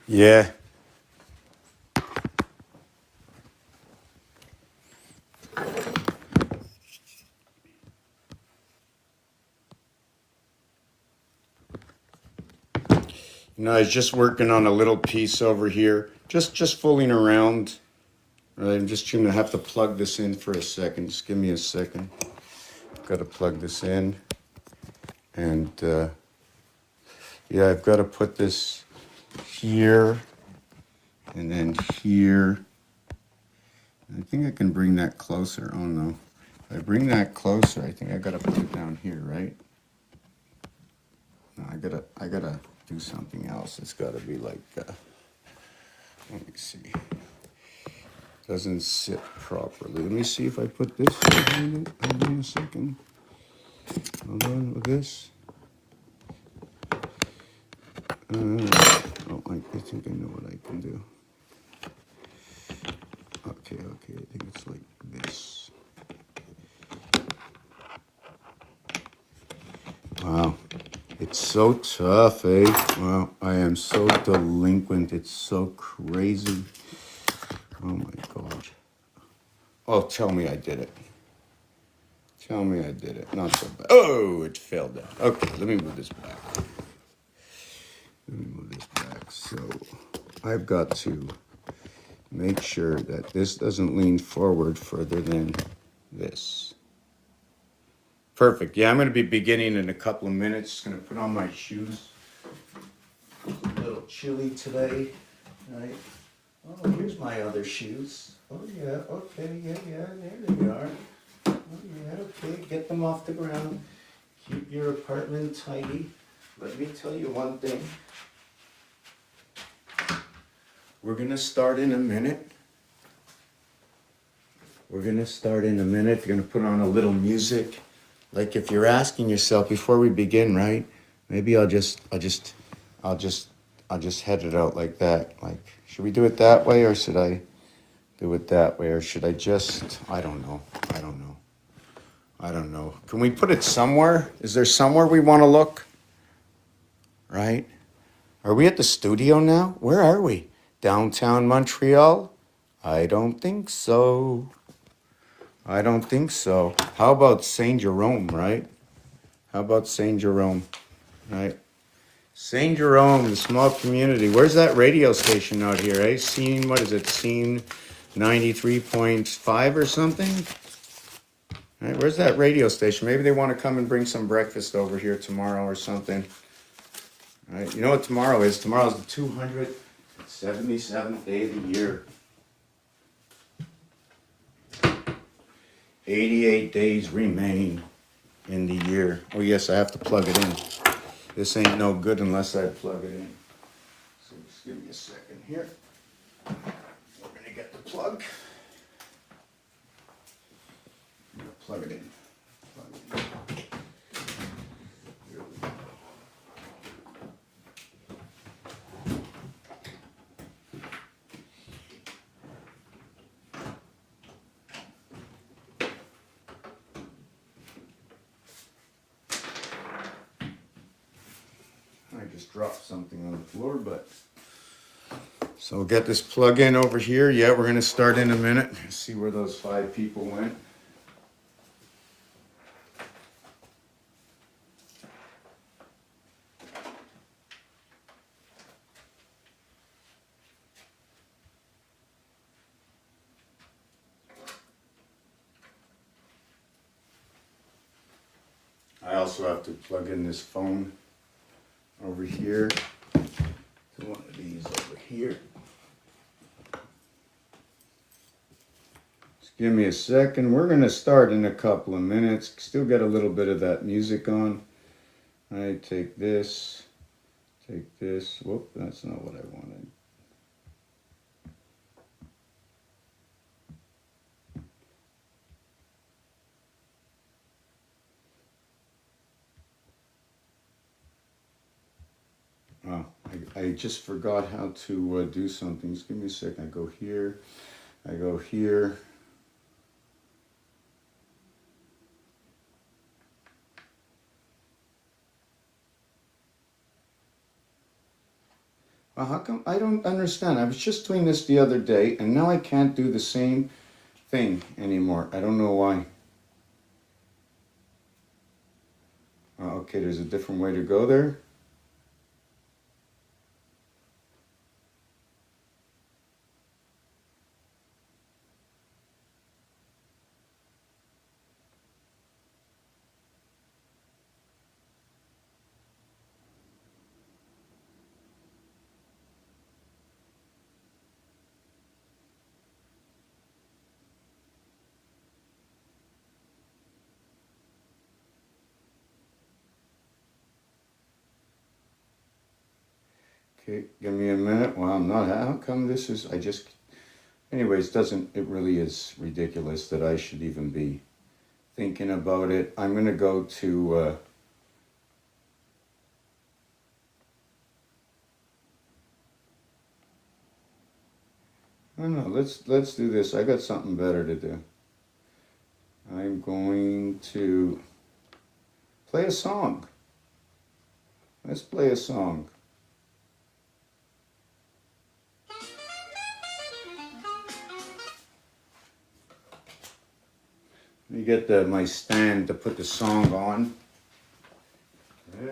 Yeah. I was just working on a little piece over here, just fooling around. I'm just gonna have to plug this in for a second. Just give me a second. Got to plug this in, and yeah, I've got to put this here and then here. I think I can bring that closer. Oh no, if I bring that closer, I think I got to put it down here, right? No, I gotta do something else. It's got to be like. Let me see. Doesn't sit properly. Let me see if I put this behind it. Hold on a second. Hold on with this. Oh, I think I know what I can do. Okay, I think it's like this. Wow, it's so tough, eh? Wow, I am so delinquent. It's so crazy. Oh my God. Oh, tell me I did it. Tell me I did it. Not so bad. Oh, it fell down. Okay, let me move this back. Let me move this back. So I've got to make sure that this doesn't lean forward further than this. Perfect. Yeah, I'm going to be beginning in a couple of minutes. Just going to put on my shoes. It's a little chilly today, right? Oh, here's my other shoes. Oh yeah, okay, yeah, there they are. Oh yeah, okay, get them off the ground. Keep your apartment tidy. Let me tell you one thing. We're going to start in a minute. We're going to start in a minute. You're going to put on a little music. Like if you're asking yourself before we begin, right? Maybe I'll just head it out like that. Like, should we do it that way or should I do it that way? Or should I just, I don't know. I don't know. Can we put it somewhere? Is there somewhere we want to look? Right? Are we at the studio now? Where are we? Downtown Montreal? I don't think so. I don't think so. How about Saint Jerome, right? How about Saint Jerome, right? Saint Jerome, the small community. Where's that radio station out here, eh? Scene, what is it? Scene 93.5 or something? Right, where's that radio station? Maybe they want to come and bring some breakfast over here tomorrow or something. Right? You know what tomorrow is? Tomorrow's the 277th day of the year. 88 days remain in the year. Oh yes, I have to plug it in. This ain't no good unless I plug it in. So just give me a second here. We're gonna get the plug. I'm gonna plug it in. Plug it in. Here we go. I just dropped something on the floor, but so we'll get this plug in over here. Yeah, we're gonna start in a minute. See where those 5 people went. I also have to plug in this phone over here to one of these over here. Just give me a second. We're gonna start in a couple of minutes. Still get a little bit of that music on. I take this. Whoop, that's not what I wanted. Oh, I just forgot how to do something. Just give me a second. I go here. I go here. Well, how come? I don't understand. I was just doing this the other day, and now I can't do the same thing anymore. I don't know why. Okay, there's a different way to go there. Okay, give me a minute. Well, I'm not. How come this is? I just. Anyways, doesn't it really is ridiculous that I should even be thinking about it. I'm gonna go to. I don't know. Let's do this. I got something better to do. I'm going to play a song. Let's play a song. Let me get my stand to put the song on. I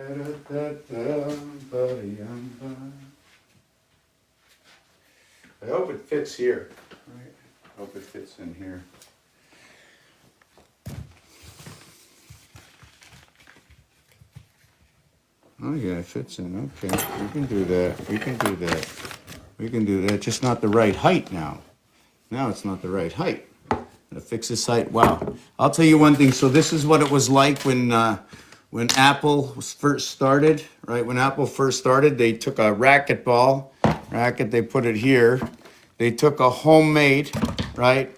hope it fits here. I hope it fits in here. Oh yeah, it fits in. Okay, we can do that. We can do that. We can do that. Just not the right height now. Now it's not the right height. Gotta fix this height. Wow. I'll tell you one thing. So this is what it was like when Apple was first started. Right when Apple first started, they took a racquetball racket. They put it here. They took a homemade. Right.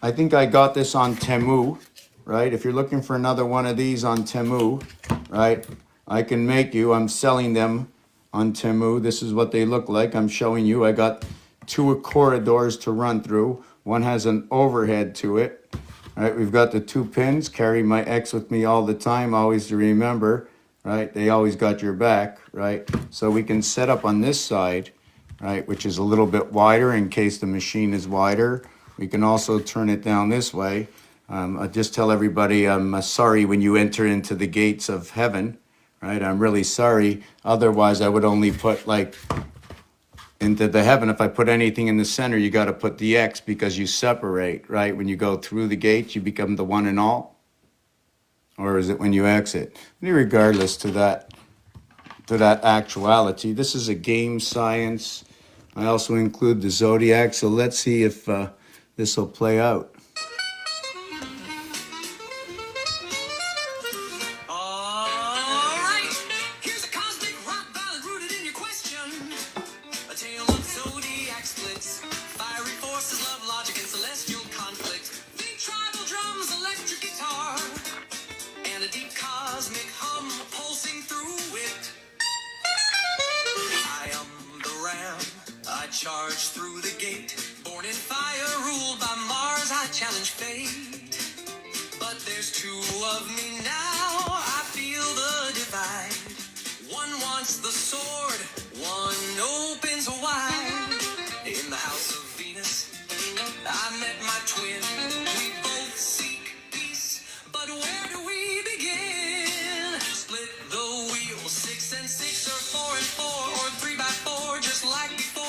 I think I got this on Temu. Right. If you're looking for another one of these on Temu, right, I can make you. I'm selling them on Temu. This is what they look like. I'm showing you. I got two corridors to run through. One has an overhead to it. Right, we've got the two pins. Carry my ex with me all the time, always to remember. Right, they always got your back. Right, so we can set up on this side, right, which is a little bit wider in case the machine is wider. We can also turn it down this way. I just tell everybody I'm sorry when you enter into the gates of heaven. Right, I'm really sorry. Otherwise, I would only put like into the heaven. If I put anything in the center, you got to put the X because you separate, right? When you go through the gates, you become the one and all. Or is it when you exit? Regardless to that actuality, this is a game science. I also include the zodiac. So let's see if this will play out. Charge through the gate, born in fire, ruled by Mars, I challenge fate. But there's two of me now, I feel the divide. One wants the sword, one opens wide. In the house of Venus, I met my twin. We both seek peace, but where do we begin? Split the wheel, 6 and 6 or 4 and 4 or 3 by 4, just like before.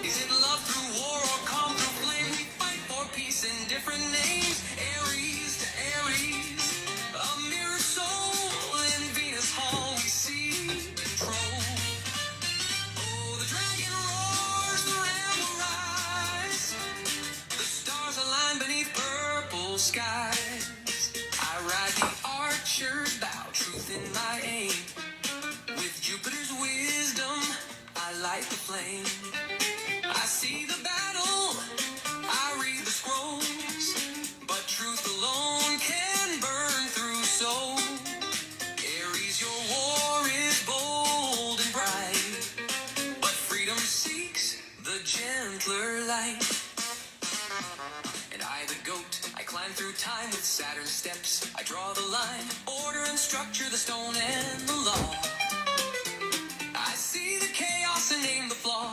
Is it love through war or calm through flame? We fight for peace in different names. Aries to Aries, a mirror soul in Venus Hall. We see control. Oh, the dragon roars, the ram will rise. The stars align beneath purple skies. I ride the archer's bow, truth in my aim. With Jupiter's wisdom, I light the flame. I see the battle, I read the scrolls, but truth alone can burn through soul. Aries, your war is bold and bright, but freedom seeks the gentler light. And I, the goat, I climb through time with Saturn's steps. I draw the line, order and structure, the stone and the law. I see the chaos and name the flaw.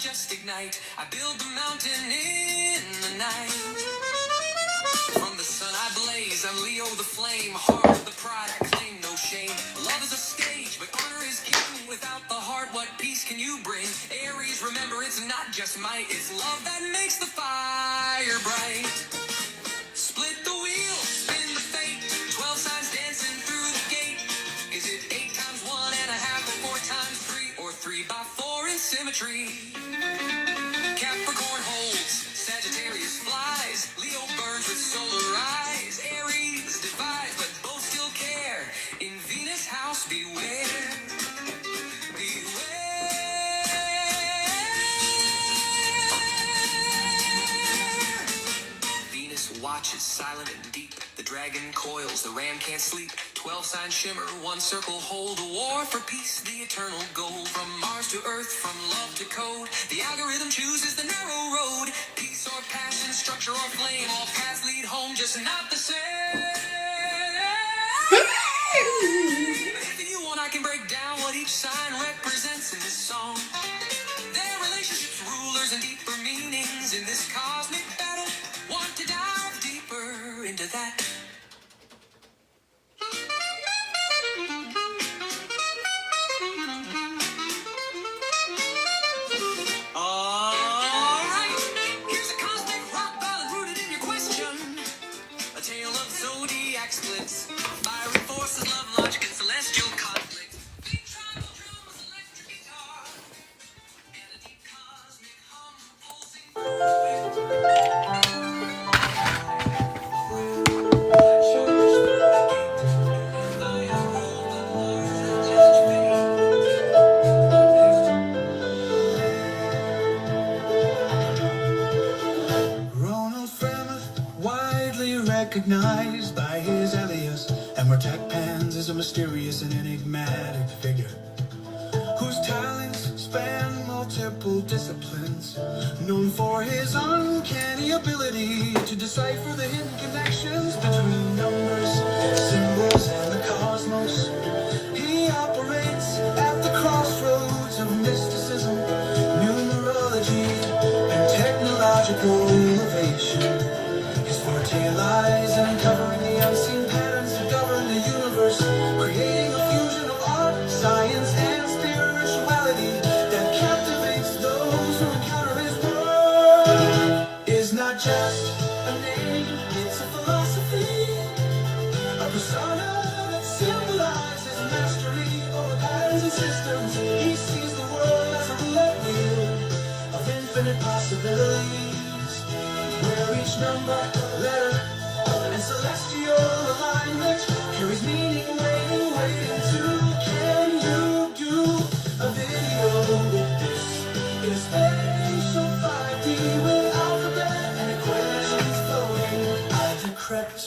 just ignite. I build the mountain in the night. From the sun I blaze, I'm Leo the flame. Heart of the pride, I claim no shame. Love is a stage, but honor is king. Without the heart, what peace can you bring? Aries, remember it's not just might, it's love that makes the fire bright. Split the wheel, spin the fate. 12 signs dancing through the gate. Is it 8 times 1.5 or 4 times 3 or 3 by 4 in symmetry? Capricorn holds, Sagittarius flies, Leo burns with solar eyes, Aries divides, but both still care. In Venus house, beware, beware. Venus watches, silent and deep. The dragon coils, the ram can't sleep. 12 signs shimmer, one circle hold. A war for peace, the eternal goal. From Mars to Earth, from love to code. The algorithm chooses the narrow road. Peace or passion, structure or flame. All paths lead home, just not the same. If you want, I can break down what each sign represents in this song. Their relationships, rulers, and deeper meanings in this cosmic battle. Want to dive deeper into that? Alright, here's a cosmic rock ballad rooted in your question. A tale of zodiac splits, fiery forces, love, logic, and celestial conflict. Big tribal drums, electric guitar, and a deep cosmic hum pulsing through Ronald Fremont, widely recognized by his alias, Emmertech Pans is a mysterious and enigmatic figure whose talents span multiple disciplines, known for his uncanny ability to decipher the hidden connections between numbers, symbols, and the cosmos. He operates at the crossroads of mysticism, numerology, and technological innovation. His forte lies in uncovering the unseen patterns that govern the universe, creating a fusion of art, science, and spirituality that captivates those who encounter his world. Is not just a name, it's a philosophy, a persona that symbolizes mastery over patterns and systems. He sees the world as a roulette wheel of infinite possibilities, where each number, letter, and celestial alignment carries meaning, waiting to. Can you do a video with this? In a spatial 5D with alphabet and equations floating. I decrypt.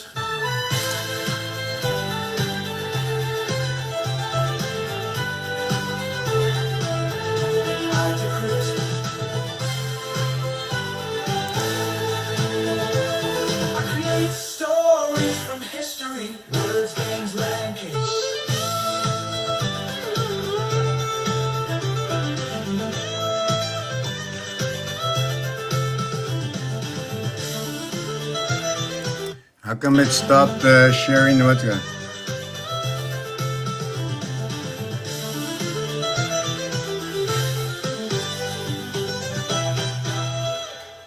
I decrypt. I create stories from history, words, games, land case. How come it stopped sharing the what's going?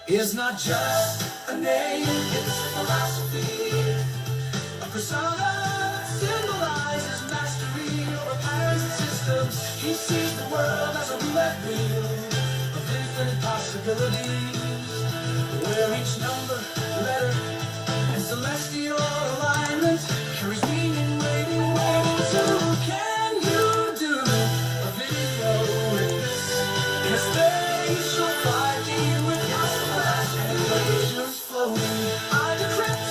Is not just a name, it's a philosophy, a persona that symbolizes mastery over patterns and systems. He sees the world as a roulette wheel of infinite possibilities, where each number, letter, and celestial alignment carries meaning, waiting to. Can you do a video with this? In a spatial 5D with cosmos and equations floating. I decrypt,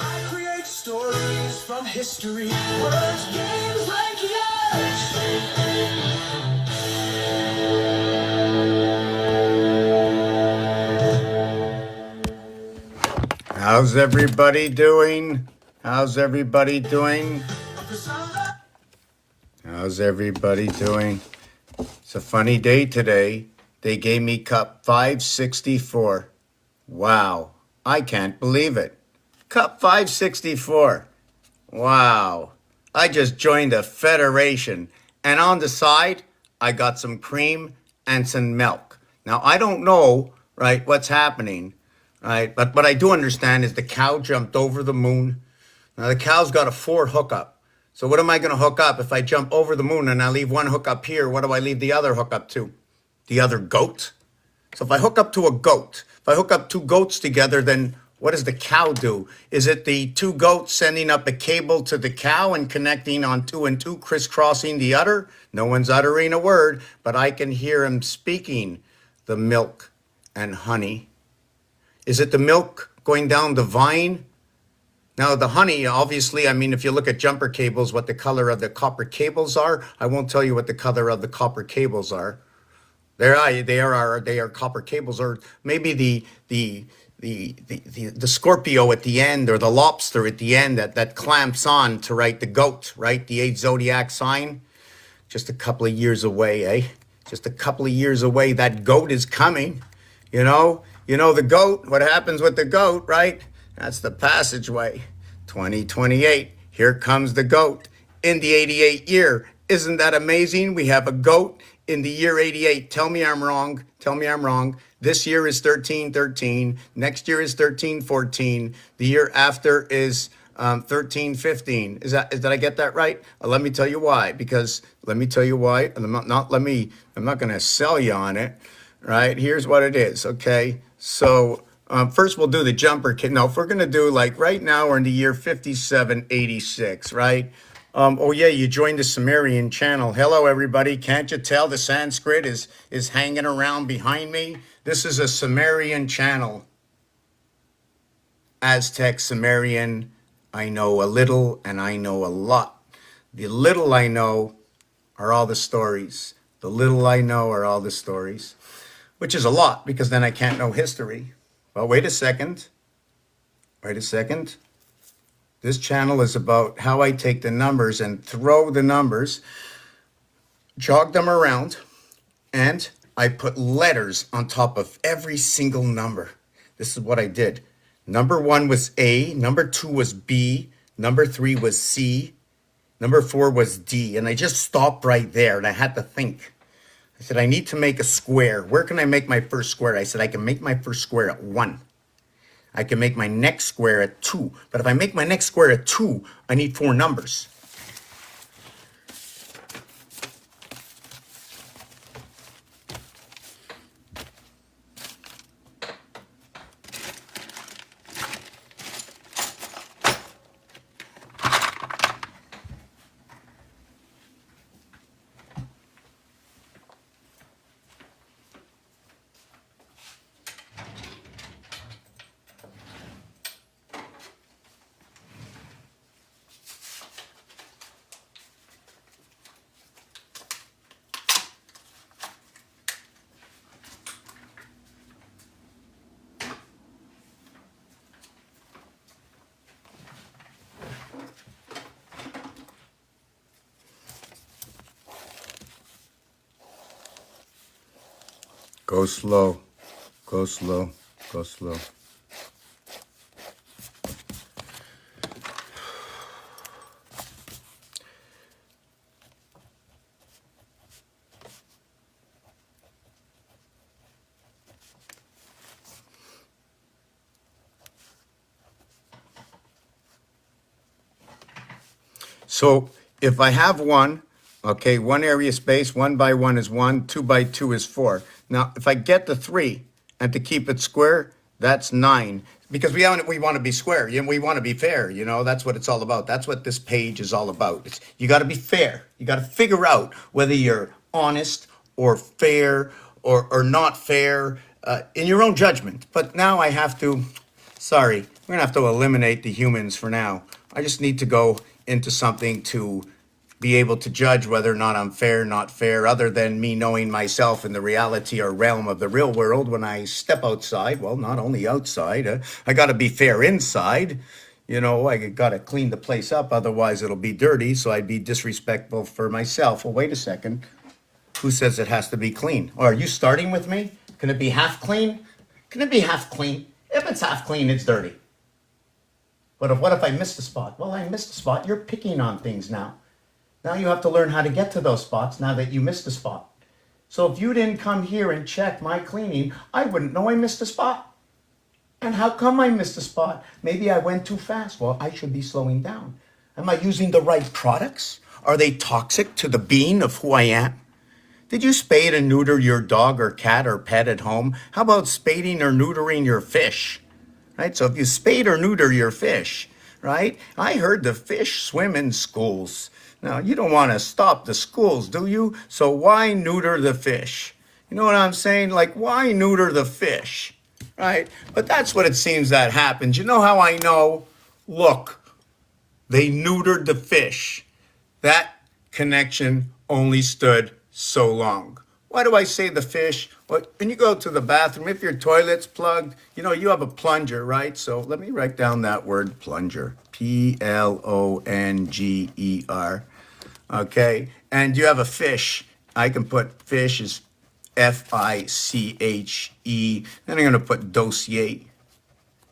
I create stories from history, words, games, language. How's everybody doing? How's everybody doing? A persona. How's everybody doing? It's a funny day today. They gave me cup 564. Wow. I can't believe it. Cup 564. Wow. I just joined a federation. And on the side, I got some cream and some milk. Now, I don't know, right, what's happening, right? But what I do understand is the cow jumped over the moon. Now, the cow's got a 4 hookup. So what am I going to hook up? If I jump over the moon and I leave one hook up here, what do I leave the other hook up to? The other goat? So if I hook up to a goat, if I hook up 2 goats together, then what does the cow do? Is it the 2 goats sending up a cable to the cow and connecting on 2 and 2, crisscrossing the udder? No one's uttering a word, but I can hear him speaking the milk and honey. Is it the milk going down the vine? Now, the honey, obviously, I mean, if you look at jumper cables, what the color of the copper cables are, I won't tell you what the color of the copper cables are. They are copper cables, or maybe the Scorpio at the end, or the lobster at the end that clamps on to write the goat, right? The 8th zodiac sign. Just a couple of years away, eh? Just a couple of years away. That goat is coming. You know the goat. What happens with the goat, right? That's the passageway. 2028. Here comes the goat in the 88 year. Isn't that amazing? We have a goat in the year 88. Tell me I'm wrong. Tell me I'm wrong. This year is 1313. Next year is 1314. The year after is 1315. Did I get that right? Let me tell you why. Because let me tell you why. And I'm not going to sell you on it. Right? Here's what it is. Okay. So first we'll do the jumper kit. No, if we're going to do, like, right now we're in the year 5786, right? Oh yeah, you joined the Sumerian channel. Hello everybody. Can't you tell the Sanskrit is hanging around behind me? This is a Sumerian channel. Aztec, Sumerian. I know a little and I know a lot. The little I know are all the stories. The little I know are all the stories, which is a lot, because then I can't know history. Well, wait a second. Wait a second. This channel is about how I take the numbers and throw the numbers, jog them around, and I put letters on top of every single number. This is what I did. Number 1 was A, number 2 was B, number 3 was C, number 4 was D. And I just stopped right there, and I had to think. I said, I need to make a square. Where can I make my first square? I said, I can make my first square at 1. I can make my next square at 2. But if I make my next square at 2, I need 4 numbers. Go slow, go slow, go slow. So if I have 1, okay, 1 area space, 1 by 1 is 1, 2 by 2 is 4. Now, if I get the 3, and to keep it square, that's 9. Because we want to be square, we want to be fair, that's what it's all about. That's what this page is all about. You got to be fair. You got to figure out whether you're honest or fair or not fair in your own judgment. But now I have to, sorry, we're going to have to eliminate the humans for now. I just need to go into something to be able to judge whether or not I'm fair, not fair, other than me knowing myself in the reality or realm of the real world when I step outside. Well, not only outside, I got to be fair inside. I got to clean the place up, otherwise it'll be dirty, so I'd be disrespectful for myself. Well, wait a second. Who says it has to be clean? Or are you starting with me? Can it be half clean? Can it be half clean? If it's half clean, it's dirty. But what if I missed a spot? Well, I missed a spot. You're picking on things now. Now you have to learn how to get to those spots now that you missed a spot. So if you didn't come here and check my cleaning, I wouldn't know I missed a spot. And how come I missed a spot? Maybe I went too fast. Well, I should be slowing down. Am I using the right products? Are they toxic to the being of who I am? Did you spade and neuter your dog or cat or pet at home? How about spading or neutering your fish? Right? So if you spade or neuter your fish, right? I heard the fish swim in schools. Now, you don't want to stop the schools, do you? So why neuter the fish? You know what I'm saying? Like, why neuter the fish? Right? But that's what it seems that happens. You know how I know? Look, they neutered the fish. That connection only stood so long. Why do I say the fish? Well, when you go to the bathroom, if your toilet's plugged, you know, you have a plunger, right? So let me write down that word plunger. Plunger. Okay. And you have a fish. I can put fish as Fiche. Then I'm going to put dossier.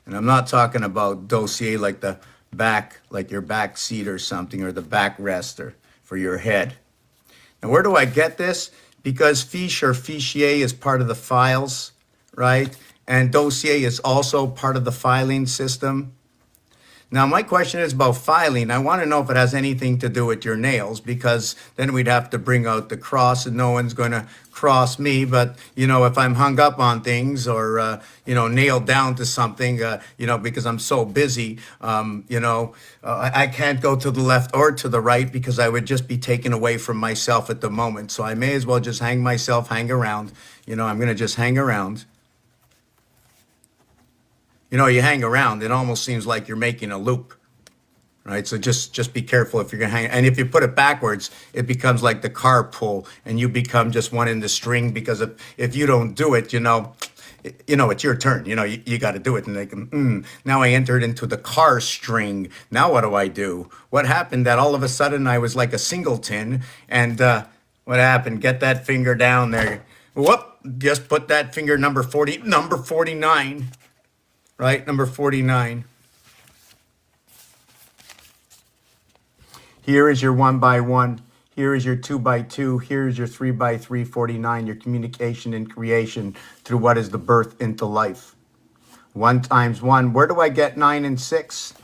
And I'm not talking about dossier like the back, like your back seat or something, or the backrest or for your head. Now, where do I get this? Because fiche or fichier is part of the files, right? And dossier is also part of the filing system. Now, my question is about filing. I want to know if it has anything to do with your nails, because then we'd have to bring out the cross and no one's going to cross me. But, you know, if I'm hung up on things or, nailed down to something, because I'm so busy, I can't go to the left or to the right because I would just be taken away from myself at the moment. So I may as well just hang around. I'm going to just hang around. You hang around, it almost seems like you're making a loop, right? So just be careful if you're going to hang. And if you put it backwards, it becomes like the car pull and you become just one in the string, because if you don't do it, it's your turn. You got to do it. And they can, now I entered into the car string. Now what do I do? What happened that all of a sudden I was like a singleton, and what happened? Get that finger down there. Whoop, just put that finger number 49. Right, number 49. Here is your 1x1. Here is your 2x2. Here is your 3x3, 49. Your communication and creation through what is the birth into life. 1 times 1. Where do I get 9 and 6?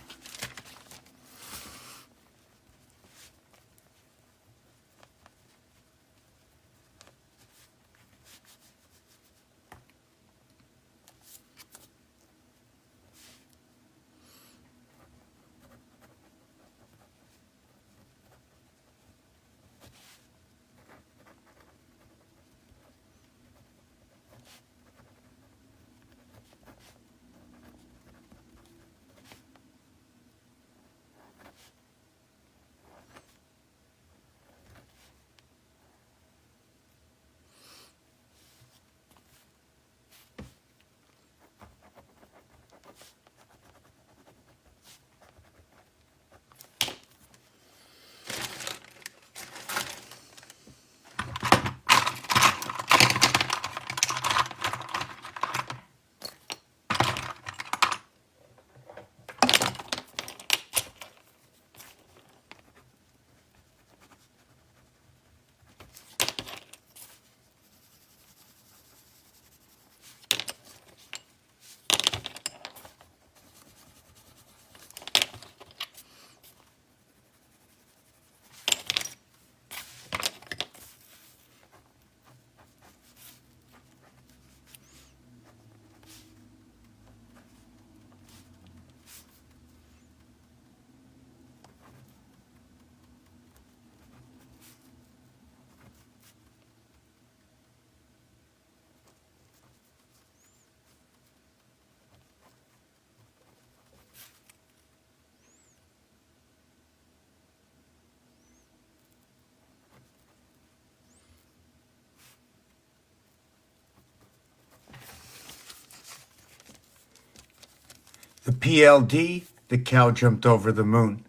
The PLD, the cow jumped over the moon.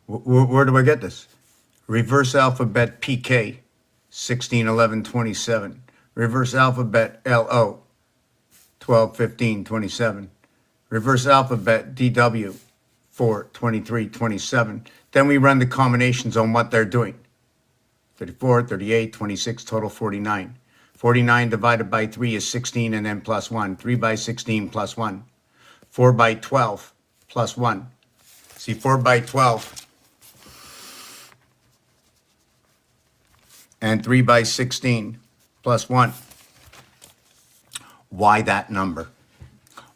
Where do I get this? Reverse alphabet PK, 16, 11, 27. Reverse alphabet LO, 12, 15, 27. Reverse alphabet DW, 4, 23, 27. Then we run the combinations on what they're doing. 34, 38, 26, total 49. 49 divided by 3 is 16 and then plus 1. 3 by 16 plus 1. 4 by 12 plus 1. See, 4 by 12 and 3 by 16 plus 1. Why that number?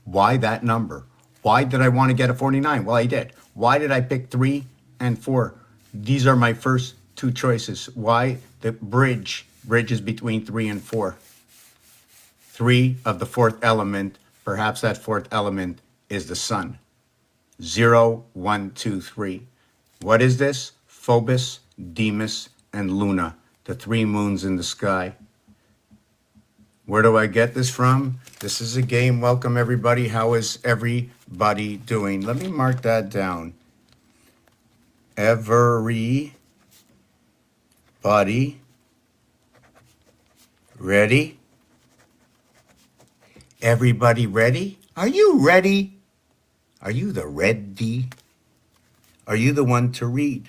Why that number? Why did I want to get a 49? Well, I did. Why did I pick 3 and 4? These are my first two choices. Why? The bridge is between 3 and 4. 3 of the fourth element, perhaps that fourth element is the sun. 0, 1, 2, 3. What is this? Phobos, Deimos, and Luna, the 3 moons in the sky. Where do I get this from? This is a game. Welcome, everybody. How is everybody doing? Let me mark that down. Everybody ready? Everybody ready? Are you ready? Are you the ready? Are you the one to read?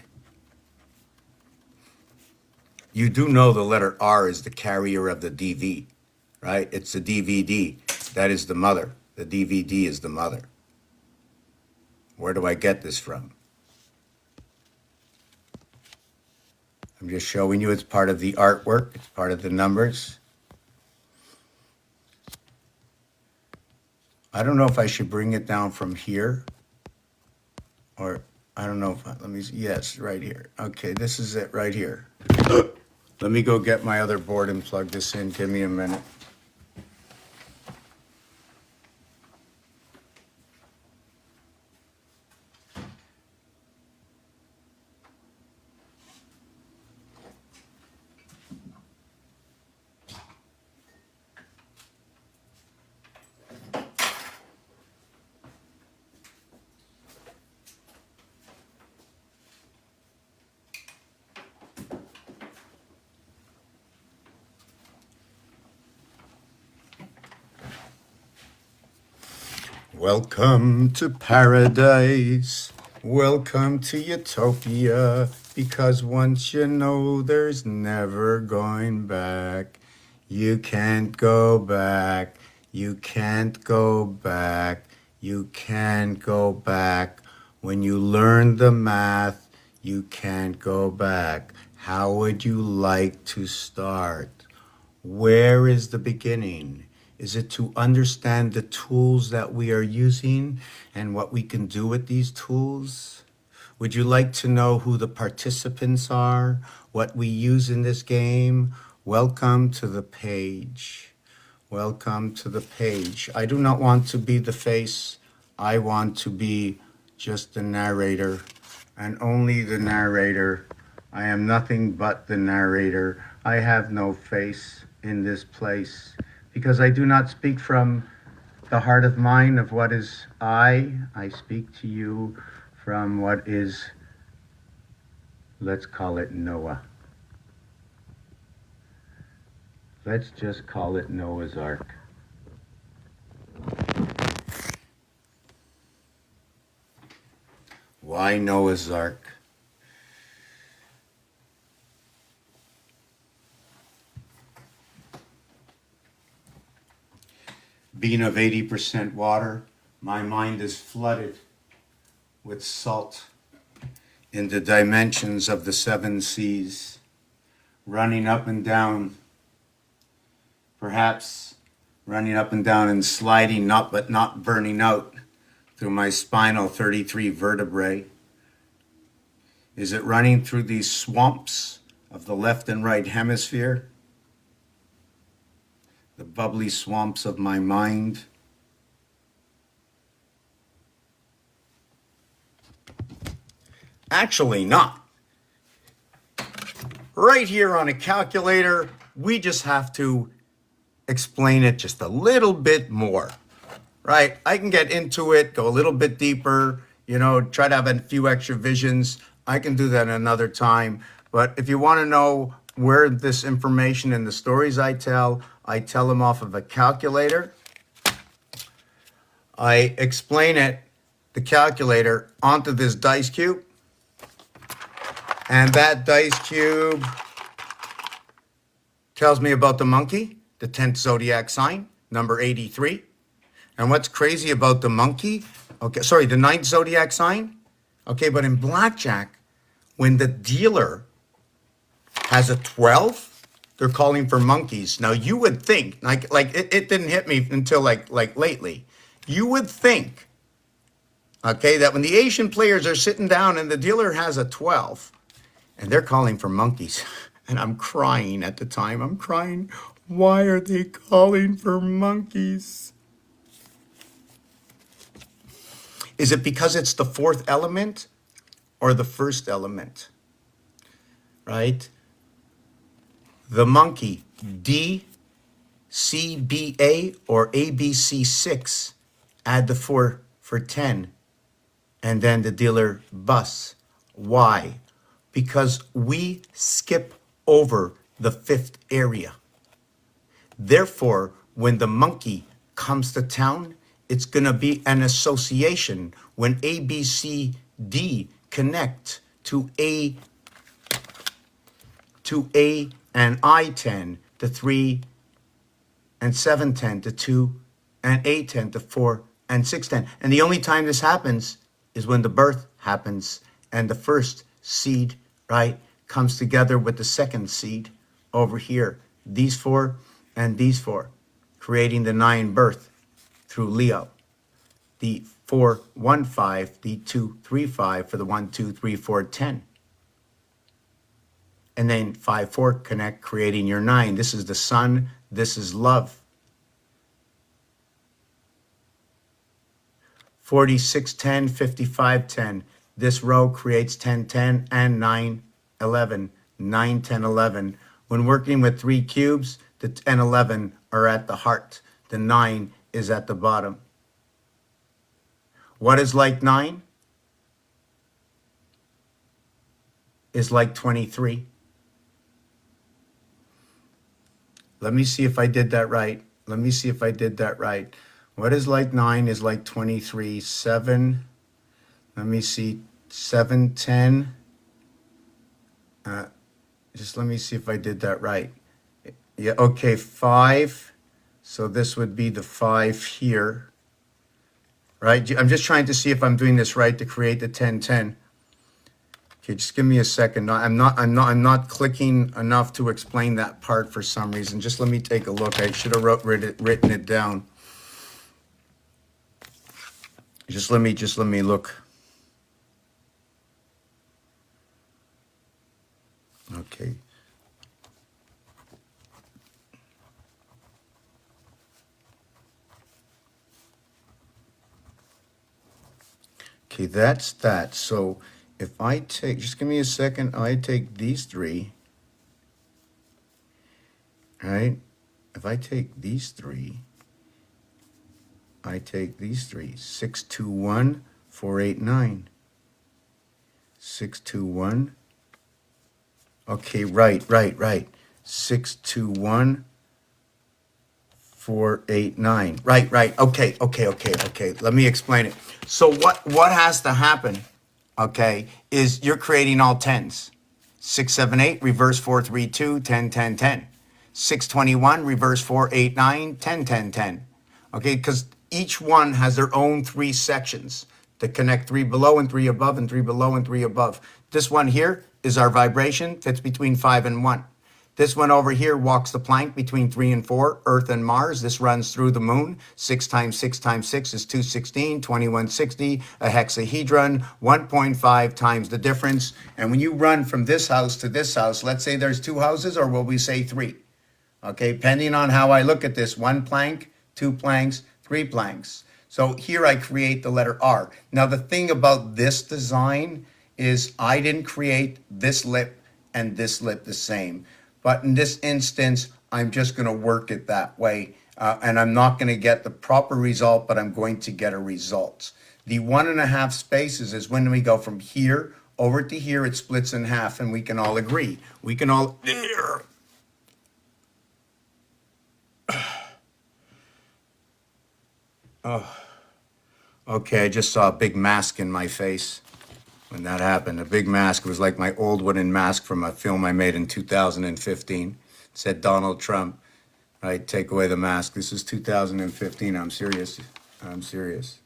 You do know the letter R is the carrier of the DV, right? It's the DVD. That is the mother. The DVD is the mother. Where do I get this from? I'm just showing you it's part of the artwork. It's part of the numbers. I don't know if I should bring it down from here or I don't know if let me see. Yes, right here. Okay, this is it right here. Let me go get my other board and plug this in. Give me a minute. Welcome to paradise. Welcome to utopia. Because once you know there's never going back. You can't go back. You can't go back. You can't go back. When you learn the math, you can't go back. How would you like to start? Where is the beginning? Is it to understand the tools that we are using and what we can do with these tools? Would you like to know who the participants are, what we use in this game? Welcome to the page. Welcome to the page. I do not want to be the face. I want to be just the narrator and only the narrator. I am nothing but the narrator. I have no face in this place. Because I do not speak from the heart of mind of what is I speak to you from what is, let's call it Noah. Let's just call it Noah's Ark. Why Noah's Ark? Being of 80% water, my mind is flooded with salt in the dimensions of the 7 seas, running up and down, perhaps running up and down and sliding up but not burning out through my spinal 33 vertebrae. Is it running through these swamps of the left and right hemisphere? The bubbly swamps of my mind. Actually not. Right here on a calculator, we just have to explain it just a little bit more, right? I can get into it, go a little bit deeper, try to have a few extra visions. I can do that another time. But if you want to know where this information and the stories I tell them off of a calculator. I explain it, the calculator, onto this dice cube. And that dice cube tells me about the monkey, the 10th zodiac sign, number 83. And what's crazy about the monkey, okay, sorry, the 9th zodiac sign, okay, but in blackjack, when the dealer has a 12, they're calling for monkeys. Now you would think, like it didn't hit me until like lately. You would think, okay, that when the Asian players are sitting down and the dealer has a 12, and they're calling for monkeys, and I'm crying at the time. I'm crying. Why are they calling for monkeys? Is it because it's the fourth element or the first element? Right? The monkey, D, C, B, A, or A, B, C, 6. Add the 4 for 10. And then the dealer busts. Why? Because we skip over the fifth area. Therefore, when the monkey comes to town, it's going to be an association. When A, B, C, D connect to A and I10 to 3 and 710 to 2 and 810 to 4 and 610. And the only time this happens is when the birth happens and the first seed, right, comes together with the second seed over here. These 4 and these 4, creating the 9 birth through Leo. The 4, 1, 5, the 2, 3, 5 for the 1, 2, 3, 4, 10. And then 5, 4 connect, creating your 9. This is the sun. This is love. 46, 10, 55, 10. This row creates 10, 10 and 9, 11. 9, 10, 11. When working with 3 cubes, the 10, 11 are at the heart. The 9 is at the bottom. What is like 9? Is like 23. Let me see if I did that right. Let me see if I did that right. What is like 9 is like 23. 7, let me see, 7, 10. Just let me see if I did that right. Yeah, okay, 5. So this would be the 5 here. Right? I'm just trying to see if I'm doing this right to create the 10, 10. Okay, just give me a second. No, I'm not clicking enough to explain that part for some reason. Just let me take a look. I should have written it down. Just let me look. Okay. Okay, that's that. So if I take, just give me a second, I take these 3, right? If I take these 3, I take these 3, 6, 2, 1, 4, 8, 9. 6, 2, 1. Okay, right. 6, 2, 1, 4, 8, 9. Right. Okay. Let me explain it. So what has to happen, okay, is you're creating all 10s. 6, 7, 8, reverse 4, 3, 2, 10, 10, 10. 6, 21, reverse 4, 8, 9, 10, 10, 10. Okay, because each one has their own 3 sections that connect 3 below and 3 above and 3 below and 3 above. This one here is our vibration, fits between 5 and 1. This one over here walks the plank between 3 and 4, Earth and Mars. This runs through the moon. 6 times 6 times 6 is 216, 2160, a hexahedron, 1.5 times the difference. And when you run from this house to this house, let's say there's 2 houses, or will we say 3? Okay, depending on how I look at this, 1 plank, 2 planks, 3 planks. So here I create the letter R. Now the thing about this design is I didn't create this lip and this lip the same. But in this instance, I'm just going to work it that way. And I'm not going to get the proper result, but I'm going to get a result. The 1.5 spaces is when we go from here over to here, it splits in half, and we can all agree. We can all. Oh, okay. I just saw a big mask in my face when that happened. A big mask. It was like my old wooden mask from a film I made in 2015. It said Donald Trump. Right, take away the mask. This is 2015. I'm serious. I'm serious.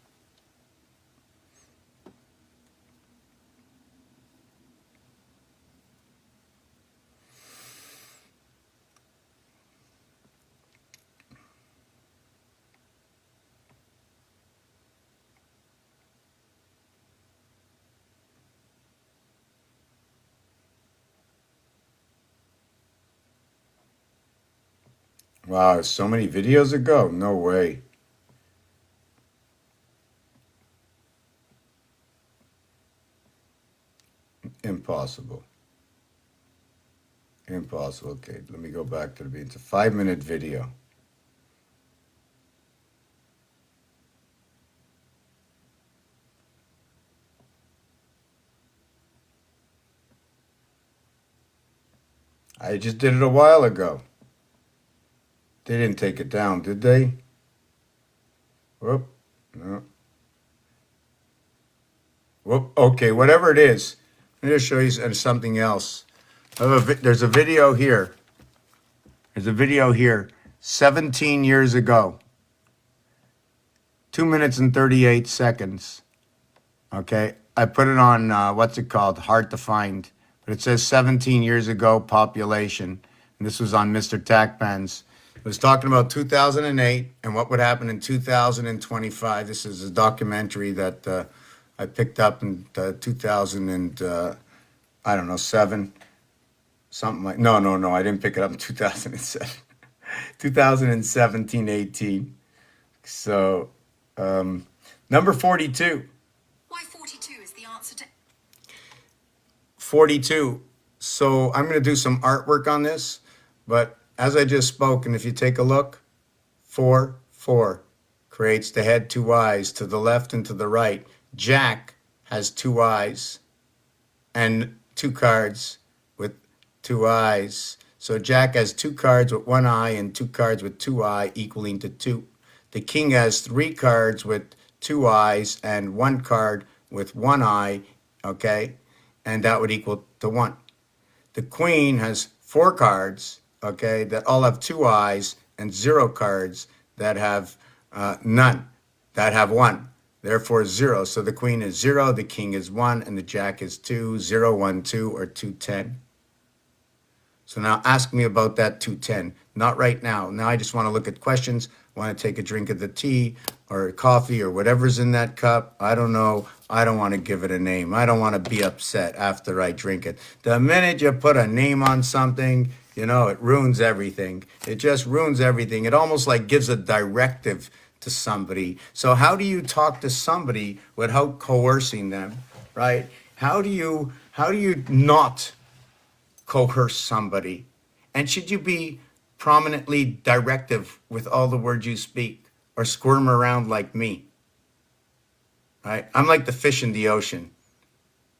Wow, so many videos ago? No way. Impossible. Impossible. Okay, let me go back to the video. It's a 5-minute video. I just did it a while ago. They didn't take it down, did they? Whoop. No. Whoop. Okay, whatever it is. Let me just show you something else. There's a video here. There's a video here. 17 years ago. 2 minutes and 38 seconds. Okay. I put it on, what's it called? Hard to find. But it says 17 years ago population. And this was on Mr. Tackpans. It was talking about 2008 and what would happen in 2025. This is a documentary that I picked up in 2000 and, I don't know, 7. Something like, no, I didn't pick it up in 2007. 2017, 18. So, number 42. Why 42 is the answer to 42. So I'm going to do some artwork on this, but as I just spoke, and if you take a look, 4, 4 creates the head, 2 eyes to the left and to the right. Jack has 2 eyes and 2 cards with 2 eyes. So Jack has 2 cards with 1 eye and 2 cards with 2 eye equaling to 2. The king has 3 cards with 2 eyes and 1 card with 1 eye, okay? And that would equal to 1. The queen has 4 cards, okay, that all have 2 eyes and 0 cards that have none, that have 1. Therefore 0. So the queen is 0, the king is 1, and the jack is 2, 0, 1, 2, or 2, 10. So now ask me about that 210. Not right now. Now I just want to look at questions. I want to take a drink of the tea or coffee or whatever's in that cup. I don't know. I don't want to give it a name. I don't want to be upset after I drink it. The minute you put a name on something, you know, it ruins everything. It just ruins everything. It almost like gives a directive to somebody. So how do you talk to somebody without coercing them, right? How do you not coerce somebody? And should you be prominently directive with all the words you speak or squirm around like me? Right? I'm like the fish in the ocean.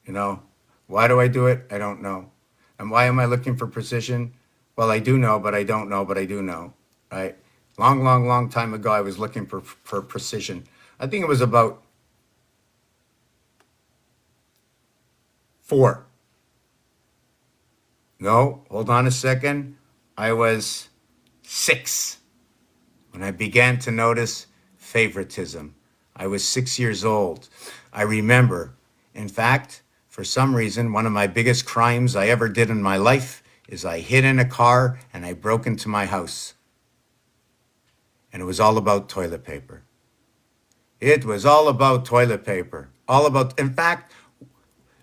You know, why do I do it? I don't know. And why am I looking for precision? Well, I do know, but I don't know, but I do know. Right? Long time ago, I was looking for precision. I think it was about 4. No, hold on a second. I was 6 when I began to notice favoritism. I was 6 years old. I remember, in fact, for some reason, one of my biggest crimes I ever did in my life is I hid in a car and I broke into my house. And it was all about toilet paper. It was all about toilet paper. All about, in fact,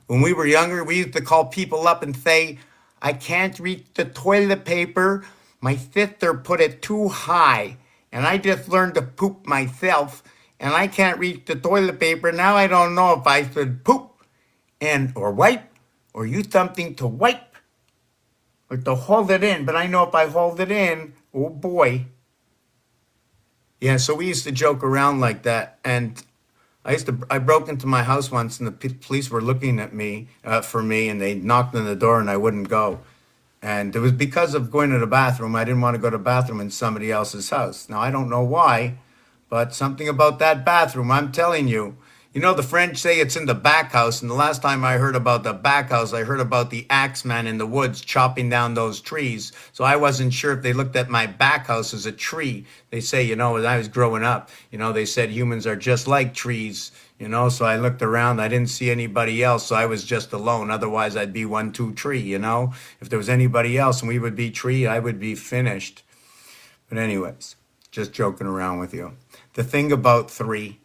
when we were younger, we used to call people up and say, I can't reach the toilet paper. My sister put it too high. And I just learned to poop myself. And I can't reach the toilet paper. Now I don't know if I should poop or wipe or use something to wipe or to hold it in. But I know if I hold it in, oh boy. Yeah, so we used to joke around like that. And I broke into my house once, and the police were looking at me for me, and they knocked on the door, and I wouldn't go. And it was because of going to the bathroom. I didn't want to go to the bathroom in somebody else's house. Now I don't know why, but something about that bathroom, I'm telling you. You know, the French say it's in the back house, and the last time I heard about the back house, I heard about the axe man in the woods chopping down those trees. So I wasn't sure if they looked at my back house as a tree. They say, you know, as I was growing up, you know, they said humans are just like trees, you know. So I looked around, I didn't see anybody else, so I was just alone. Otherwise, I'd be 1, 2 tree, you know. If there was anybody else and we would be tree, I would be finished. But anyways, just joking around with you. The thing about three.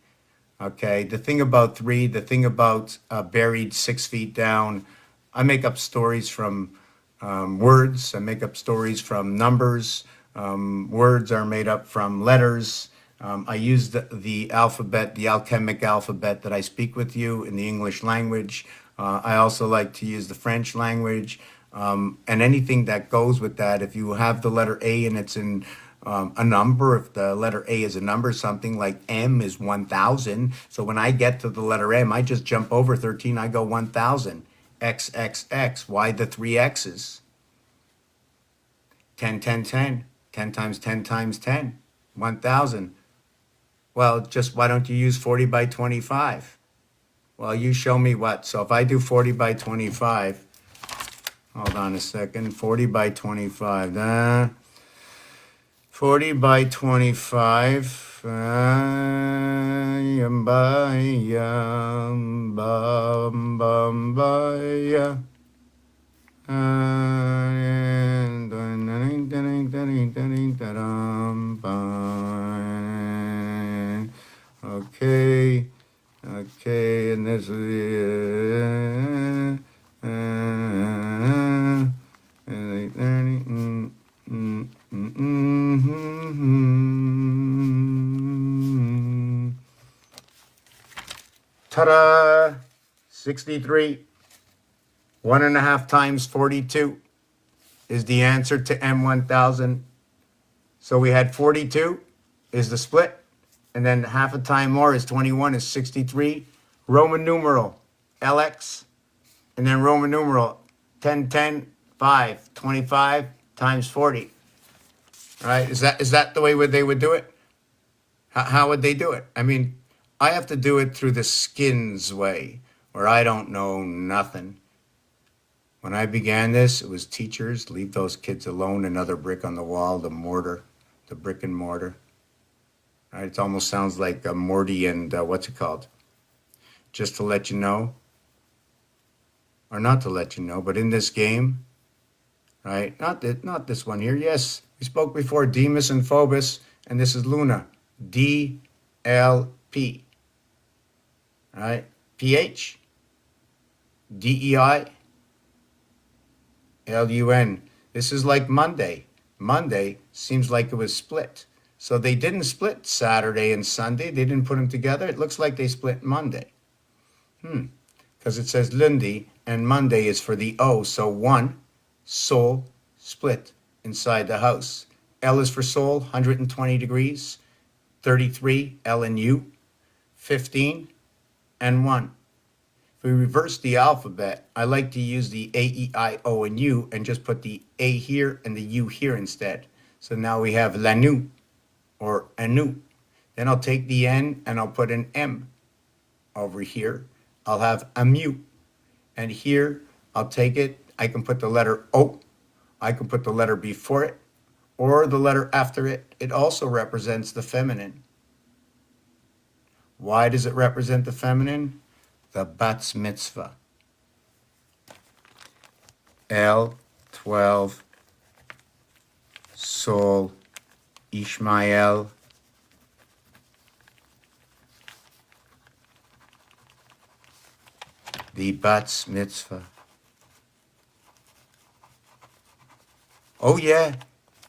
Okay, the thing about three, the thing about buried 6 feet down, I make up stories from words, I make up stories from numbers. Words are made up from letters. I use the alphabet, the alchemic alphabet that I speak with you in the English language. I also like to use the French language, and anything that goes with that. If you have the letter A and it's in a number, if the letter A is a number, something like M is 1,000. So when I get to the letter M, I just jump over 13, I go 1,000. X, X, X. Why the three X's? 10, 10, 10. 10 times 10 times 10. 1,000. Well, just why don't you use 40 by 25? Well, you show me what. So if I do 40 by 25, hold on a second, 40 by 25, 40 by 25, okay, okay, and this is ta-da! 63. 1.5 times 42 is the answer to M1000. So we had 42 is the split, and then half a time more is 21 is 63. Roman numeral LX, and then Roman numeral 10, 10, 5, 25 times 40. Right? Is that the way they would do it? How would they do it? I mean, I have to do it through the skins way, where I don't know nothing. When I began this, it was teachers, leave those kids alone, another brick on the wall, the mortar, the brick and mortar. Right? It almost sounds like Morty and what's it called? Just to let you know, or not to let you know, but in this game, right? Not this one here. Yes, we spoke before, Demas and Phobos, and this is Luna, DLP. Right? PH, DEI, LUN. This is like Monday. Monday seems like it was split. So they didn't split Saturday and Sunday. They didn't put them together. It looks like they split Monday. Because it says Lundi and Monday is for the O. So one, soul, split inside the house. L is for soul, 120 degrees. 33, L and U. 15 and 1. If we reverse the alphabet, I like to use the A, E, I, O, and U and just put the A here and the U here instead. So now we have Lanu or Anu. Then I'll take the N and I'll put an M over here. I'll have Amu. And here I'll take it. I can put the letter O. I can put the letter before it or the letter after it. It also represents the feminine. Why does it represent the feminine? The Bat's Mitzvah. L12, Sol, Ishmael, the Bat's Mitzvah. Oh yeah,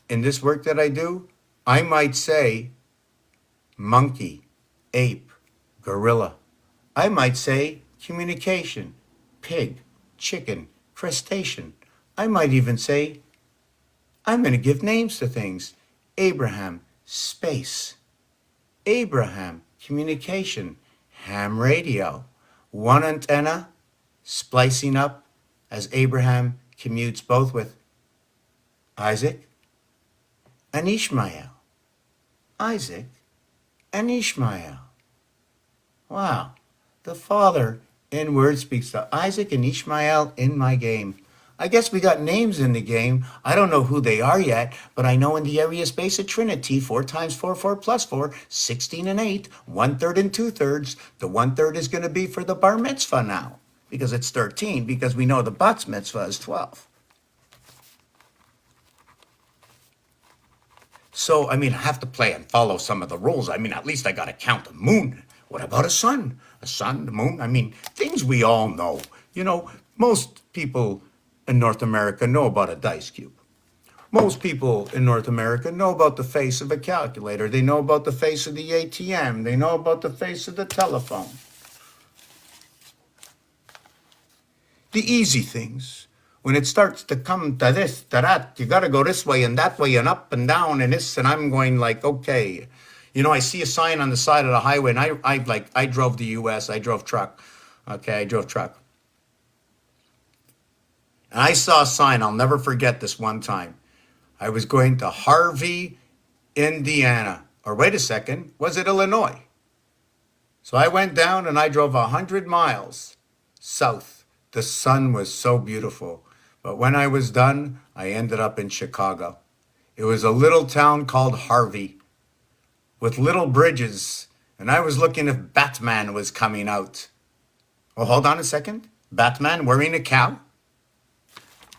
in this work that I do, I might say monkey, ape, gorilla. I might say communication, pig, chicken, crustacean. I might even say, I'm going to give names to things. Abraham, space. Abraham, communication. ham radio. One antenna splicing up as Abraham commutes both with Isaac and Ishmael. Isaac and Ishmael. Wow. The Father in word speaks to Isaac and Ishmael in my game. I guess we got names in the game. I don't know who they are yet, but I know in the area space of Trinity, 4 times 4, 4 plus 4, 16 and 8, 1/3 and 2/3. The 1/3 is going to be for the bar mitzvah now, because it's 13, because we know the bat mitzvah is 12. So, I mean, I have to play and follow some of the rules. I mean, at least I got to count the moon. What about a sun? A sun, the moon? I mean, things we all know. You know, most people in North America know about a dice cube. Most people in North America know about the face of a calculator. They know about the face of the ATM. They know about the face of the telephone. The easy things. When it starts to come to this, to that, you got to go this way and that way and up and down and this, and I'm going like, okay. You know, I see a sign on the side of the highway, and I drove the U.S. I drove truck. Okay, I drove truck. And I saw a sign. I'll never forget this one time. I was going to Harvey, Indiana. Or wait a second, was it Illinois? So I went down and I drove 100 miles south. The sun was so beautiful. But when I was done, I ended up in Chicago. It was a little town called Harvey with little bridges. And I was looking if Batman was coming out. Oh, hold on a second. Batman wearing a cow?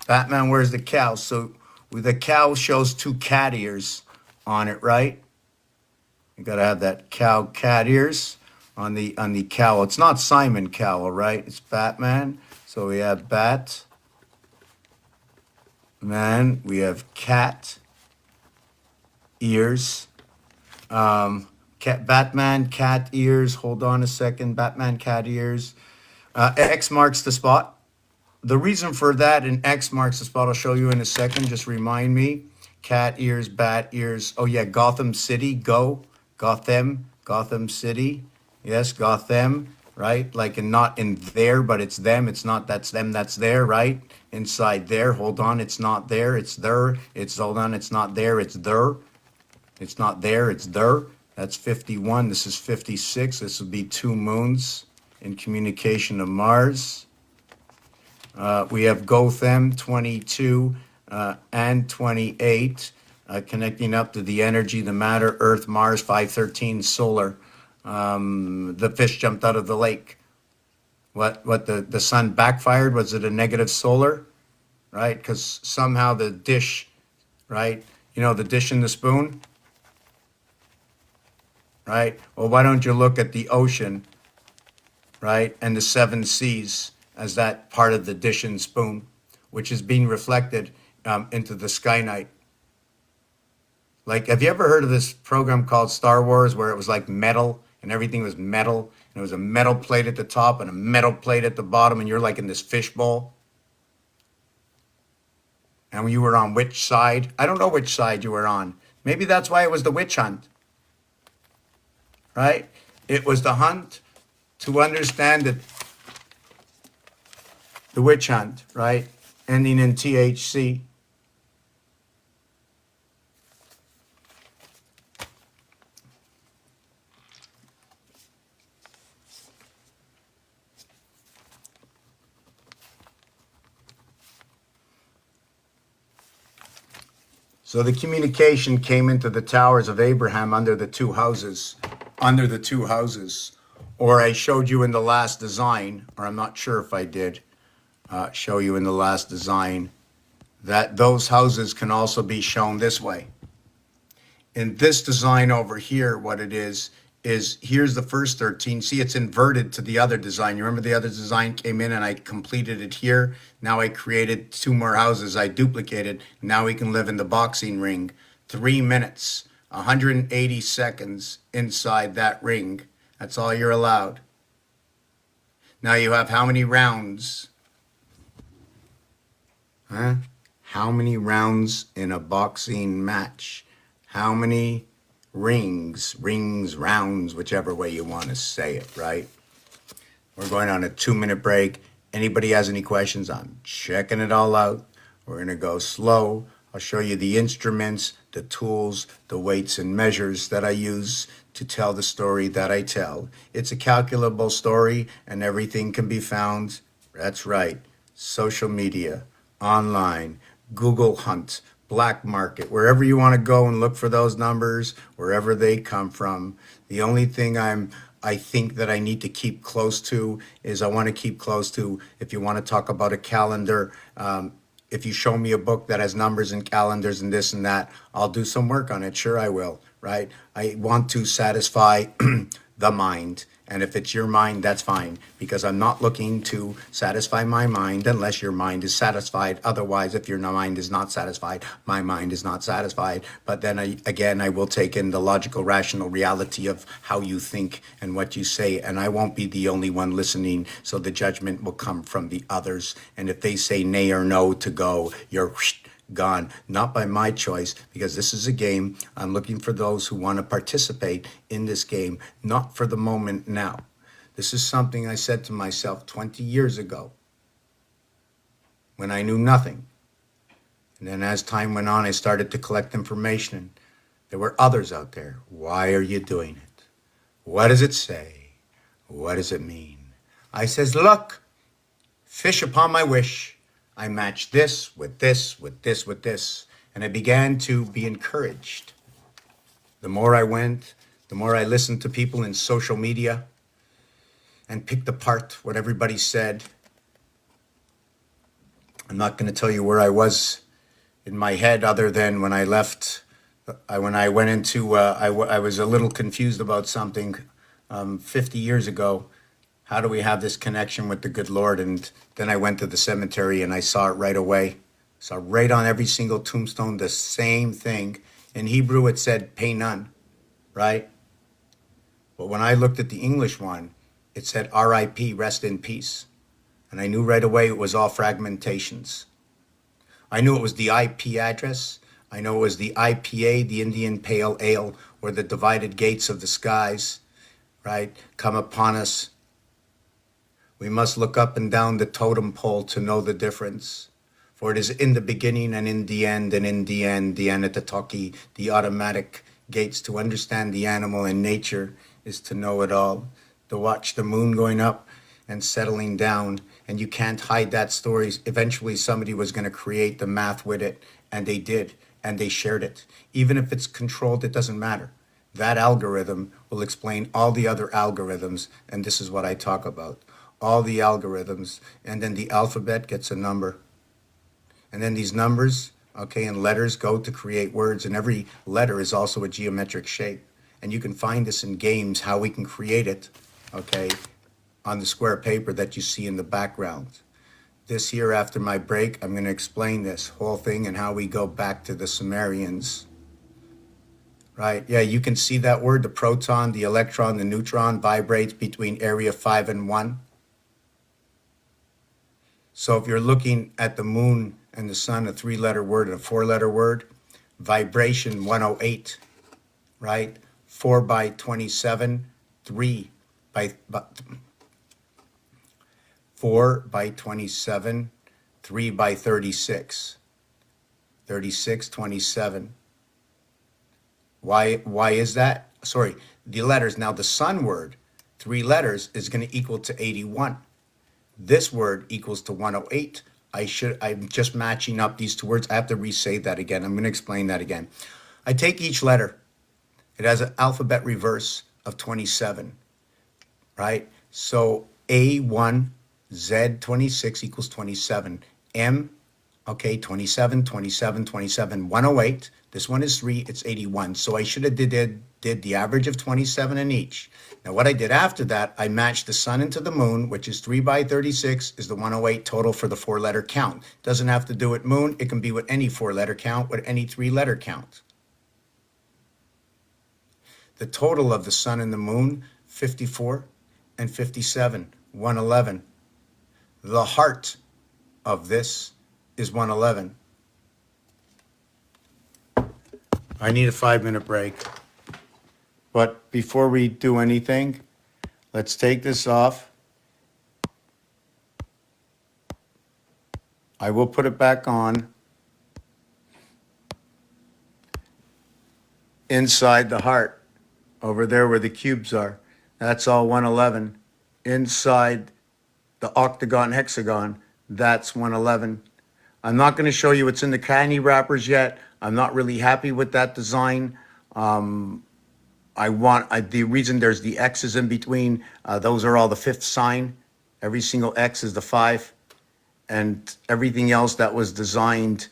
Batman wears the cow. So the cow shows 2 cat ears on it, right? You got to have that cat ears on the cowl. It's not Simon Cowell, right? It's Batman. So we have Batman. We have cat ears. Batman cat ears. Hold on a second. Batman cat ears. X marks the spot. The reason for that in X marks the spot, I'll show you in a second. Just remind me. Cat ears, bat ears. Oh yeah, Gotham City. Go. Gotham City. Yes, Gotham, right? Like, and not in there, but it's them. It's not that's them, that's there, right? Inside there. Hold on, it's not there, it's there. It's, hold on, it's not there, it's there. It's not there, it's there. That's 51. This is 56. This would be 2 moons in communication of Mars. We have Gotham 22 and 28 connecting up to the energy, the matter, Earth, Mars, 513 solar. The fish jumped out of the lake. What the sun backfired? Was it a negative solar? Right? Because somehow the dish, right? You know, the dish and the spoon? Right? Well, why don't you look at the ocean, right? And the 7 seas as that part of the dish and spoon, which is being reflected into the sky night. Like, have you ever heard of this program called Star Wars where it was like metal and everything was metal and it was a metal plate at the top and a metal plate at the bottom and you're like in this fishbowl? And you were on which side? I don't know which side you were on. Maybe that's why it was the witch hunt. Right? It was the hunt to understand that the witch hunt, right? Ending in THC. So the communication came into the towers of Abraham under the 2 houses. Under the 2 houses. Or I showed you in the last design, or I'm not sure if I did show you in the last design, that those houses can also be shown this way. In this design over here, what it is here's the first 13. See, it's inverted to the other design. You remember the other design came in and I completed it here. Now I created 2 more houses. I duplicated. Now we can live in the boxing ring. 3 minutes, 180 seconds inside that ring. That's all you're allowed. Now you have how many rounds? Huh? How many rounds in a boxing match? How many rings, rounds, whichever way you want to say it, right? We're going on a 2-minute break. Anybody has any questions? I'm checking it all out. We're going to go slow. I'll show you the instruments, the tools, the weights and measures that I use to tell the story that I tell. It's a calculable story and everything can be found. That's right. Social media, online, Google Hunt, black market, wherever you want to go and look for those numbers, wherever they come from. The only thing I think that I need to keep close to is I want to keep close to, if you want to talk about a calendar, if you show me a book that has numbers and calendars and this and that, I'll do some work on it. Sure, I will, right? I want to satisfy the mind. And if it's your mind, that's fine, because I'm not looking to satisfy my mind unless your mind is satisfied. Otherwise, if your mind is not satisfied, my mind is not satisfied. But then I will take in the logical, rational reality of how you think and what you say. And I won't be the only one listening. So the judgment will come from the others. And if they say nay or no to go, you're gone, not by my choice, because this is a game. I'm looking for those who want to participate in this game, not for the moment now. This is something I said to myself 20 years ago when I knew nothing. And then as time went on, I started to collect information. There were others out there. Why are you doing it? What does it say? What does it mean? I says, look, fish upon my wish. I matched this with this, with this, with this. And I began to be encouraged. The more I went, the more I listened to people in social media and picked apart what everybody said. I'm not going to tell you where I was in my head other than when I left. When I went into, I was a little confused about something 50 years ago. How do we have this connection with the good Lord? And then I went to the cemetery and I saw it right away. Saw right on every single tombstone the same thing. In Hebrew, it said, pay none, right? But when I looked at the English one, it said R.I.P., rest in peace. And I knew right away it was all fragmentations. I knew it was the IP address. I know it was the IPA, the Indian Pale Ale, or the divided gates of the skies, right, come upon us. We must look up and down the totem pole to know the difference. For it is in the beginning and in the end, and in the end, the Anatatoki, the automatic gates. To understand the animal and nature is to know it all. To watch the moon going up and settling down. And you can't hide that story. Eventually somebody was going to create the math with it. And they did. And they shared it. Even if it's controlled, it doesn't matter. That algorithm will explain all the other algorithms. And this is what I talk about. All the algorithms, and then the alphabet gets a number. And then these numbers, okay, and letters go to create words, and every letter is also a geometric shape. And you can find this in games, how we can create it, okay, on the square paper that you see in the background. This here, after my break, I'm going to explain this whole thing and how we go back to the Sumerians. Right, yeah, you can see that word, the proton, the electron, the neutron vibrates between area 5 and 1. So if you're looking at the moon and the sun, a 3-letter word and a 4-letter word, vibration 108, right? 4 by 27, 3 by 4 by 27, 3 by 36, 36, 27. Why is that? Sorry, the letters. Now the sun word, 3 letters, is going to equal to 81. This word equals to 108. I'm just matching up these two words. I have to re-say that again. I'm going to explain that again. I take each letter. It has an alphabet reverse of 27, right? So A1, Z26 equals 27. M, okay, 27, 27, 27, 108. This one is 3, it's 81. So I should have did the average of 27 in each. Now what I did after that, I matched the sun into the moon, which is 3 by 36 is the 108 total for the 4-letter count. Doesn't have to do with moon. It can be with any 4-letter count, with any 3-letter count. The total of the sun and the moon, 54 and 57, 111. The heart of this is 111. I need a 5-minute break. But before we do anything, let's take this off. I will put it back on. Inside the heart, over there where the cubes are, that's all 111. Inside the octagon hexagon, that's 111. I'm not going to show you what's in the candy wrappers yet. I'm not really happy with that design. The reason there's the X's in between, those are all the fifth sign. Every single X is the 5. And everything else that was designed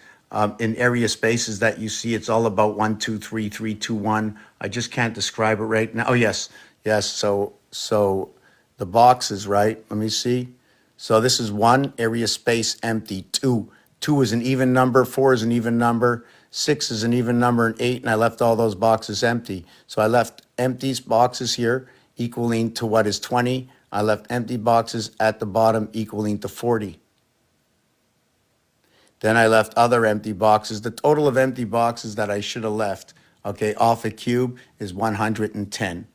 in area spaces that you see, it's all about 1, 2, 3, 3, 2, 1. I just can't describe it right now. Oh, yes. So the boxes, right? Let me see. So this is 1, area space empty. 2 is an even number. 4 is an even number. 6 is an even number, and 8, and I left all those boxes empty. So I left empty boxes here equaling to what is 20. I left empty boxes at the bottom equaling to 40. Then I left other empty boxes. The total of empty boxes that I should have left, okay, off a cube is 110.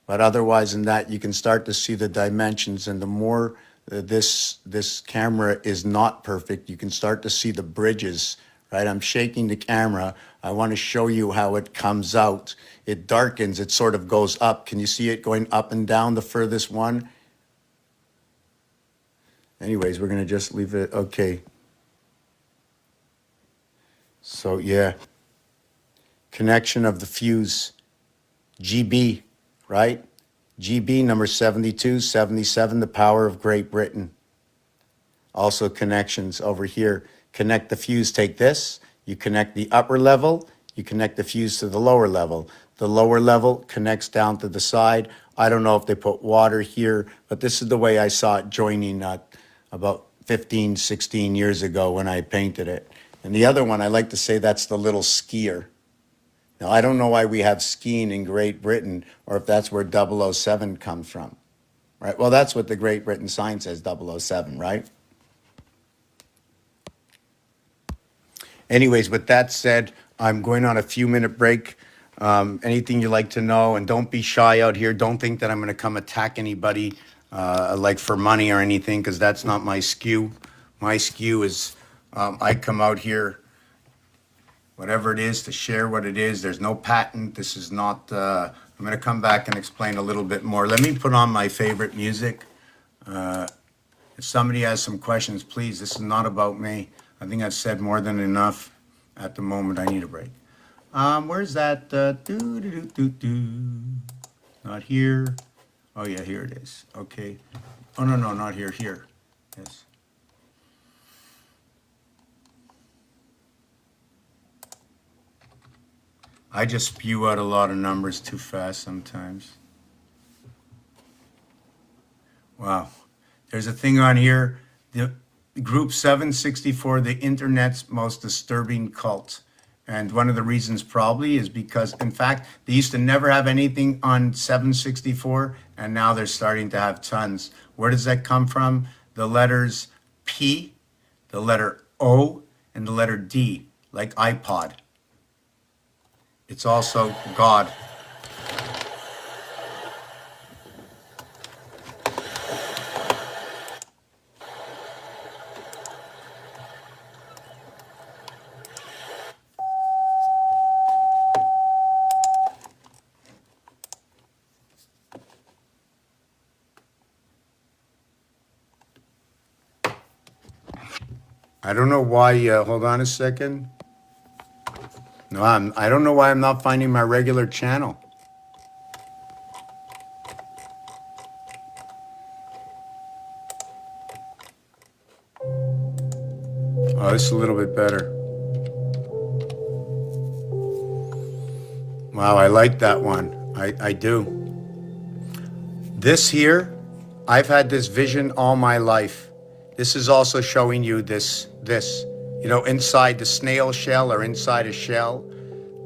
But otherwise than that, you can start to see the dimensions, and the more this camera is not perfect, you can start to see the bridges, right? I'm shaking the camera. I want to show you how it comes out. It darkens, it sort of goes up. Can you see it going up and down, the furthest one? Anyways, we're going to just leave it, okay. So yeah, connection of the fuse, GB, right? GB number 72, 77, the power of Great Britain. Also connections over here. Connect the fuse, take this, you connect the upper level, you connect the fuse to the lower level. The lower level connects down to the side. I don't know if they put water here, but this is the way I saw it joining about 15, 16 years ago when I painted it. And the other one, I like to say that's the little skier. Now, I don't know why we have skiing in Great Britain, or if that's where 007 comes from, right? Well, that's what the Great Britain sign says, 007, right? Anyways, with that said, I'm going on a few-minute break. Anything you'd like to know, and don't be shy out here. Don't think that I'm going to come attack anybody like for money or anything, because that's not my skew. My skew is I come out here, whatever it is, to share what it is. There's no patent. This is not, I'm going to come back and explain a little bit more. Let me put on my favorite music. If somebody has some questions, please, this is not about me. I think I've said more than enough at the moment. I need a break. Where's that? Not here. Oh, yeah, here it is. Okay. Oh, no, not here. Here. Yes. I just spew out a lot of numbers too fast sometimes. Wow. There's a thing on here. The Group 764, the internet's most disturbing cult. And one of the reasons probably is because, in fact, they used to never have anything on 764, and now they're starting to have tons. Where does that come from? The letters P, the letter O, and the letter D, like iPod. It's also God. I don't know why, hold on a second. No, I don't know why I'm not finding my regular channel. Oh, this is a little bit better. Wow, I like that one. I do. This here, I've had this vision all my life. This is also showing you this, you know, inside the snail shell or inside a shell.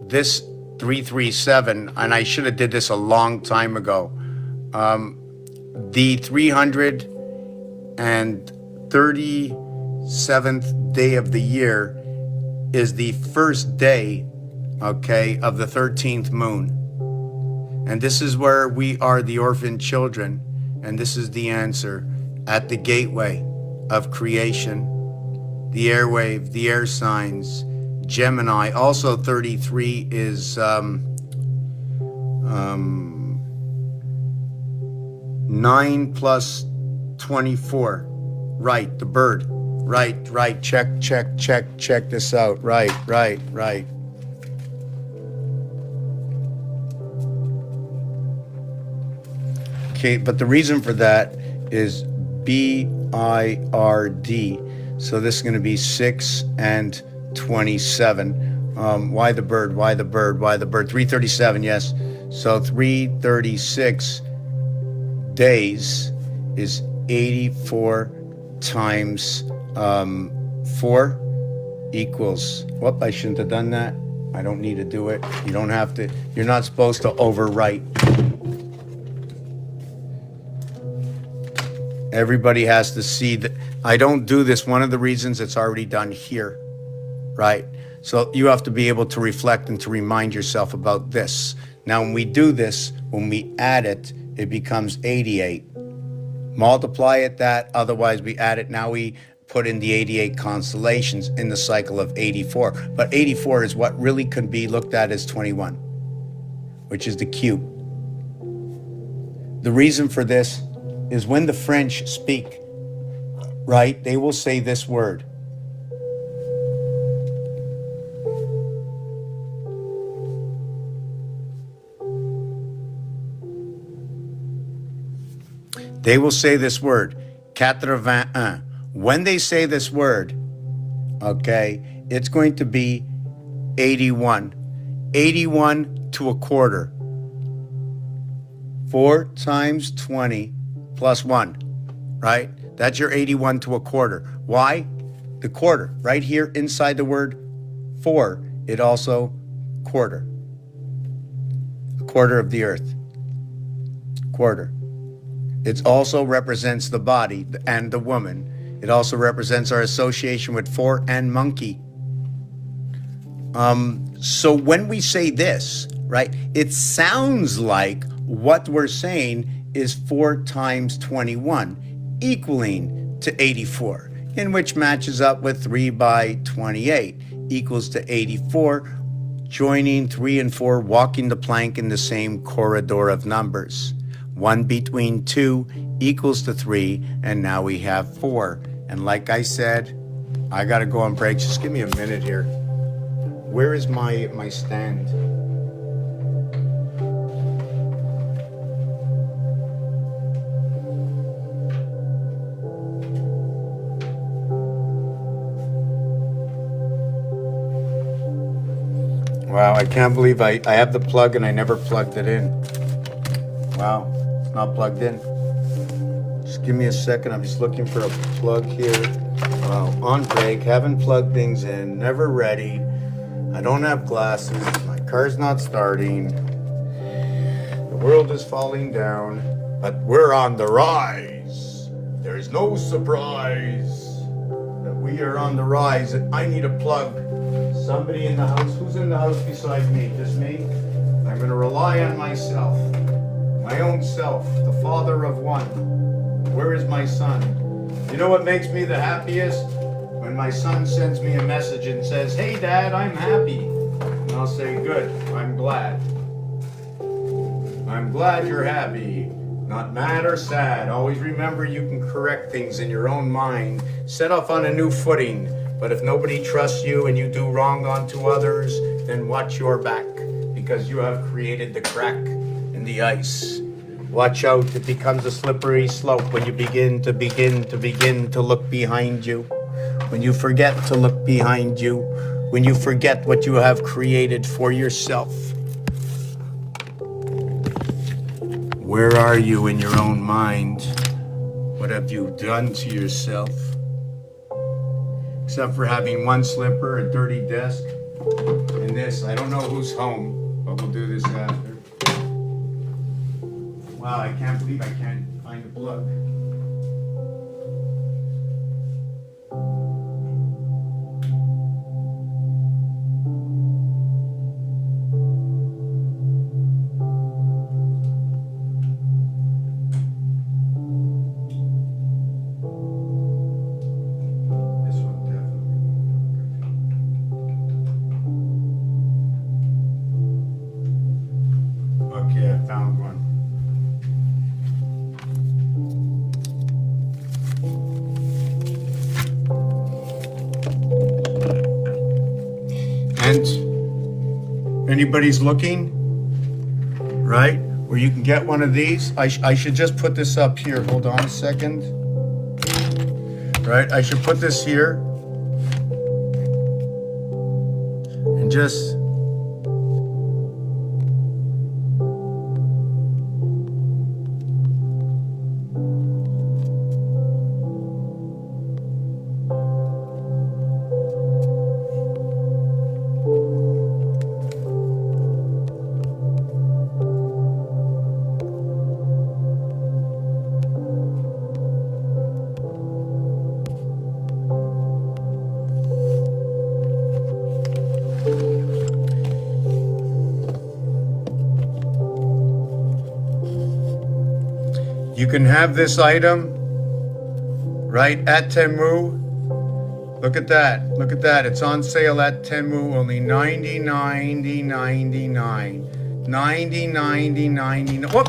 This 337, and I should have did this a long time ago. The 337th day of the year is the first day, okay, of the 13th moon. And this is where we are the orphan children. And this is the answer at the gateway of creation. The airwave, the air signs, Gemini. Also 33 is 9 plus 24. Right, the bird. Right. Check this out. Right. Okay, but the reason for that is BIRD. So this is going to be 6 and 27. Why the bird? 337, yes. So 336 days is 84 times 4 equals, whoop, I shouldn't have done that. I don't need to do it. You don't have to, you're not supposed to overwrite. Everybody has to see that. I don't do this. One of the reasons it's already done here, right? So you have to be able to reflect and to remind yourself about this. Now, when we do this, when we add it, it becomes 88. Multiply it that, otherwise we add it. Now we put in the 88 constellations in the cycle of 84. But 84 is what really could be looked at as 21, which is the cube. The reason for this is when the French speak, right, they will say this word. They will say this word, 81. When they say this word, okay, it's going to be 81. 81 to a quarter. 4 times 20 plus 1, right? That's your 81 to a quarter. Why? The quarter, right here inside the word 4, it also quarter. A quarter of the earth. Quarter. It also represents the body and the woman. It also represents our association with 4 and monkey. So when we say this, right, it sounds like what we're saying is 4 times 21, equaling to 84, in which matches up with 3 by 28, equals to 84, joining 3 and 4, walking the plank in the same corridor of numbers. 1 between 2 equals to 3, and now we have 4. And like I said, I gotta go on break. Just give me a minute here. Where is my stand? Wow, I can't believe I have the plug and I never plugged it in. Wow, it's not plugged in. Just give me a second. I'm just looking for a plug here. On break, haven't plugged things in, never ready. I don't have glasses. My car's not starting. The world is falling down, but we're on the rise. There's no surprise that we are on the rise. I need a plug. Somebody in the house. Who's in the house besides me? Just me? I'm going to rely on myself. My own self, the father of one. Where is my son? You know what makes me the happiest? When my son sends me a message and says, "Hey Dad, I'm happy." And I'll say, "Good, I'm glad. I'm glad you're happy. Not mad or sad. Always remember you can correct things in your own mind. Set off on a new footing. But if nobody trusts you and you do wrong unto others, then watch your back, because you have created the crack in the ice. Watch out, it becomes a slippery slope when you begin to look behind you. When you forget to look behind you, when you forget what you have created for yourself. Where are you in your own mind? What have you done to yourself? Except for having one slipper, a dirty desk, and this. I don't know who's home, but we'll do this after. Wow, I can't believe I can't find a plug. And anybody's looking, right? Where you can get one of these. I should just put this up here. Hold on a second. Right? I should put this here. And just... You can have this item right at Temu. Look at that. Look at that. It's on sale at Temu. Only $90.99. $90.99. Whoop!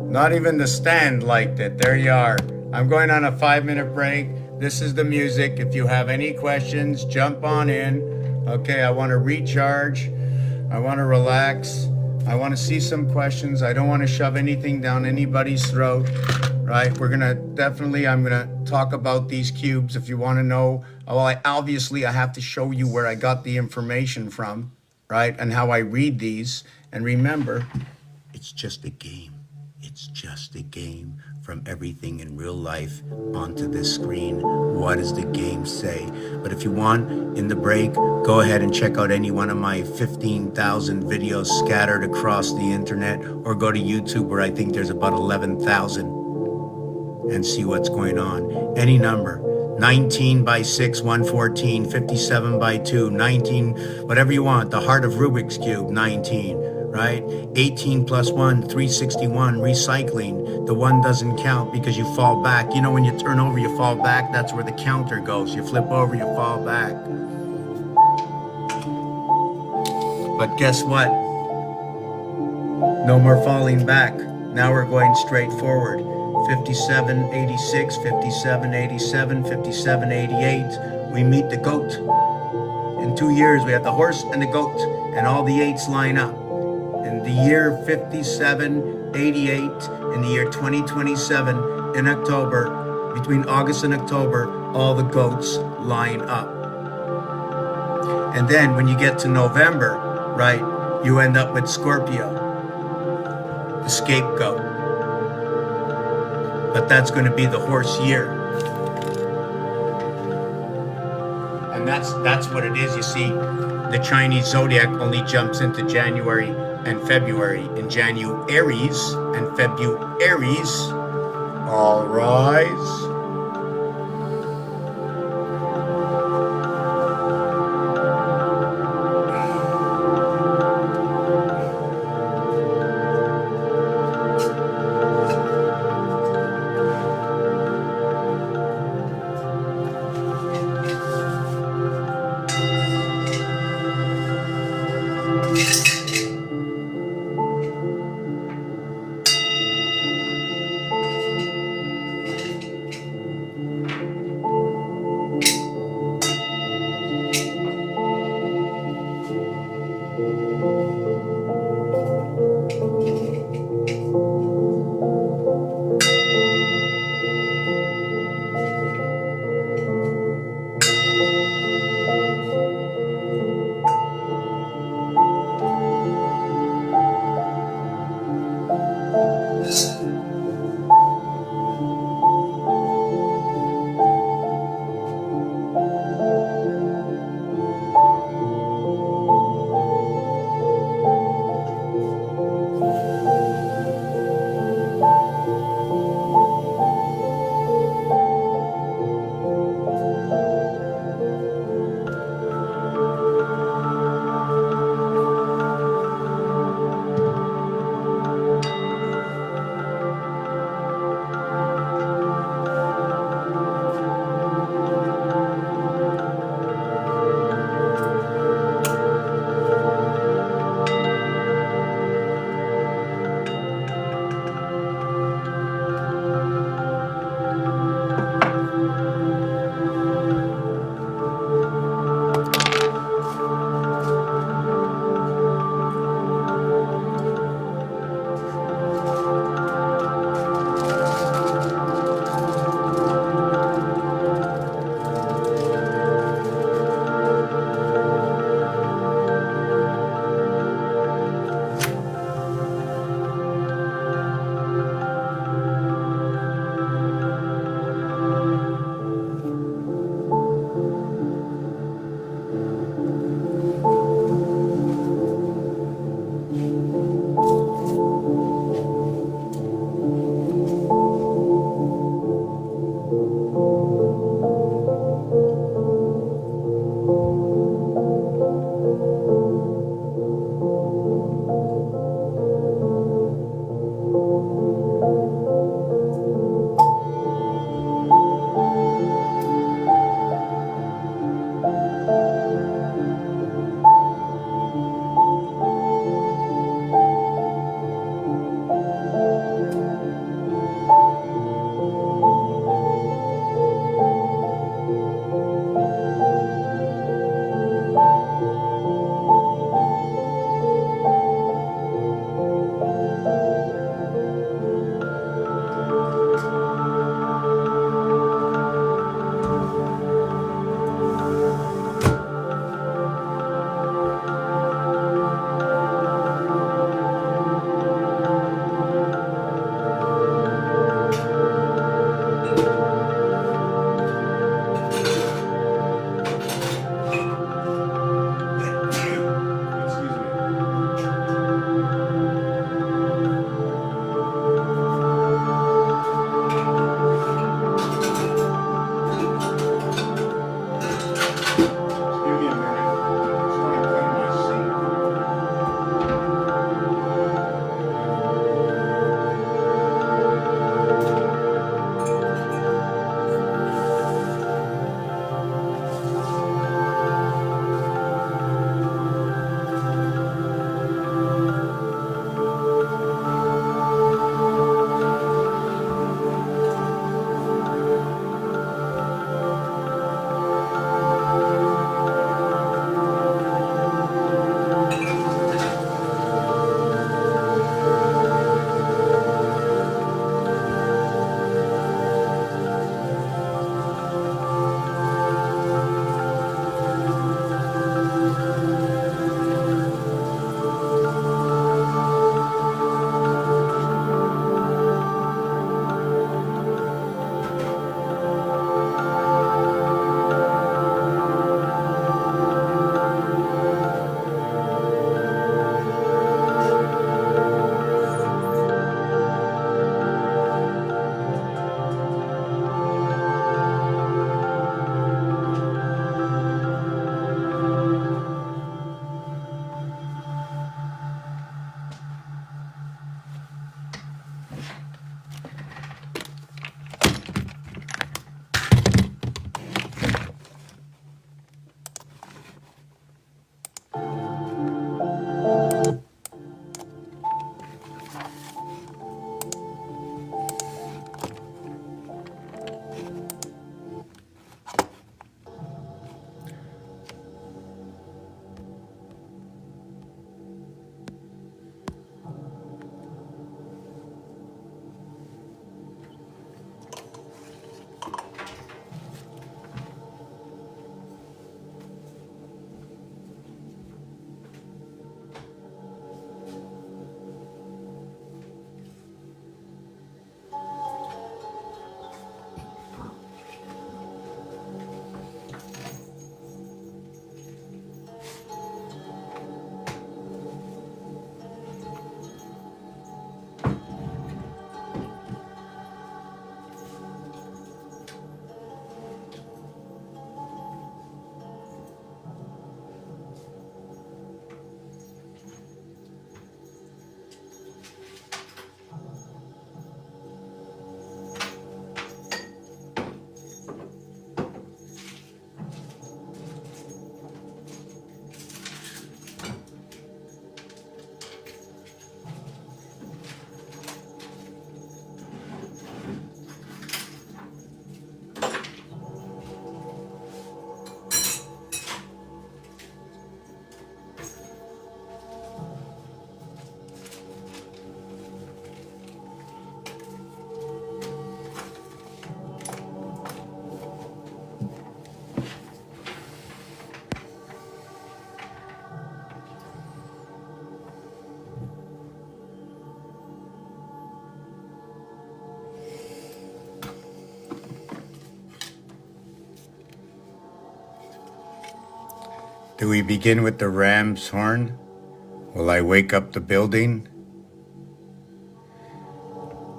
Not even the stand liked it. There you are. I'm going on a 5-minute break. This is the music. If you have any questions, jump on in. Okay, I want to recharge. I want to relax. I want to see some questions. I don't want to shove anything down anybody's throat, right? I'm going to talk about these cubes if you want to know. Well, I have to show you where I got the information from, right? And how I read these. And remember, it's just a game. It's just a game. From everything in real life onto this screen. What does the game say? But if you want, in the break, go ahead and check out any one of my 15,000 videos scattered across the internet, or go to YouTube where I think there's about 11,000, and see what's going on. Any number, 19 by 6, 114, 57 by 2, 19, whatever you want. The heart of Rubik's Cube, 19. Right? 18 plus 1, 361, recycling. The 1 doesn't count because you fall back. You know, when you turn over, you fall back. That's where the counter goes. You flip over, you fall back. But guess what? No more falling back. Now we're going straight forward. 5786, 5787, 5788. We meet the goat. In 2 years, we have the horse and the goat, and all the 8s line up. In the year 5788, in the year 2027, in October, between August and October, all the goats line up. And then when you get to November, right, you end up with Scorpio, the scapegoat. But that's going to be the horse year. And that's what it is. You see, the Chinese zodiac only jumps into January and February. In Januaries and Februaries, all rise. Do we begin with the ram's horn? Will I wake up the building?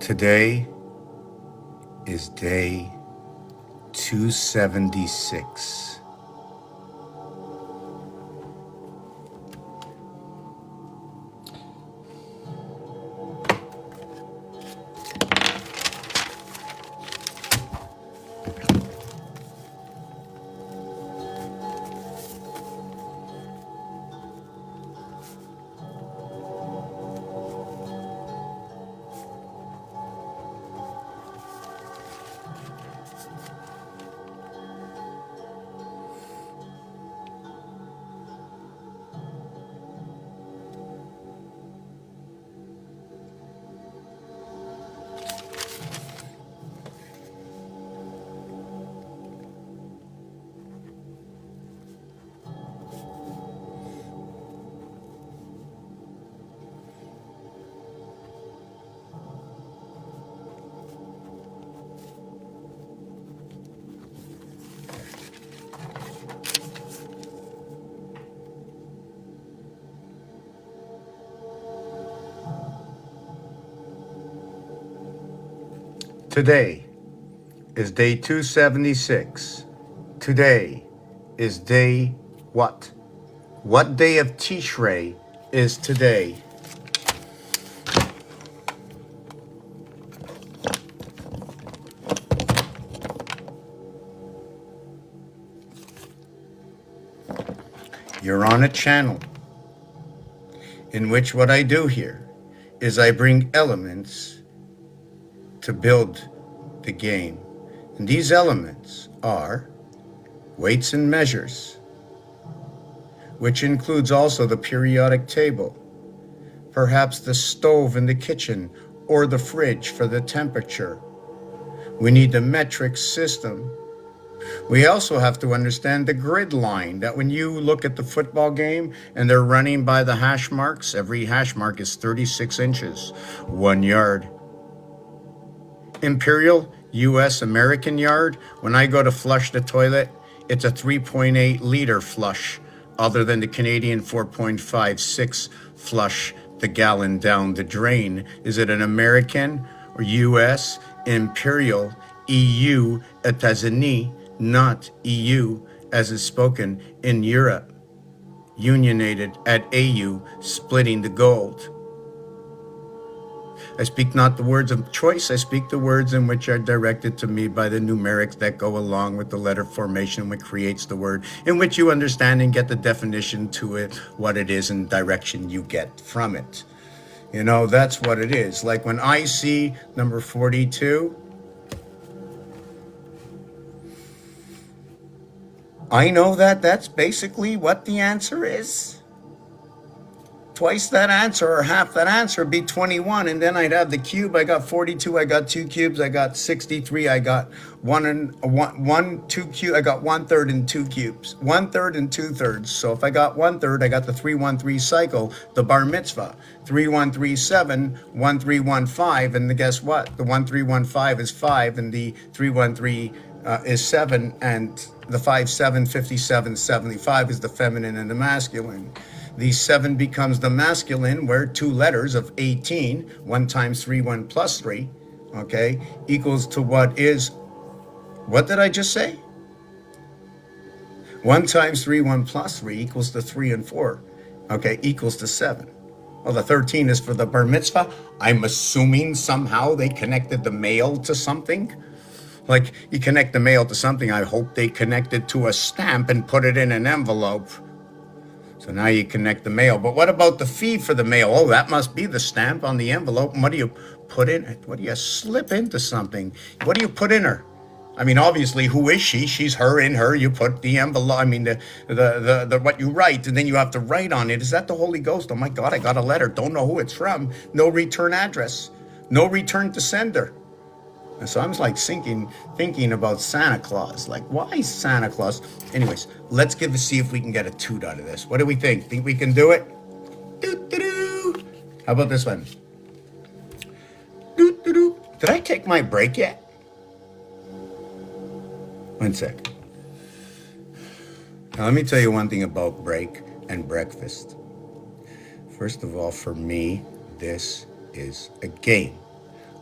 Today is day 276. Today is day 276. Today is day what? What day of Tishrei is today? You're on a channel in which what I do here is I bring elements to build the game. And these elements are weights and measures, which includes also the periodic table, perhaps the stove in the kitchen or the fridge for the temperature. We need the metric system. We also have to understand the grid line, that when you look at the football game and they're running by the hash marks, every hash mark is 36 inches, 1 yard. Imperial US American yard, when I go to flush the toilet, it's a 3.8 liter flush, other than the Canadian 4.56 flush the gallon down the drain. Is it an American or US? Imperial, EU, États-Unis, not EU as is spoken in Europe. Unionated at AU, splitting the gold. I speak not the words of choice, I speak the words in which are directed to me by the numerics that go along with the letter formation, which creates the word, in which you understand and get the definition to it, what it is and direction you get from it. You know, that's what it is. Like when I see number 42, I know that that's basically what the answer is. Twice that answer or half that answer would be 21, and then I'd have the cube. I got 42, I got 2 cubes, I got 63, I got 2 cube, I got 1/3 and 2 cubes, 1/3 and 2/3. So if I got 1/3, I got the 313 cycle, the bar mitzvah, 3137, 1315, and guess what? The 1315 is 5, and the 313 is 7, and the 57, 57, 75 is the feminine and the masculine. The 7 becomes the masculine, where 2 letters of 18, 1 times 3, 1 plus 3, okay, equals to what is, what did I just say? 1 times 3, 1 plus 3 equals to 3 and 4, okay, equals to 7. Well, the 13 is for the bar mitzvah. I'm assuming somehow they connected the male to something. Like you connect the mail to something, I hope they connect it to a stamp and put it in an envelope. So now you connect the mail. But what about the fee for the mail? Oh, that must be the stamp on the envelope. And what do you put in? What do you slip into something? What do you put in her? I mean, obviously, who is she? She's her, in her. You put the envelope, I mean, the what you write, and then you have to write on it. Is that the Holy Ghost? Oh my God, I got a letter. Don't know who it's from. No return address. No return to sender. And so I'm like thinking about Santa Claus. Like, why Santa Claus? Anyways, let's see if we can get a toot out of this. What do we think? Think we can do it? Doo-doo-doo. How about this one? Doo-doo-doo. Did I take my break yet? 1 sec. Now, let me tell you one thing about break and breakfast. First of all, for me, this is a game.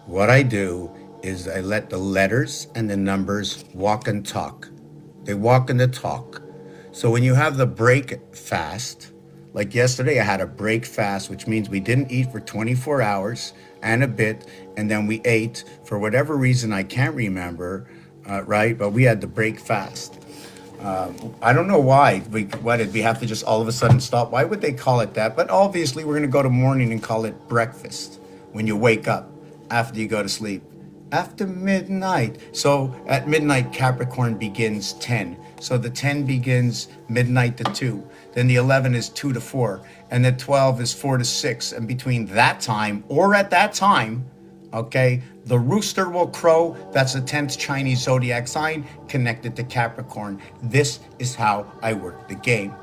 What I do is I let the letters and the numbers walk and talk. They walk and they talk. So when you have the break fast, like yesterday, I had a break fast, which means we didn't eat for 24 hours and a bit, and then we ate for whatever reason I can't remember, right? But we had the break fast. I don't know why. Why did we have to just all of a sudden stop? Why would they call it that? But obviously, we're going to go to morning and call it breakfast when you wake up after you go to sleep. After midnight. So at midnight, Capricorn begins 10. So the 10 begins midnight to 2. Then the 11 is 2 to 4. And the 12 is 4 to 6. And between that time or at that time, okay, the rooster will crow. That's the 10th Chinese zodiac sign connected to Capricorn. This is how I work the game.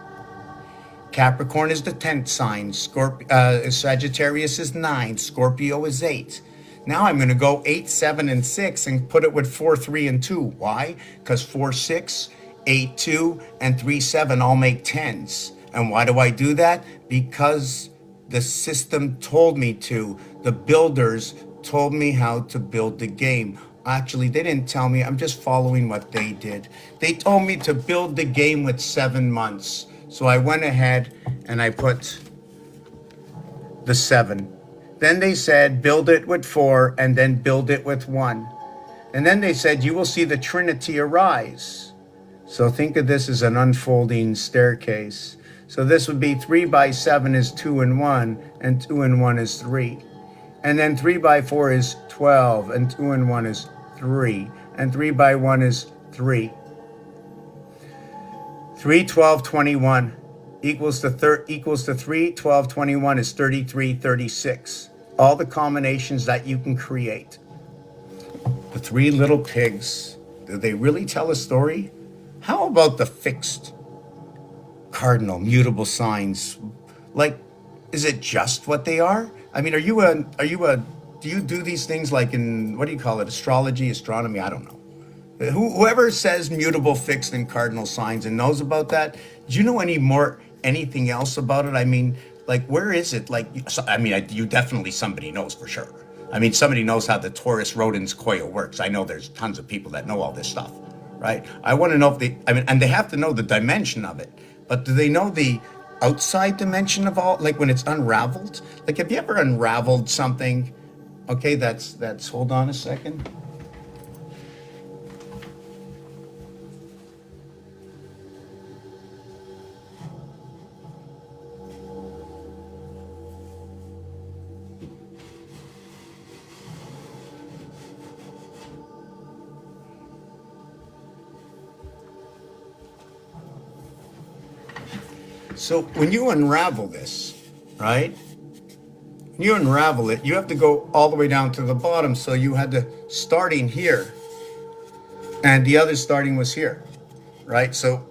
Capricorn is the 10th sign. Sagittarius is 9. Scorpio is 8. Now I'm going to go 8, 7, and 6 and put it with 4, 3, and 2. Why? Because 4, 6, 8, 2, and 3, 7 all make 10s. And why do I do that? Because the system told me to. The builders told me how to build the game. Actually, they didn't tell me. I'm just following what they did. They told me to build the game with 7 months. So I went ahead and I put the 7. Then they said, build it with 4 and then build it with 1. And then they said, you will see the Trinity arise. So think of this as an unfolding staircase. So this would be 3 by 7 is 2 and 1, and 2 and 1 is 3. And then 3 by 4 is 12, and 2 and 1 is 3. And 3 by 1 is 3. 3, 12, 21 equals to 3, 12, 21 is 33, 36. All the combinations that you can create. The 3 little pigs, do they really tell a story? How about the fixed cardinal mutable signs? Like, is it just what they are? I mean, do you do these things like in, what do you call it, astrology, astronomy? I don't know. Whoever says mutable, fixed, and cardinal signs and knows about that, do you know anything else about it? I mean, like, where is it? Like, I mean, you definitely, somebody knows for sure. I mean, somebody knows how the Taurus Rodent's coil works. I know there's tons of people that know all this stuff, right? I want to know if and they have to know the dimension of it, but do they know the outside dimension of all, like when it's unraveled? Like, have you ever unraveled something? Okay, that's, hold on a second. So when you unravel this, right? When you unravel it, you have to go all the way down to the bottom. So you had the starting here and the other starting was here, right? So,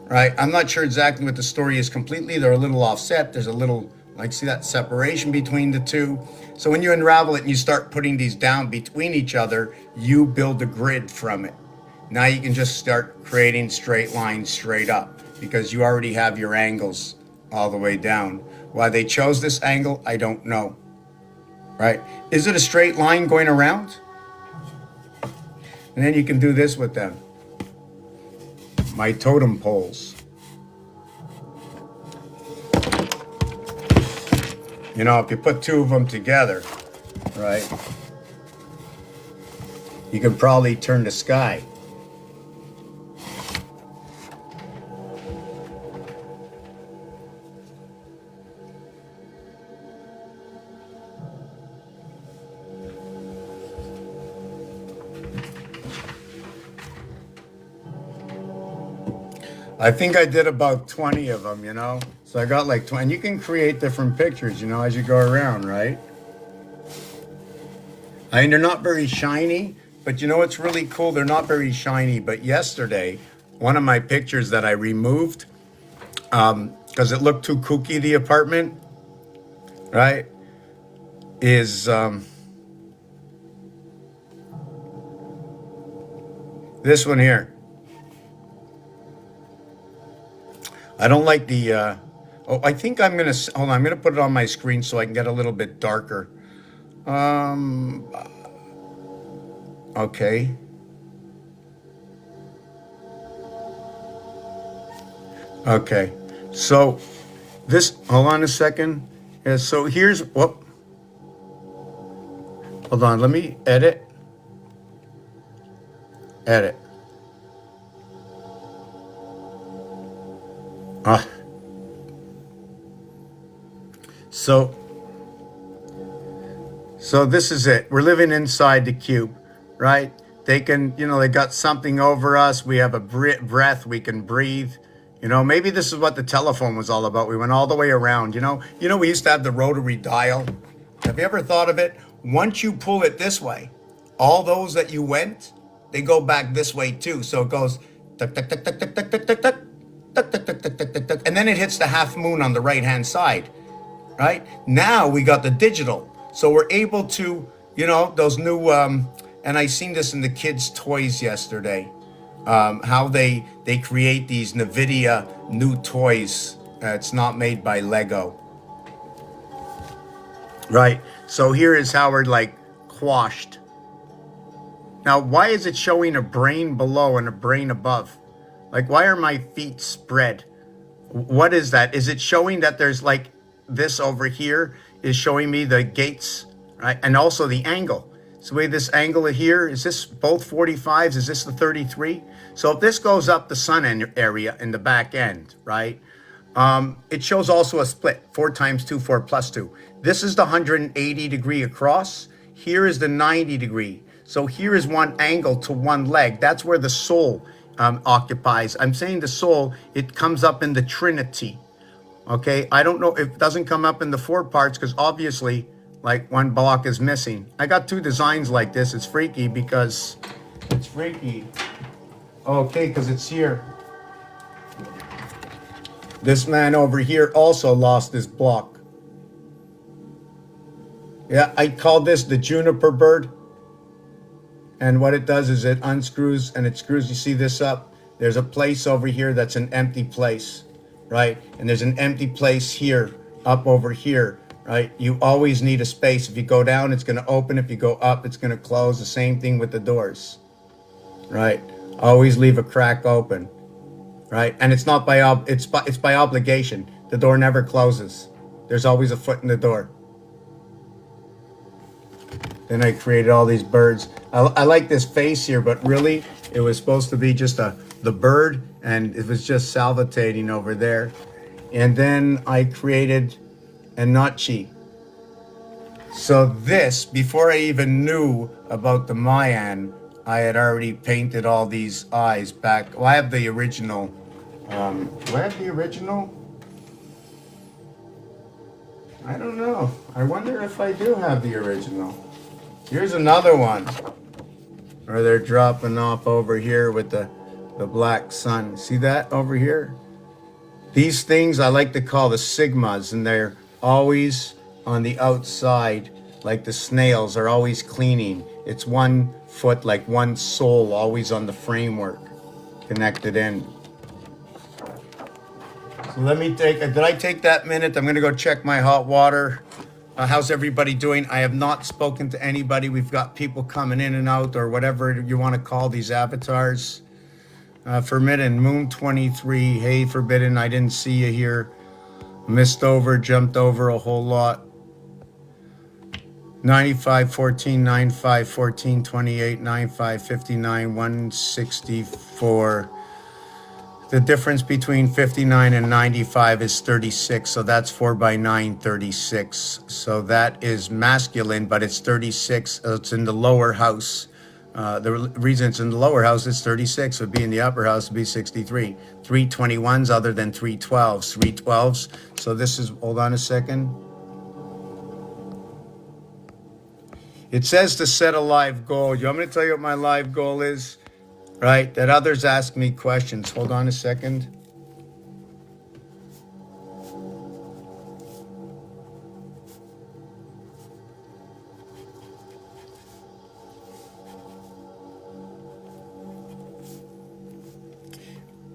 right, I'm not sure exactly what the story is completely. They're a little offset. There's a little, like, see that separation between the two. So when you unravel it and you start putting these down between each other, you build a grid from it. Now you can just start creating straight lines straight up because you already have your angles all the way down. Why they chose this angle, I don't know, right? Is it a straight line going around? And then you can do this with them. My totem poles. You know, if you put 2 of them together, right, you can probably turn the sky. I think I did about 20 of them, you know? So I got like 20. And you can create different pictures, you know, as you go around, right? I mean, they're not very shiny, but you know what's really cool? They're not very shiny. But yesterday, one of my pictures that I removed, because it looked too kooky, the apartment, right, is this one here. I don't like the, oh, I think I'm going to, hold on, I'm going to put it on my screen so I can get a little bit darker. Um, okay. Okay. So this, hold on a second. Yeah, so here's, whoop. Hold on, let me edit. Edit. Ah. So this is it. We're living inside the cube, right? They can, they got something over us. We have a breath. We can breathe. Maybe this is what the telephone was all about. We went all the way around. We used to have the rotary dial. Have you ever thought of it? Once you pull it this way, all those that you went, they go back this way too. So it goes tuck, tuck, tuck, tuck, tuck, tuck, tuck, tuck, tuck, tuck, tuck, tuck, tuck, tuck, tuck, tuck, and then it hits the half moon on the right hand side. Right now we got the digital, so we're able to, those new, and I seen this in the kids' toys yesterday, how they create these NVIDIA new toys. It's not made by Lego. Right. So here is how we're like quashed. Now, why is it showing a brain below and a brain above? Like, why are my feet spread? What is that? Is it showing that there's like this over here is showing me the gates, right? And also the angle. So the way this angle here, is this both 45s? Is this the 33? So if this goes up the sun area in the back end, right? It shows also a split, 4 times 2, 4 plus 2. This is the 180 degree across. Here is the 90 degree. So here is one angle to one leg. That's where the soul occupies. I'm saying the soul, it comes up in the Trinity. Okay, I don't know if it doesn't come up in the 4 parts because obviously like one block is missing. I got 2 designs like this. It's freaky because it's freaky. Okay, because it's here. This man over here also lost his block. Yeah, I call this the juniper bird. And what it does is it unscrews and it screws, you see this up? There's a place over here that's an empty place, right? And there's an empty place here, up over here, right? You always need a space. If you go down, it's gonna open. If you go up, it's gonna close. The same thing with the doors, right? Always leave a crack open, right? And it's not by, it's by obligation. The door never closes. There's always a foot in the door. Then I created all these birds. I like this face here, but really it was supposed to be just the bird, and it was just salvatating over there. And then I created a Nachi. So this, before I even knew about the Mayan, I had already painted all these eyes back. Well, I have the original. Do I have the original? I don't know. I wonder if I do have the original. Here's another one where they're dropping off over here with the black sun. See that over here? These things I like to call the Sigmas, and they're always on the outside, like the snails are always cleaning. It's one foot, like one soul, always on the framework, connected in. So let me did I take that minute? I'm gonna go check my hot water. How's everybody doing? I have not spoken to anybody. We've got people coming in and out, or whatever you want to call these avatars. Forbidden, Moon 23. Hey, Forbidden, I didn't see you here. Missed over, jumped over a whole lot. 95, 14, 95, 14, 28, 95, 59, 164. The difference between 59 and 95 is 36, so that's 4 by 9, 36. So that is masculine, but it's 36. It's in the lower house. The reason it's in the lower house is 36. It would be in the upper house, it would be 63. 321s other than 312s. 312s. So this is, hold on a second. It says to set a live goal. You want me to tell you what my live goal is? Right, that others ask me questions. Hold on a second.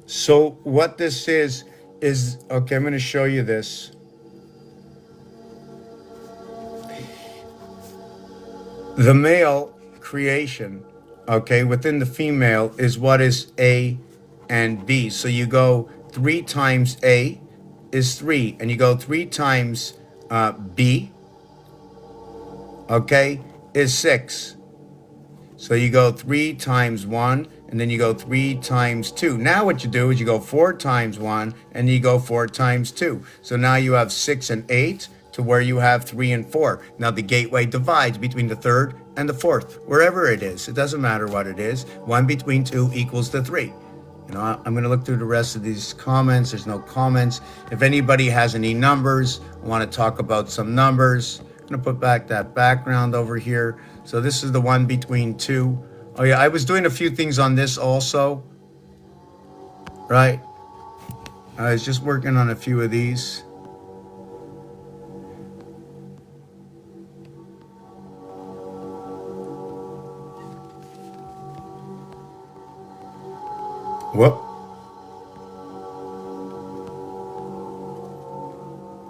So what this is is, okay, I'm going to show you this. The male creation, okay, within the female is what is A and B. So you go 3 times A is 3, and you go 3 times B, okay, is 6. So you go 3 times 1, and then you go 3 times 2. Now what you do is you go 4 times 1, and you go 4 times 2. So now you have 6 and 8 to where you have 3 and 4. Now the gateway divides between the third and the fourth, wherever it is. It doesn't matter what it is. 1 between 2 equals the 3. You know, I'm going to look through the rest of these comments. There's no comments. If anybody has any numbers, I want to talk about some numbers. I'm going to put back that background over here. So this is the 1 between 2. Oh yeah, I was doing a few things on this also, right? I was just working on a few of these. Whoop.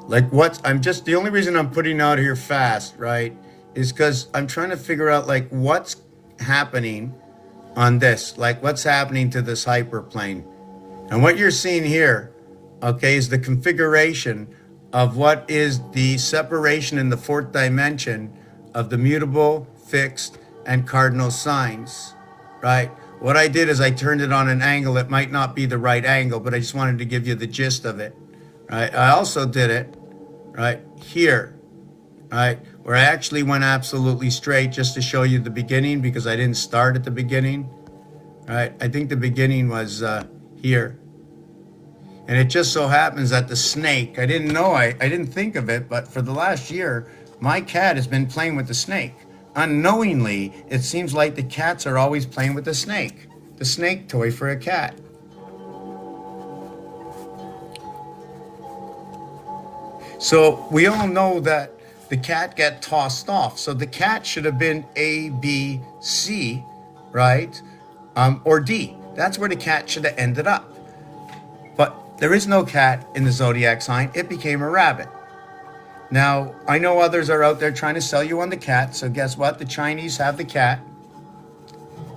Like what? I'm just, the only reason I'm putting out here fast, right, is because I'm trying to figure out like what's happening on this, like what's happening to this hyperplane. And what you're seeing here, okay, is the configuration of what is the separation in the 4th dimension of the mutable, fixed, and cardinal signs, right? What I did is I turned it on an angle. It might not be the right angle, but I just wanted to give you the gist of it, right? I also did it, right, here, right, where I actually went absolutely straight just to show you the beginning because I didn't start at the beginning, right? I think the beginning was here. And it just so happens that the snake, I didn't know, I didn't think of it, but for the last year, my cat has been playing with the snake. Unknowingly, it seems like the cats are always playing with the snake toy for a cat. So we all know that the cat got tossed off. So the cat should have been A, B, C, right? Or D. That's where the cat should have ended up. But there is no cat in the zodiac sign. It became a rabbit. Now, I know others are out there trying to sell you on the cat. So guess what? The Chinese have the cat.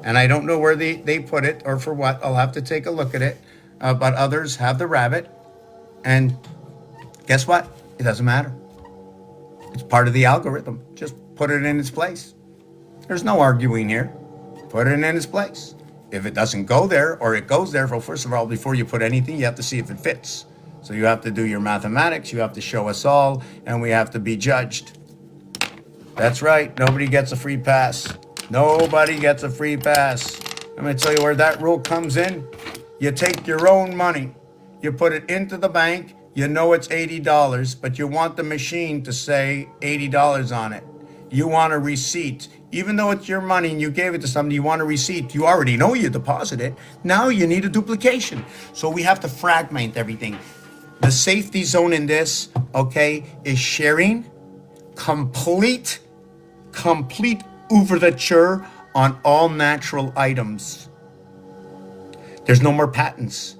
And I don't know where they put it or for what. I'll have to take a look at it. But others have the rabbit. And guess what? It doesn't matter. It's part of the algorithm. Just put it in its place. There's no arguing here. Put it in its place. If it doesn't go there or it goes there, well, first of all, before you put anything, you have to see if it fits. So you have to do your mathematics. You have to show us all, and we have to be judged. That's right. Nobody gets a free pass. Nobody gets a free pass. I'm going to tell you where that rule comes in. You take your own money. You put it into the bank. You know it's $80, but you want the machine to say $80 on it. You want a receipt. Even though it's your money and you gave it to somebody, you want a receipt. You already know you deposited. Now you need a duplication. So we have to fragment everything. The safety zone in this, okay, is sharing complete overture on all natural items. There's no more patents.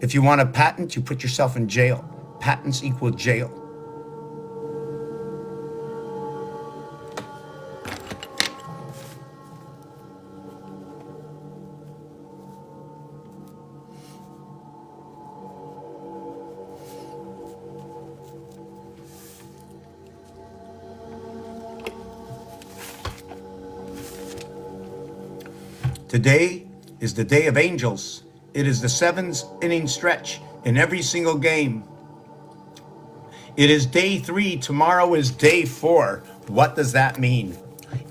If you want a patent, you put yourself in jail. Patents equal jail. Today is the day of angels. It is the 7th inning stretch in every single game. It is day 3. Tomorrow is day 4. What does that mean?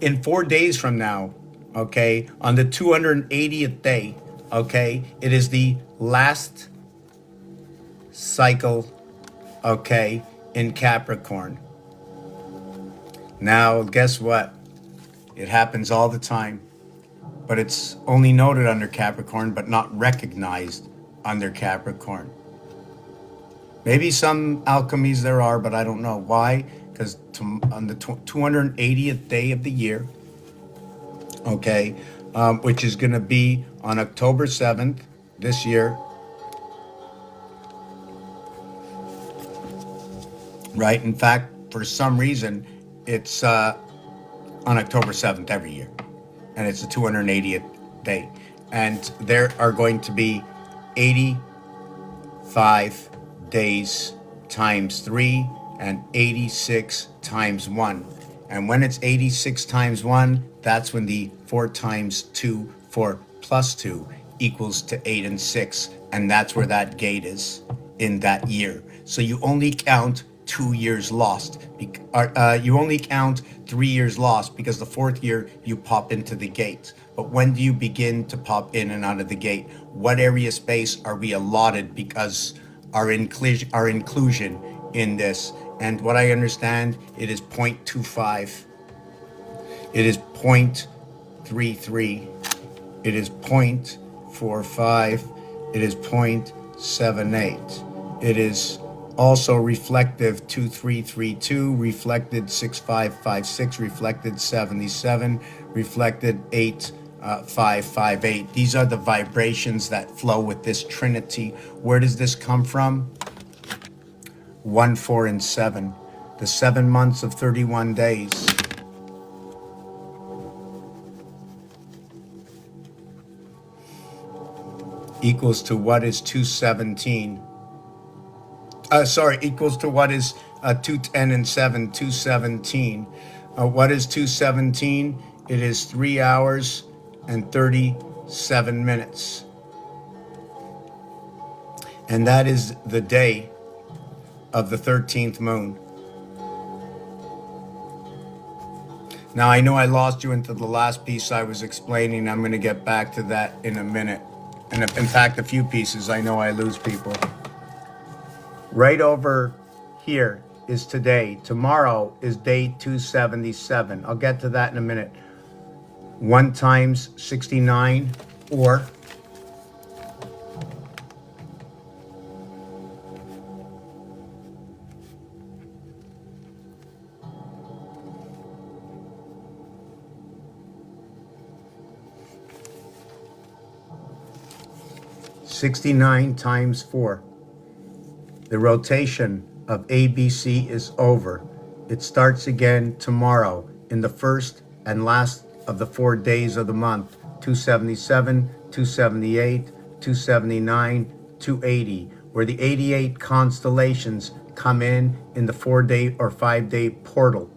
In 4 days from now, okay, on the 280th day, okay, it is the last cycle, okay, in Capricorn. Now, guess what? It happens all the time. But it's only noted under Capricorn, but not recognized under Capricorn. Maybe some alchemies there are, but I don't know. Why? Because on the 280th day of the year, okay, which is going to be on October 7th this year, right? In fact, for some reason, it's on October 7th every year, and it's the 280th day. And there are going to be 85 days times 3 and 86 times 1. And when it's 86 times 1, that's when the 4 times 2, 4 plus 2 equals to 8 and 6. And that's where that gate is in that year. So you only count 2 years lost. You only count 3 years lost because the fourth year you pop into the gate. But when do you begin to pop in and out of the gate? What area space are we allotted because our inclusion in this? And what I understand, it is 0.25. It is 0.33. It is 0.45. It is 0.78. It is also reflective 2332, reflected 6556, reflected 77, reflected 8558. These are the vibrations that flow with this trinity. Where does this come from? 1, 4, and 7. The 7 months of 31 days. Equals to what is 217. Equals to what is 210 and 7, 217. What is 217? It is 3 hours and 37 minutes. And that is the day of the 13th moon. Now, I know I lost you into the last piece I was explaining. I'm going to get back to that in a minute. And in fact, a few pieces, I know I lose people. Right over here is today. Tomorrow is day 277. I'll get to that in a minute. 1 times 69, or (69 times 4). The rotation of ABC is over. It starts again tomorrow in the first and last of the 4 days of the month. 277, 278, 279, 280, where the 88 constellations come in the 4-day or 5-day portal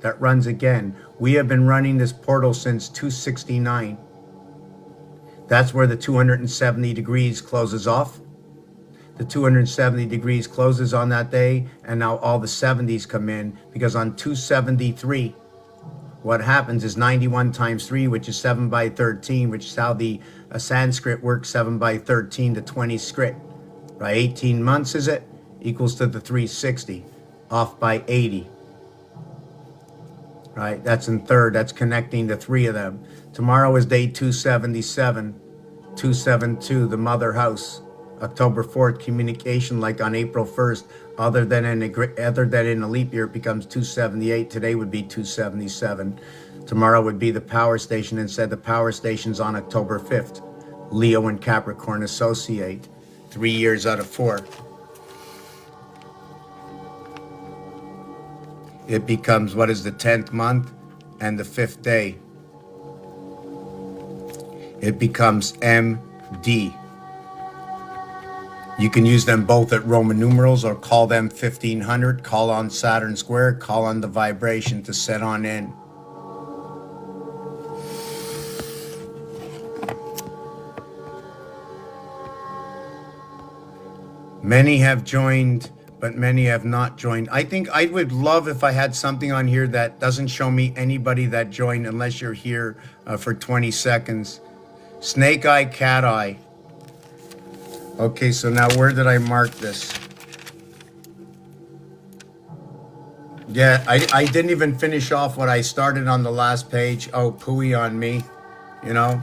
that runs again. We have been running this portal since 269. That's where the 270 degrees closes off. The 270 degrees closes on that day, and now all the 70s come in, because on 273, what happens is 91 times 3, which is 7 by 13, which is how the Sanskrit works, 7 by 13 to 20 skrit. Right, 18 months is it? Equals to the 360, off by 80. Right, that's in third, that's connecting the 3 of them. Tomorrow is day 277, 272, the mother house. October 4th, communication like on April 1st, other than in a leap year, it becomes 278. Today would be 277. Tomorrow would be the power station. Instead, the power station's on October 5th. Leo and Capricorn associate 3 years out of 4. It becomes what is the 10th month and the 5th day. It becomes MD. You can use them both at Roman numerals or call them 1500, call on Saturn square, call on the vibration to set on in. Many have joined, but many have not joined. I think I would love if I had something on here that doesn't show me anybody that joined unless you're here for 20 seconds. Snake eye, cat eye. Okay, so now where did I mark this? Yeah, I didn't even finish off what I started on the last page. Oh, pooey on me, you know.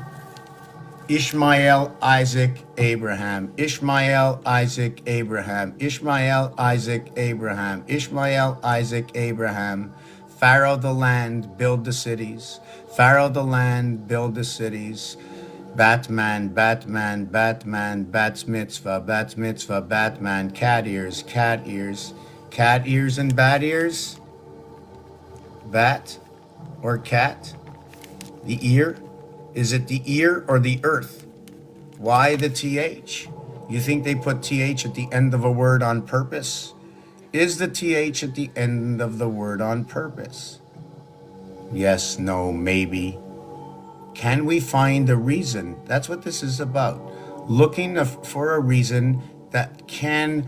Ishmael, Isaac, Abraham. Ishmael, Isaac, Abraham. Ishmael, Isaac, Abraham. Ishmael, Isaac, Abraham. Pharaoh the land, build the cities. Pharaoh the land, build the cities. Batman, Batman, Batman, Bats mitzvah, Bats mitzvah, Batman, cat ears, cat ears. Cat ears and bat ears? Bat or cat? The ear? Is it the ear or the earth? Why the TH? You think they put TH at the end of a word on purpose? Is the TH at the end of the word on purpose? Yes, no, maybe. Can we find a reason? That's what this is about. Looking for a reason that can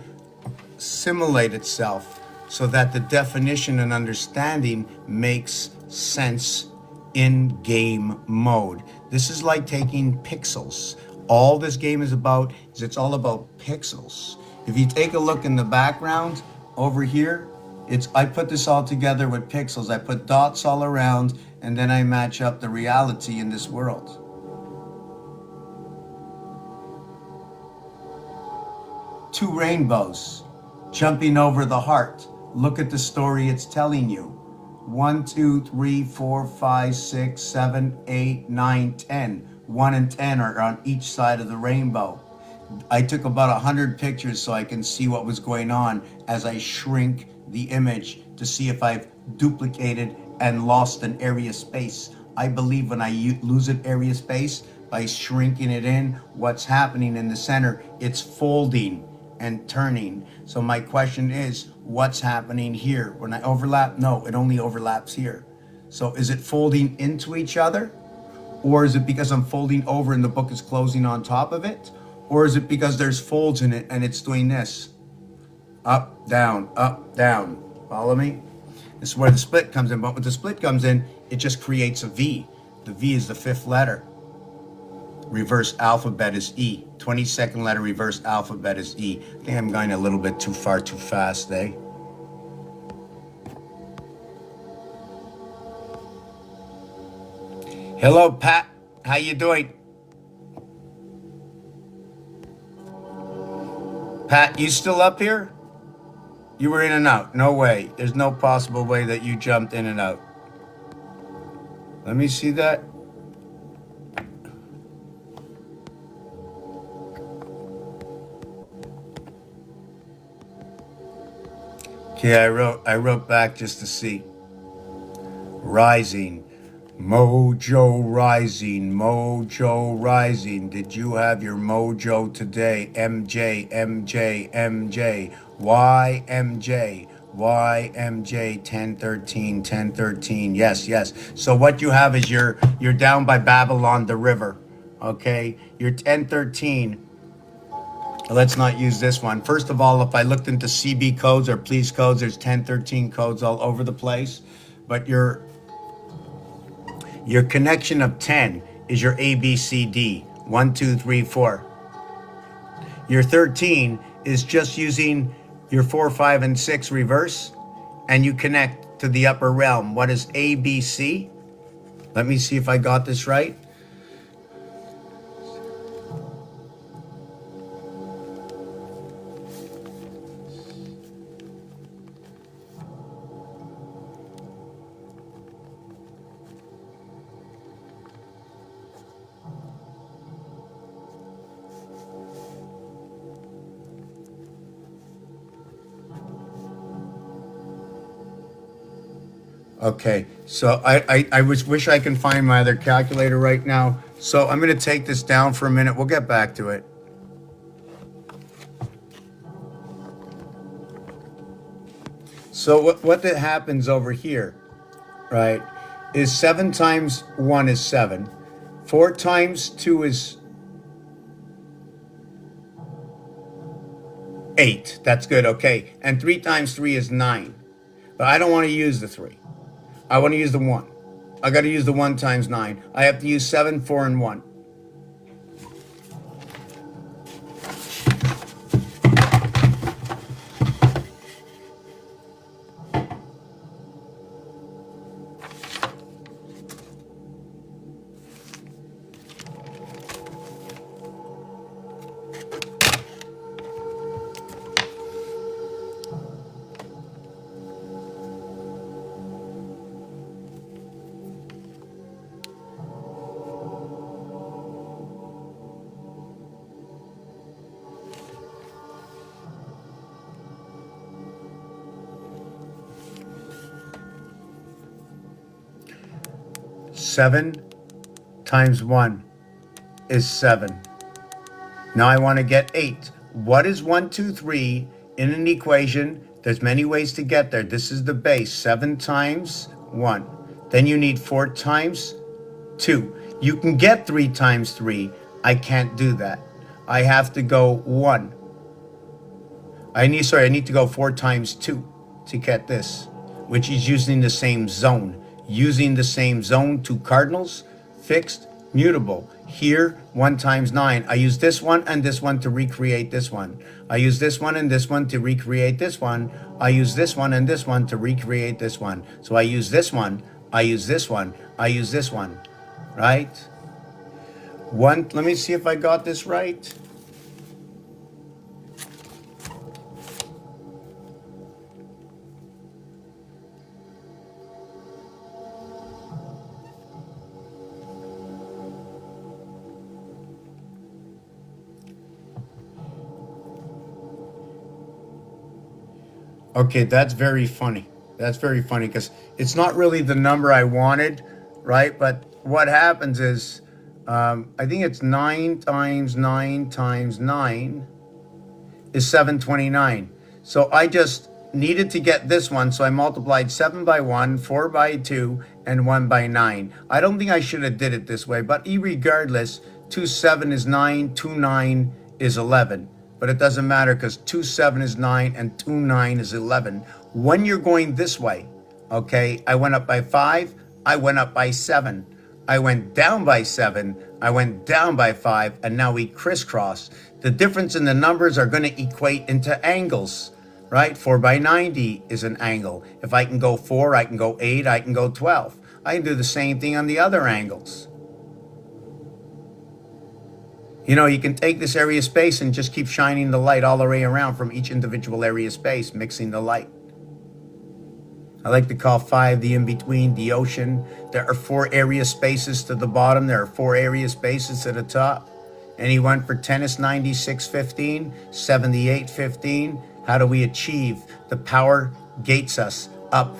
assimilate itself so that the definition and understanding makes sense in game mode. This is like taking pixels. All this game is about is it's all about pixels. If you take a look in the background over here, I put this all together with pixels. I put dots all around, and then I match up the reality in this world. Two rainbows jumping over the heart. Look at the story it's telling you. 1, 2, 3, 4, 5, 6, 7, 8, 9, 10. 1 and 10 are on each side of the rainbow. I took about 100 pictures so I can see what was going on as I shrink the image to see if I've duplicated and lost an area space. I believe when I lose an area space, by shrinking it in, what's happening in the center, it's folding and turning. So my question is, what's happening here? When I overlap, no, it only overlaps here. So is it folding into each other? Or is it because I'm folding over and the book is closing on top of it? Or is it because there's folds in it and it's doing this? Up, down, follow me? This is where the split comes in, but when the split comes in, it just creates a V. The V is the 5th letter. Reverse alphabet is E. 22nd letter reverse alphabet is E. I think I'm going a little bit too far too fast, eh? Hello, Pat. How you doing? Pat, you still up here? You were in and out. No way. There's no possible way that you jumped in and out. Let me see that. Okay, I wrote back just to see. Rising. Mojo rising. Mojo rising. Did you have your mojo today? MJ, MJ, MJ. Why MJ? Why MJ 1013, 1013. Yes, yes. So what you have is you're down by Babylon the river. Okay? You're 1013. Let's not use this one. First of all, if I looked into CB codes or police codes, there's 1013 codes all over the place. But your connection of 10 is your ABCD. 1, 2, 3, 4. Your 13 is just using your 4, 5, and 6 reverse, and you connect to the upper realm. What is ABC? Let me see if I got this right. Okay, so I wish I can find my other calculator right now. So I'm going to take this down for a minute. We'll get back to it. So what that happens over here, right, is 7 times 1 is 7. 4 times 2 is 8. That's good, okay. And 3 times 3 is 9. But I don't want to use the 3. I want to use the 1. I got to use the 1 times 9. I have to use 7, 4, and 1. 7 times 1 is 7. Now I want to get 8. What is 1, 2, 3 in an equation? There's many ways to get there. This is the base. 7 times 1. Then you need 4 times 2. You can get 3 times 3. I can't do that. I have to go 1. I need to go 4 times 2 to get this, which is using the same zone. Using the same zone, 2 cardinals, fixed, mutable. Here, 1 times 9. I use this one and this one to recreate this one. I use this one and this one to recreate this one. I use this one and this one to recreate this one. So I use this one, I use this one, I use this one, right? Let me see if I got this right. Okay, that's very funny. That's very funny because it's not really the number I wanted, right? But what happens is, I think it's 9 times 9 times 9 is 729. So I just needed to get this one. So I multiplied 7 by 1, 4 by 2, and 1 by 9. I don't think I should have did it this way, but irregardless, 2, 7 is 9, 2, 9 is 11. But it doesn't matter because 2, 7 is 9 and 2, 9 is 11. When you're going this way, okay, I went up by 5, I went up by 7. I went down by 7, I went down by 5, and now we crisscross. The difference in the numbers are going to equate into angles, right? 4 by 90 is an angle. If I can go 4, I can go 8, I can go 12. I can do the same thing on the other angles. You know, you can take this area of space and just keep shining the light all the way around from each individual area of space, mixing the light. I like to call 5 the in-between, the ocean. There are 4 area spaces to the bottom. There are 4 area spaces to the top. Anyone for tennis, 96-15, 78-15. How do we achieve? The power gates us up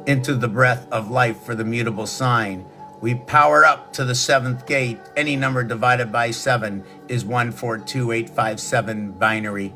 into the breath of life for the mutable sign. We power up to the 7th gate. Any number divided by 7 is 142857 binary.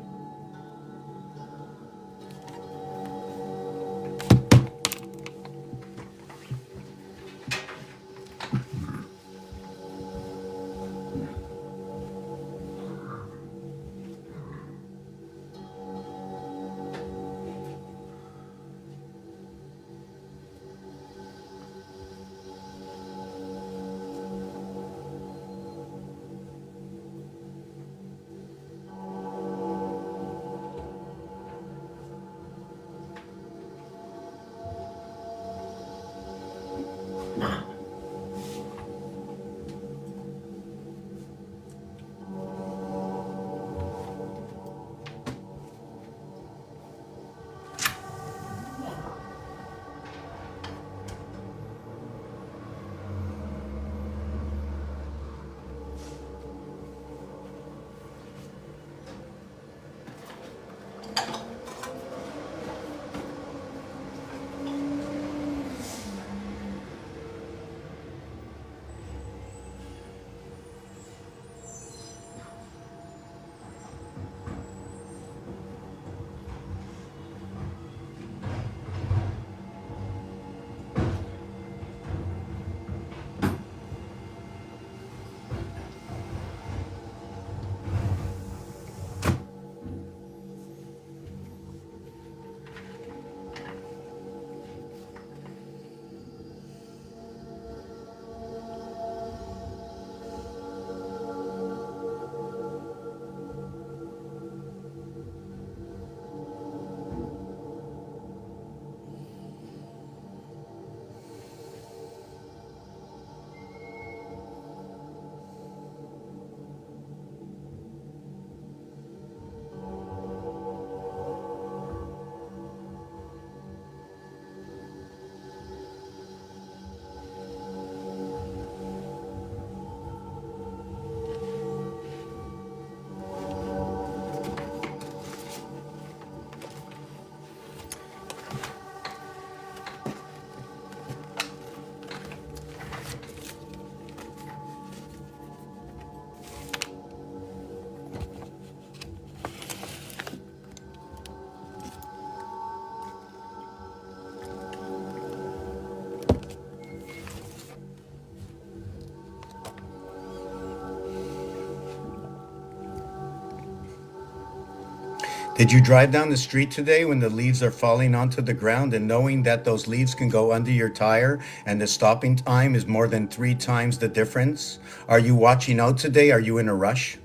Did you drive down the street today when the leaves are falling onto the ground and knowing that those leaves can go under your tire and the stopping time is more than 3 times the difference? Are you watching out today? Are you in a rush?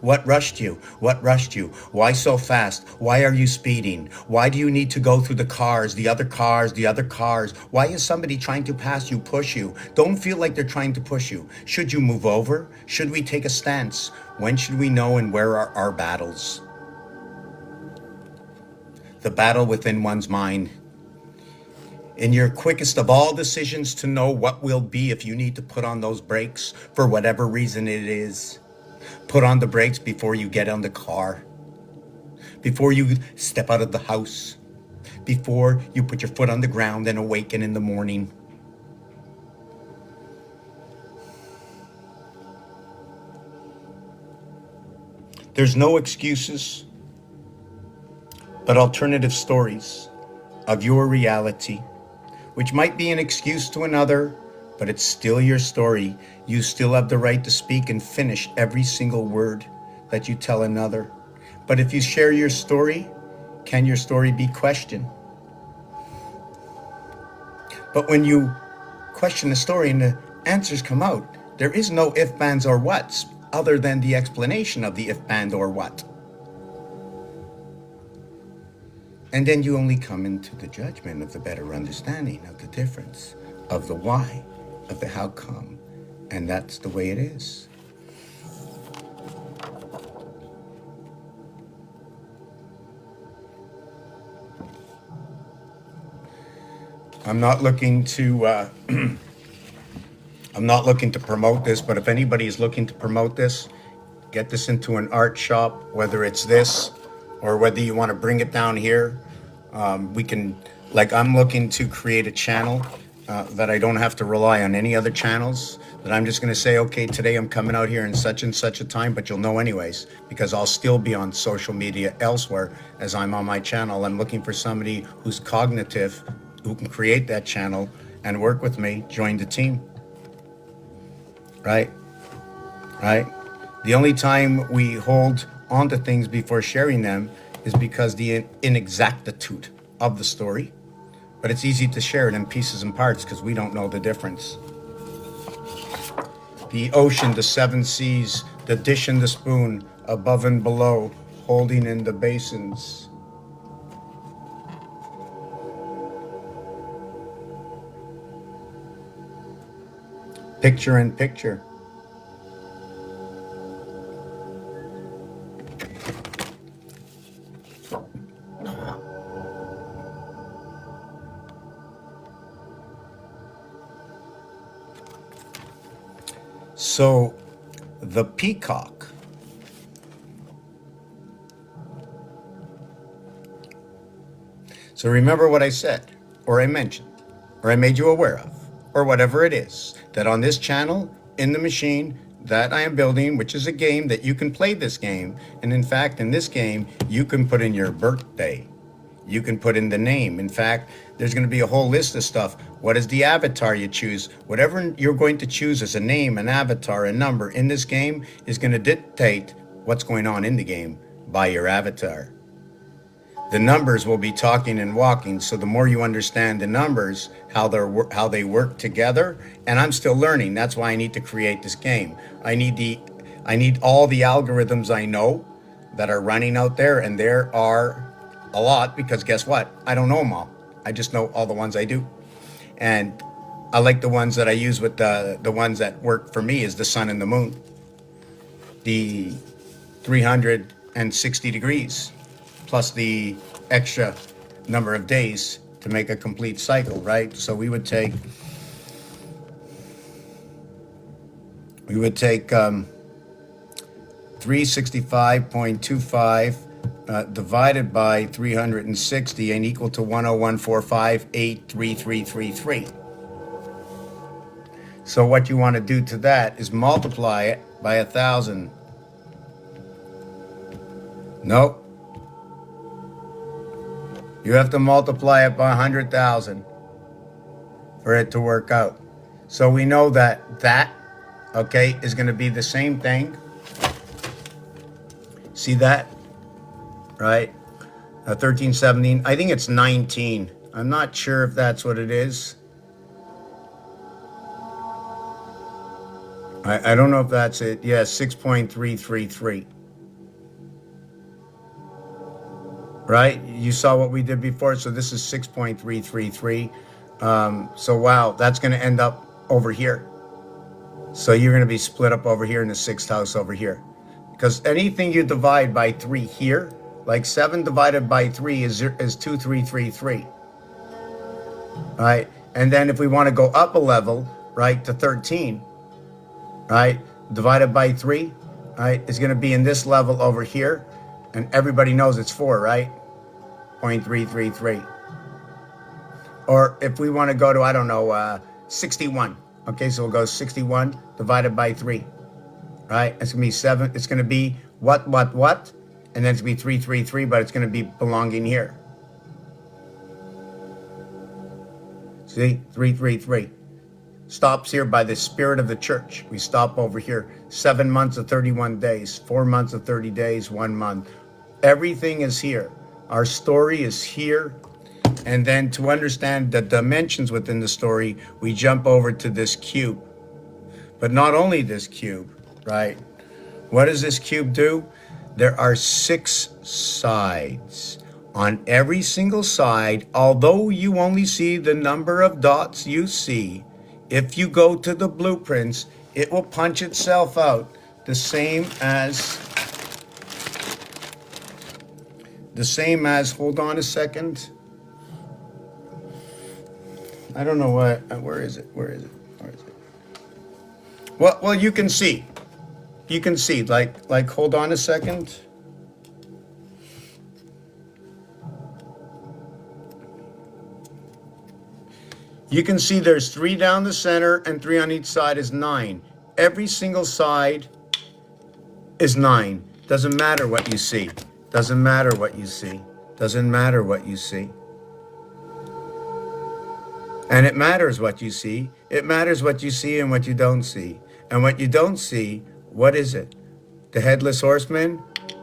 What rushed you? What rushed you? Why so fast? Why are you speeding? Why do you need to go through the cars, the other cars, the other cars? Why is somebody trying to pass you, push you? Don't feel like they're trying to push you. Should you move over? Should we take a stance? When should we know and where are our battles? The battle within one's mind. In your quickest of all decisions to know what will be if you need to put on those brakes for whatever reason it is. Put on the brakes before you get on the car, before you step out of the house, before you put your foot on the ground and awaken in the morning. There's no excuses, but alternative stories of your reality, which might be an excuse to another, but it's still your story. You still have the right to speak and finish every single word that you tell another. But if you share your story, can your story be questioned? But when you question the story and the answers come out, there is no if, ands, or whats other than the explanation of the if, and, or what. And then you only come into the judgment of the better understanding of the difference, of the why, of the how come. And that's the way it is. I'm not looking to I'm not looking to promote this, but if anybody is looking to promote this, get this into an art shop, whether it's this or whether you want to bring it down here. We can, like, I'm looking to create a channel that I don't have to rely on any other channels, that I'm just going to say, okay, today I'm coming out here in such and such a time, but you'll know anyways, because I'll still be on social media elsewhere as I'm on my channel. I'm looking for somebody who's cognitive, who can create that channel and work with me, join the team. Right? The only time we hold on to things before sharing them is because the inexactitude of the story. But it's easy to share it in pieces and parts because we don't know the difference. The ocean, the 7 seas, the dish and the spoon, above and below, holding in the basins. Picture in picture. So, the peacock So remember what I said, or I mentioned, or I made you aware of, or whatever it is, that on this channel, in the machine that I am building, which is a game that you can play this game. And in fact, in this game, you can put in your birthday. You can put in the name. In fact, there's going to be a whole list of stuff. What is the avatar you choose? Whatever you're going to choose as a name, an avatar, a number in this game is going to dictate what's going on in the game by your avatar. The numbers will be talking and walking. So the more you understand the numbers, how they work together, and I'm still learning. That's why I need to create this game. I need all the algorithms I know that are running out there, and there are a lot, because guess what? I don't know them all. I just know all the ones I do. And I like the ones that I use with the ones that work for me is the sun and the moon. The 360 degrees plus the extra number of days to make a complete cycle, right? So we would take 365.25 divided by 360 and equal to 101.45833333. So what you want to do to that is multiply it by 1,000. Nope. You have to multiply it by 100,000 for it to work out. So we know that okay, is going to be the same thing. See that? Right? 13, 17. I think it's 19. I'm not sure if that's what it is. I don't know if that's it. Yeah, 6.333. Right? You saw what we did before. So this is 6.333. So wow, that's going to end up over here. So you're going to be split up over here in the sixth house over here. Because anything you divide by 3 here, like 7 divided by 3 is 2333. Right? And then if we want to go up a level, right, to 13, right, divided by 3, right, is going to be in this level over here. And everybody knows it's 4, right? 0.333. Or if we want to go to, I don't know, 61. Okay, so we'll go 61 divided by 3. Right? It's going to be 7. It's going to be what? And then it's going to be 333, but it's going to be belonging here. See? 333. Stops here by the spirit of the church. We stop over here. 7 months of 31 days. 4 months of 30 days. 1 month. Everything is here. Our story is here. And then to understand the dimensions within the story, we jump over to this cube. But not only this cube, right? What does this cube do? There are 6 sides. On every single side, although you only see the number of dots you see, if you go to the blueprints, it will punch itself out the same as, hold on a second. I don't know what, where is it? Well, you can see. You can see, like, hold on a second. You can see there's 3 down the center and 3 on each side is 9. Every single side is 9. Doesn't matter what you see. Doesn't matter what you see. Doesn't matter what you see. And it matters what you see. It matters what you see and what you don't see. And what you don't see, what is it? The headless horseman?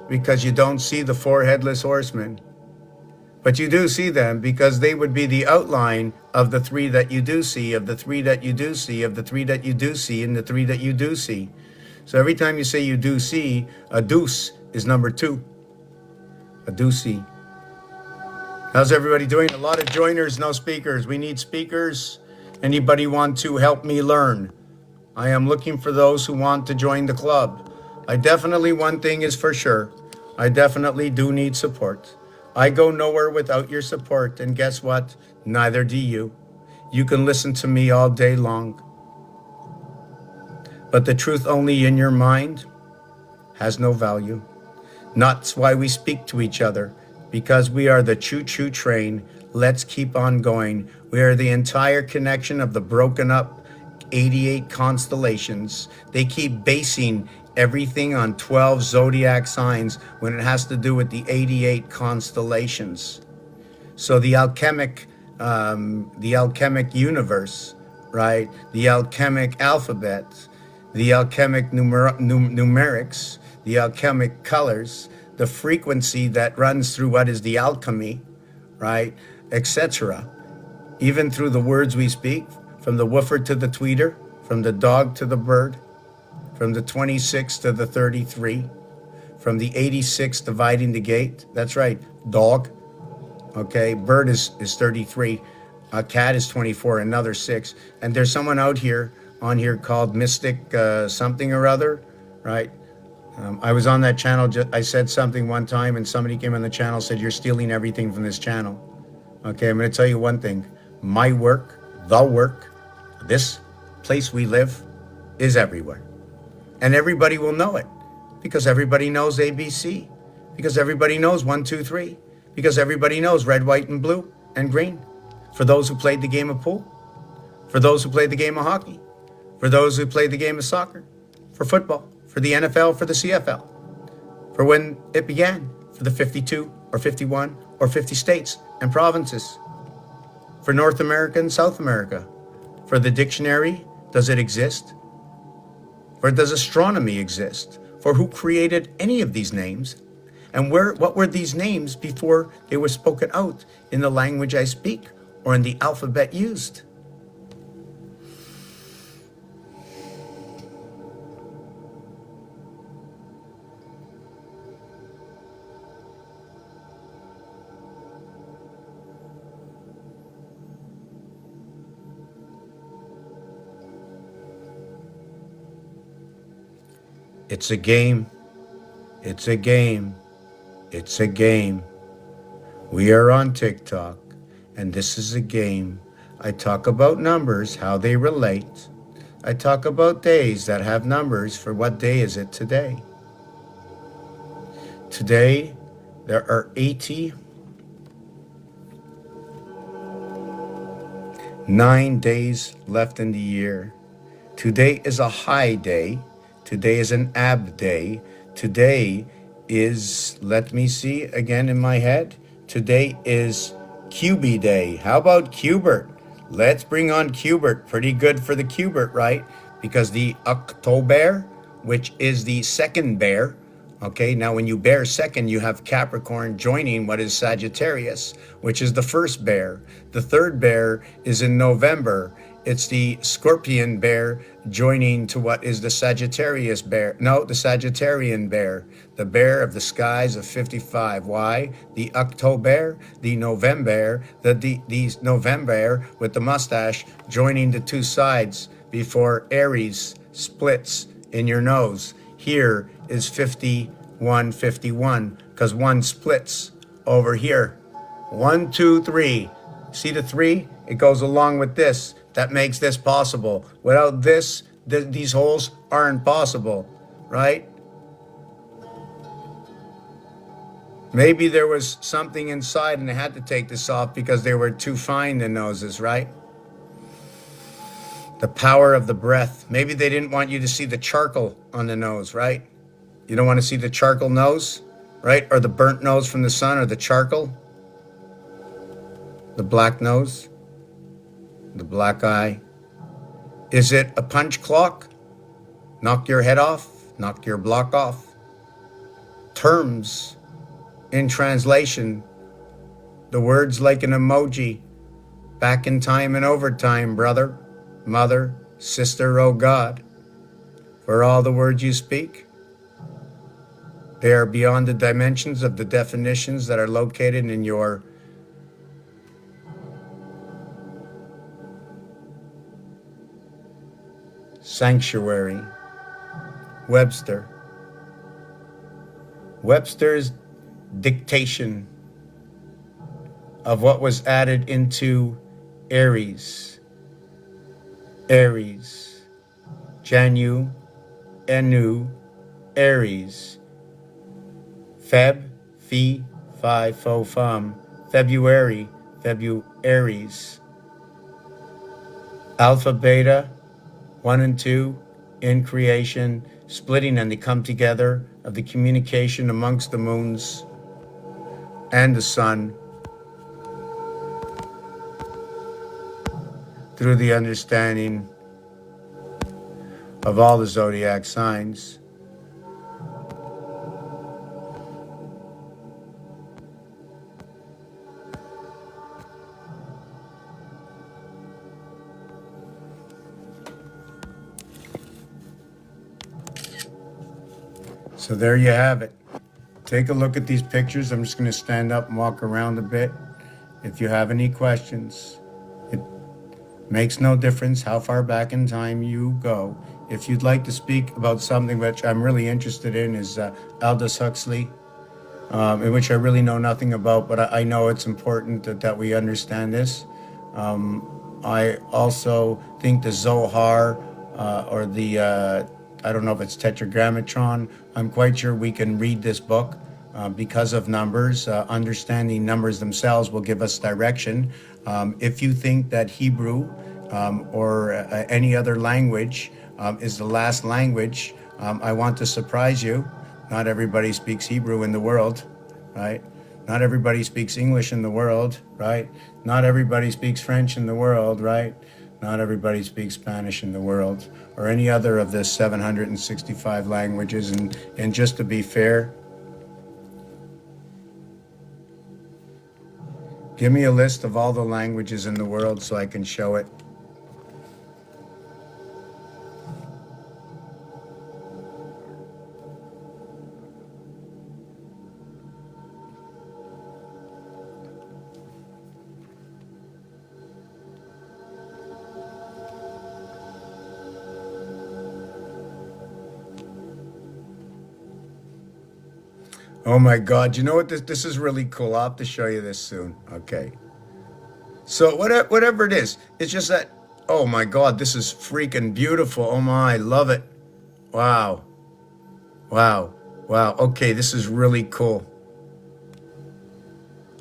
Because you don't see the 4 headless horsemen. But you do see them because they would be the outline of the 3 that you do see, of the 3 that you do see, of the 3 that you do see, and the 3 that you do see. So every time you say you do see, a deuce is number 2. A deucey. How's everybody doing? A lot of joiners, no speakers. We need speakers. Anybody want to help me learn? I am looking for those who want to join the club. One thing is for sure. I definitely do need support. I go nowhere without your support, and guess what? Neither do you. You can listen to me all day long. But the truth only in your mind has no value. That's why we speak to each other, because we are the choo-choo train. Let's keep on going. We are the entire connection of the broken up 88 constellations. They keep basing everything on 12 zodiac signs when it has to do with the 88 constellations. So the alchemic universe, right? The alchemic alphabet, the alchemic numerics, the alchemic colors, the frequency that runs through what is the alchemy, right? Etc. Even through the words we speak, from the woofer to the tweeter, from the dog to the bird, from the 26 to the 33, from the 86 dividing the gate. That's right, dog. Okay, bird is 33, a cat is 24, another 6. And there's someone on here called Mystic something or other, right? I was on that channel. I said something one time and somebody came on the channel, said, you're stealing everything from this channel. Okay, I'm going to tell you one thing. My work, the work, this place we live is everywhere. And everybody will know it because everybody knows ABC, because everybody knows 1, 2, 3, because everybody knows red, white, and blue and green. For those who played the game of pool, for those who played the game of hockey, for those who played the game of soccer, for football, for the NFL, for the CFL, for when it began, for the 52 or 51 or 50 states and provinces, for North America and South America, for the dictionary, does it exist? For does astronomy exist? For who created any of these names? And what were these names before they were spoken out in the language I speak or in the alphabet used? It's a game. It's a game. It's a game. We are on TikTok, and this is a game. I talk about numbers, how they relate. I talk about days that have numbers for what day is it today. Today, there are 89 days left in the year. Today is a high day. Today is an ab day. Today is, let me see again in my head. Today is QB day. How about Qbert? Let's bring on Qbert. Pretty good for the Qbert, right? Because the October, which is the second bear, okay, now when you bear second, you have Capricorn joining what is Sagittarius, which is the first bear. The third bear is in November. It's the Scorpion bear joining to what is the Sagittarius bear. No, the Sagittarian bear, the bear of the skies of 55. Why? The October, the November, the November with the mustache joining the two sides before Aries splits in your nose. Here is 51, because one splits over here. 1, 2, 3. See the 3? It goes along with this. That makes this possible. Without this, these holes aren't possible, right? Maybe there was something inside and they had to take this off because they were too fine, the noses, right? The power of the breath. Maybe they didn't want you to see the charcoal on the nose, right? You don't want to see the charcoal nose, right? Or the burnt nose from the sun, or the charcoal. The black nose. The black eye. Is it a punch clock? Knock your head off, knock your block off. Terms in translation, the words like an emoji. Back in time and overtime, brother, mother, sister, oh God. For all the words you speak, they are beyond the dimensions of the definitions that are located in your sanctuary. Webster's dictation of what was added into Aries, Janu, Enu, Aries, Feb, Fi, Fi, Fo, Fum, February, Aries, Alpha, Beta, 1 and 2 in creation, splitting and they come together of the communication amongst the moons and the sun through the understanding of all the zodiac signs. So there you have it. Take a look at these pictures. I'm just going to stand up and walk around a bit. If you have any questions, it makes no difference how far back in time you go. If you'd like to speak about something which I'm really interested in is Aldous Huxley, in which I really know nothing about, but I know it's important that we understand this. I also think the Zohar or the I don't know if it's Tetragrammaton. I'm quite sure we can read this book because of numbers. Understanding numbers themselves will give us direction. If you think that Hebrew or any other language is the last language, I want to surprise you. Not everybody speaks Hebrew in the world, right? Not everybody speaks English in the world, right? Not everybody speaks French in the world, right? Not everybody speaks Spanish in the world, or any other of the 765 languages. And just to be fair, Give me a list of all the languages in the world so I can show it. Oh my God, you know what? This is really cool. I'll have to show you this soon. Okay. So whatever it is, it's just that, oh my God, this is freaking beautiful. Oh my, I love it. Wow. Wow. Wow. Okay, this is really cool.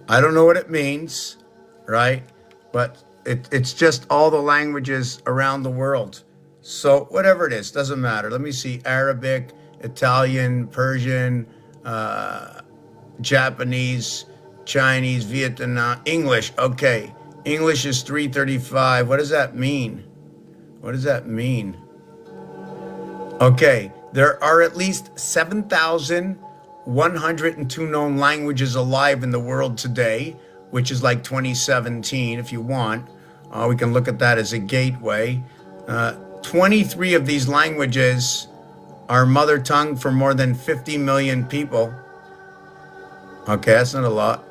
I don't know what it means, right? But it's just all the languages around the world. So whatever it is, doesn't matter. Let me see, Arabic, Italian, Persian, Japanese, Chinese, Vietnam, English. Okay, English is 335. What does that mean? What does that mean? Okay, there are at least 7,102 known languages alive in the world today, which is like 2017 if you want. We can look at that as a gateway. 23 of these languages are mother tongue for more than 50 million people. Okay, that's not a lot.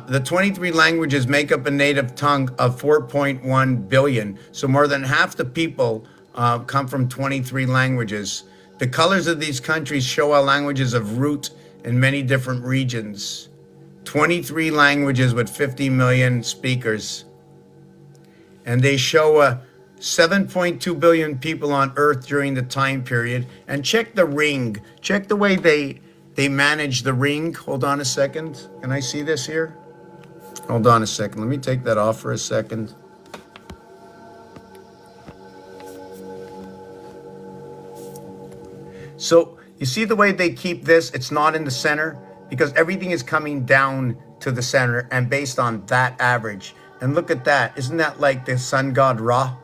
The 23 languages make up a native tongue of 4.1 billion. So more than half the people come from 23 languages. The colors of these countries show how languages of root in many different regions. 23 languages with 50 million speakers. And they show 7.2 billion people on Earth during the time period. And check the ring. Check the way they manage the ring. Hold on a second. Can I see this here? Hold on a second. Let me take that off for a second. So you see the way they keep this? It's not in the center because everything is coming down to the center and based on that average. And look at that. Isn't that like the sun god Ra?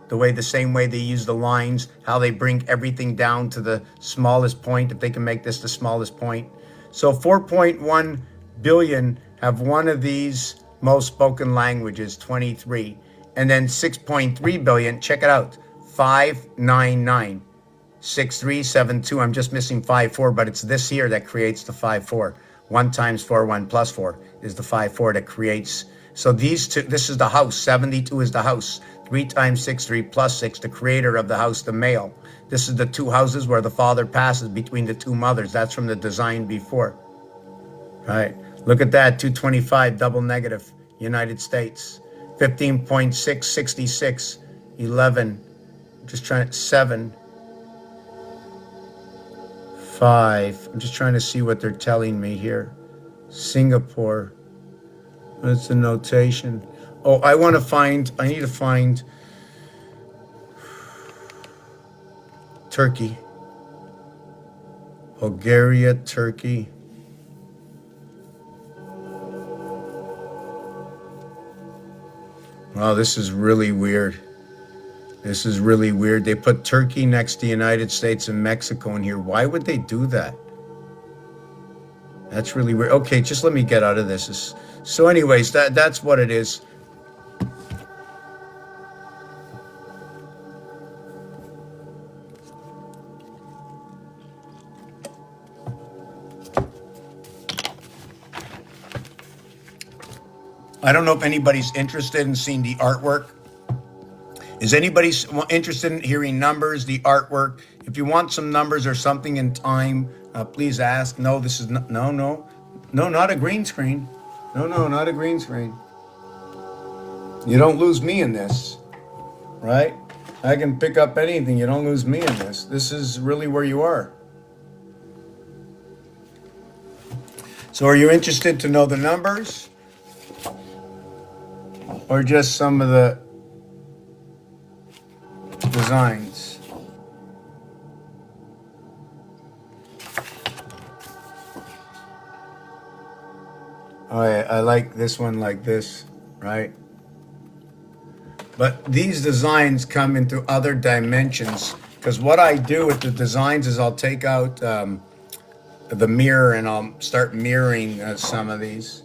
The same way they use the lines, how they bring everything down to the smallest point, if they can make this the smallest point. So 4.1 billion have one of these most spoken languages, 23. And then 6.3 billion, check it out, 599, 6372. I'm just missing 54, but it's this here that creates the 54. 1 times 4, 1 plus 4 is the 54 that creates. So these two, this is the house, 72 is the house. 3 times 6, 3 plus 6, the creator of the house, the male. This is the two houses where the father passes between the two mothers. That's from the design before. Right. Look at that, 225, double negative, United States. 15.6, 66, 11, just trying, 7, 5. I'm just trying to see what they're telling me here. Singapore. That's the notation. Oh, I need to find Turkey. Bulgaria, Turkey. Wow, this is really weird. This is really weird. They put Turkey next to the United States and Mexico in here. Why would they do that? That's really weird. Okay, just let me get out of this. So anyways, that's what it is. I don't know if anybody's interested in seeing the artwork. Is anybody interested in hearing numbers, the artwork? If you want some numbers or something in time, please ask. No, this is not, no, not a green screen. No, not a green screen. You don't lose me in this, right? I can pick up anything. You don't lose me in this. This is really where you are. So are you interested to know the numbers? Or just some of the designs? Oh, yeah, I like this one like this, right? But these designs come into other dimensions because what I do with the designs is I'll take out the mirror, and I'll start mirroring some of these.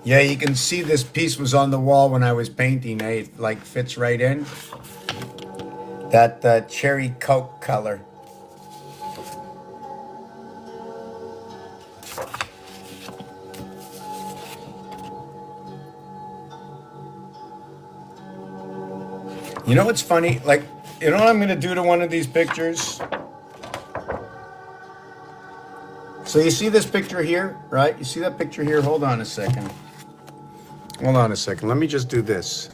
Yeah, you can see this piece was on the wall when I was painting. It like fits right in. That cherry Coke color. You know what's funny? Like, you know what I'm going to do to one of these pictures? So you see this picture here, right? You see that picture here? Hold on a second. Hold on a second. Let me just do this.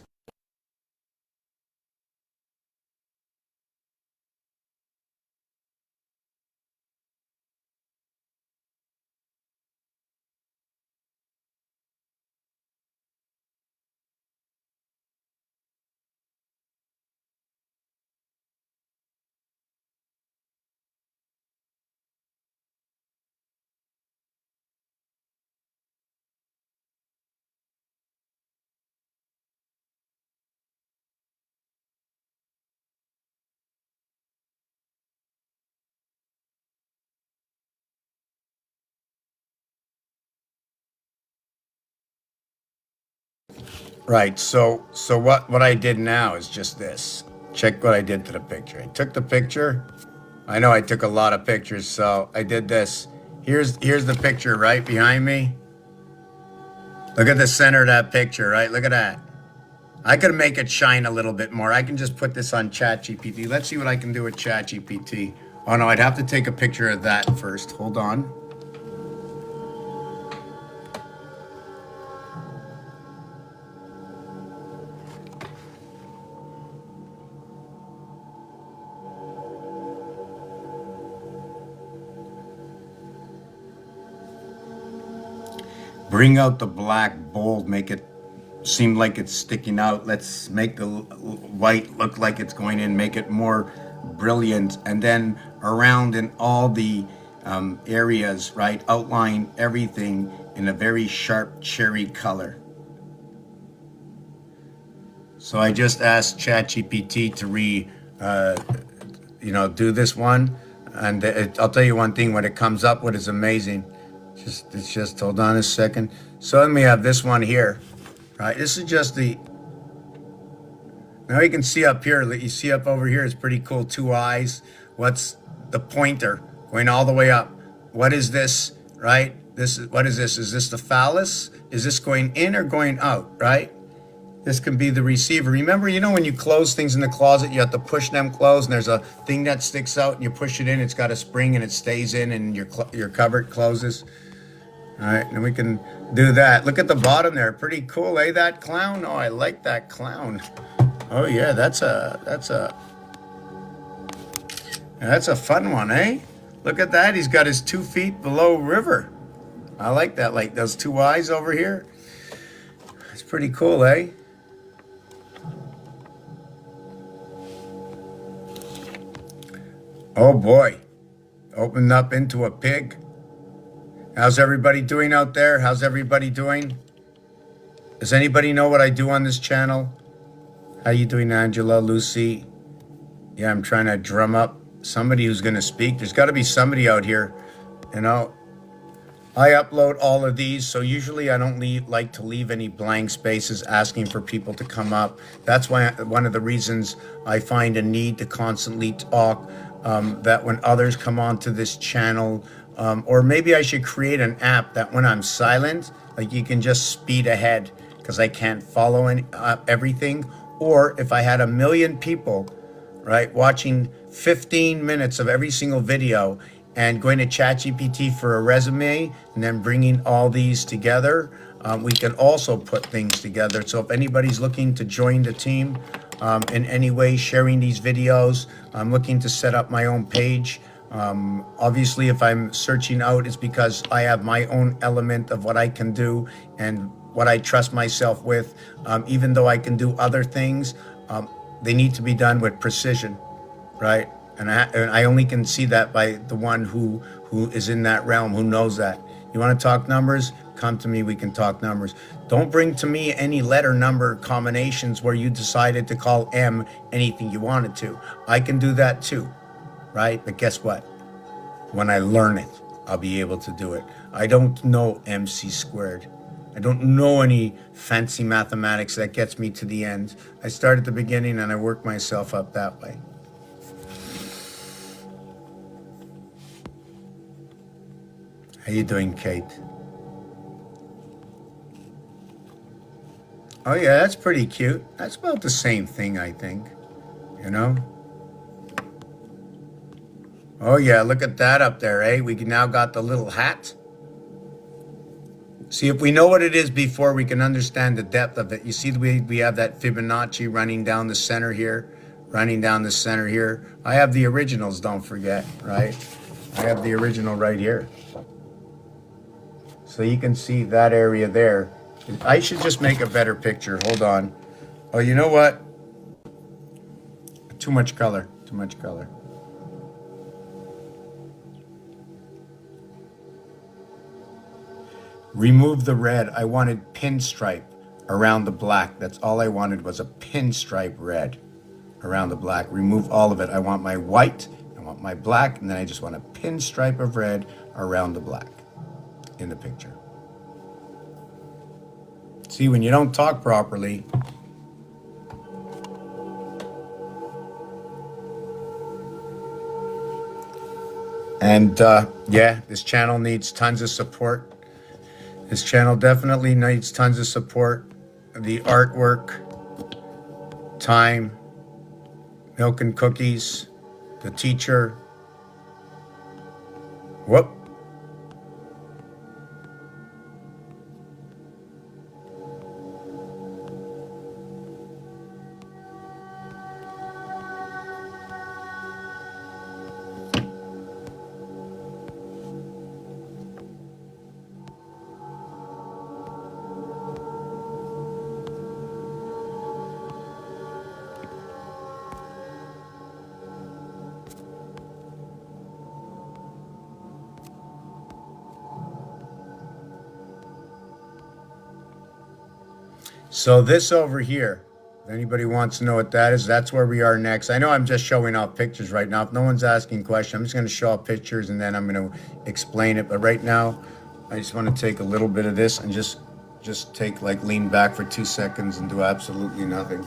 Right. So what I did now is just this. Check what I did to the picture. I took the picture. I know I took a lot of pictures, so I did this. Here's the picture right behind me. Look at the center of that picture, right? Look at that. I could make it shine a little bit more. I can just put this on ChatGPT. Let's see what I can do with ChatGPT. Oh no, I'd have to take a picture of that first. Hold on. Bring out the black bold, make it seem like it's sticking out. Let's make the white look like it's going in, make it more brilliant. And then around in all the areas, right, outline everything in a very sharp cherry color. So I just asked ChatGPT to do this one. And I'll tell you one thing, when it comes up with is amazing. It's just, hold on a second. So then we have this one here, right? This is just now you can see up here, you see up over here, it's pretty cool, 2 eyes. What's the pointer going all the way up? What is this, right? What is this? Is this the phallus? Is this going in or going out, right? This can be the receiver. Remember, when you close things in the closet, you have to push them closed, and there's a thing that sticks out, and you push it in, it's got a spring, and it stays in, and your cupboard closes. All right, and we can do that. Look at the bottom there. Pretty cool, eh, that clown? Oh, I like that clown. Oh, yeah, that's a fun one, eh? Look at that. He's got his 2 feet below river. I like that, like those 2 eyes over here. It's pretty cool, eh? Oh, boy. Opened up into a pig. How's everybody doing out there? How's everybody doing? Does anybody know what I do on this channel? How you doing, Angela, Lucy? Yeah, I'm trying to drum up somebody who's going to speak. There's got to be somebody out here. I upload all of these, so usually I don't like to leave any blank spaces asking for people to come up. That's why one of the reasons I find a need to constantly talk, that when others come onto this channel, or maybe I should create an app that when I'm silent, like you can just speed ahead because I can't follow everything. Or if I had 1 million people, right, watching 15 minutes of every single video and going to ChatGPT for a resume and then bringing all these together, we can also put things together. So if anybody's looking to join the team in any way, sharing these videos, I'm looking to set up my own page. Obviously, if I'm searching out, it's because I have my own element of what I can do and what I trust myself with. Even though I can do other things, they need to be done with precision, right? And I only can see that by the one who is in that realm, who knows that. You want to talk numbers? Come to me, we can talk numbers. Don't bring to me any letter number combinations where you decided to call M anything you wanted to. I can do that too, right? But guess what? When I learn it, I'll be able to do it. I don't know MC squared. I don't know any fancy mathematics that gets me to the end. I start at the beginning and I work myself up that way. How you doing, Kate? Oh yeah, that's pretty cute. That's about the same thing, I think. You know? Oh yeah, look at that up there, eh? We now got the little hat. See, if we know what it is before, we can understand the depth of it. You see the way we have that Fibonacci running down the center here, running down the center here. I have the originals, don't forget, right? I have the original right here. So you can see that area there. I should just make a better picture. Hold on. Oh, you know what? Too much color. Too much color. Remove the red. I wanted pinstripe around the black. That's all I wanted was a pinstripe red around the black. Remove all of it. I want my white, I want my black, and then I just want a pinstripe of red around the black in the picture. See, when you don't talk properly, and yeah, this channel needs tons of support. This channel definitely needs tons of support. The artwork, time, milk and cookies, the teacher. Whoop. So this over here, if anybody wants to know what that is, that's where we are next. I know I'm just showing off pictures right now. If no one's asking questions, I'm just going to show off pictures and then I'm going to explain it. But right now, I just want to take a little bit of this and just take, like, lean back for 2 seconds and do absolutely nothing.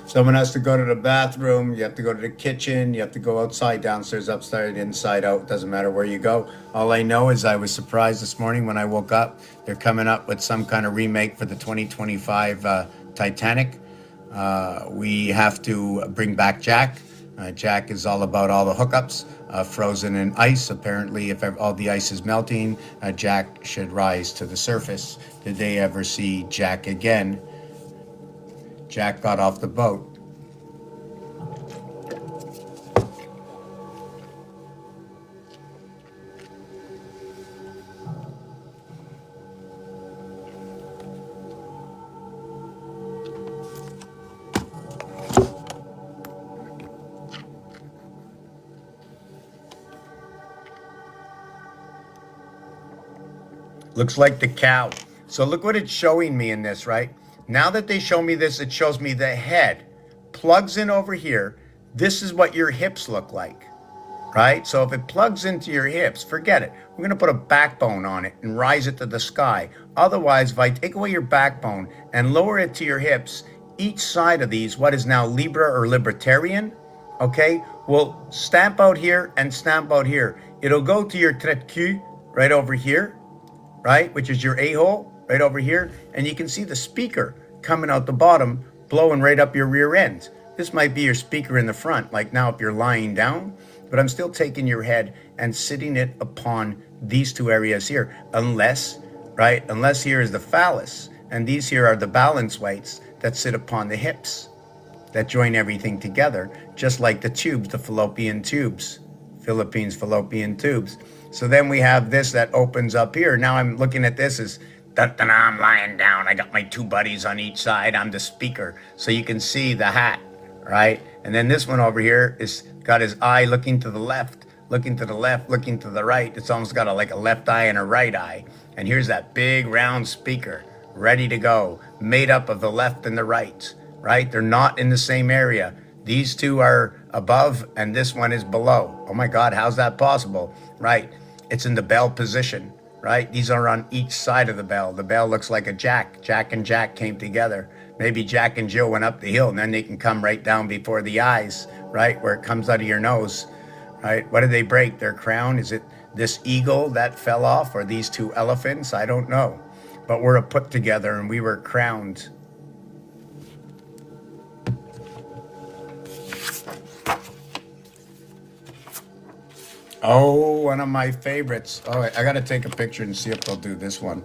Someone has to go to the bathroom, you have to go to the kitchen, you have to go outside, downstairs, upstairs, inside, out, doesn't matter where you go. All I know is I was surprised this morning when I woke up. They're coming up with some kind of remake for the 2025 Titanic. We have to bring back Jack. Jack is all about all the hookups, frozen in ice. Apparently, if all the ice is melting, Jack should rise to the surface. Did they ever see Jack again? Jack got off the boat. Looks like the cow. So look what it's showing me in this, right? Now that they show me this, it shows me the head plugs in over here. This is what your hips look like, right? So if it plugs into your hips, forget it. We're going to put a backbone on it and rise it to the sky. Otherwise, if I take away your backbone and lower it to your hips, each side of these, what is now Libra or Libertarian, okay, will stamp out here and stamp out here. It'll go to your tête cul right over here, right, which is your a-hole right over here, and you can see the speaker coming out the bottom, blowing right up your rear end. This might be your speaker in the front, like now if you're lying down, but I'm still taking your head and sitting it upon these two areas here, unless here is the phallus, and these here are the balance weights that sit upon the hips, that join everything together, just like the tubes, the fallopian tubes, Philippines fallopian tubes. So then we have this that opens up here. Now I'm looking at this as, I'm lying down. I got my two buddies on each side. I'm the speaker. So you can see the hat, right? And then this one over here is got his eye looking to the left, looking to the left, looking to the right. It's almost got like a left eye and a right eye. And here's that big round speaker, ready to go, made up of the left and the right, right? They're not in the same area. These two are above and this one is below. Oh my God, how's that possible? Right, it's in the bell position, right? These are on each side of the bell. The bell looks like a jack. Jack and Jack came together. Maybe Jack and Jill went up the hill and then they can come right down before the eyes, right? Where it comes out of your nose, right? What did they break? Their crown? Is it this eagle that fell off or these two elephants? I don't know. But we're put together and we were crowned. Oh, one of my favorites. Oh, I got to take a picture and see if they'll do this one.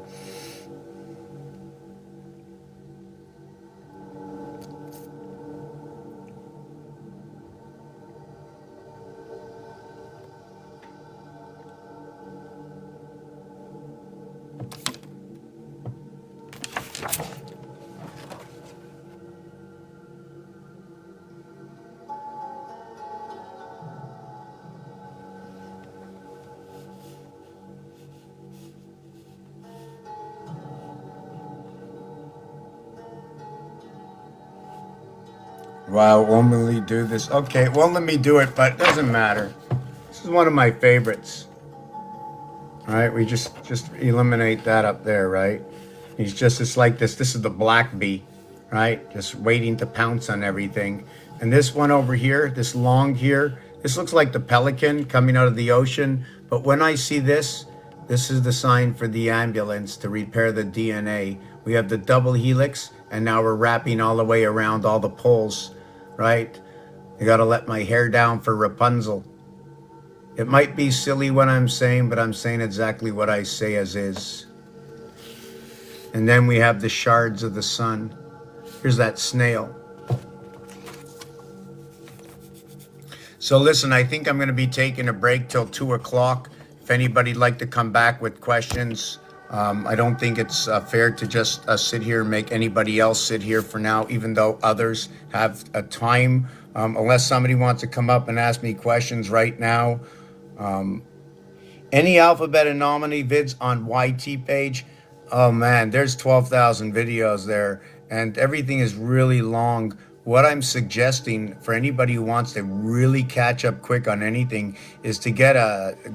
Wow, won't let me do this. Okay, it won't let me do it, but it doesn't matter. This is one of my favorites. All right, we just eliminate that up there, right? It's like this. This is the black bee, right? Just waiting to pounce on everything. And this one over here, this long here, this looks like the pelican coming out of the ocean. But when I see this, this is the sign for the ambulance to repair the DNA. We have the double helix, and now we're wrapping all the way around all the poles, right? I gotta let my hair down for Rapunzel. It might be silly what I'm saying, but I'm saying exactly what I say as is. And then we have the shards of the sun. Here's that snail. So listen, I think I'm going to be taking a break till 2 o'clock. If anybody'd like to come back with questions, I don't think it's fair to just sit here and make anybody else sit here for now, even though others have a time. Unless somebody wants to come up and ask me questions right now. Any alphabet anomaly vids on YT page? Oh man, there's 12,000 videos there and everything is really long. What I'm suggesting for anybody who wants to really catch up quick on anything is to get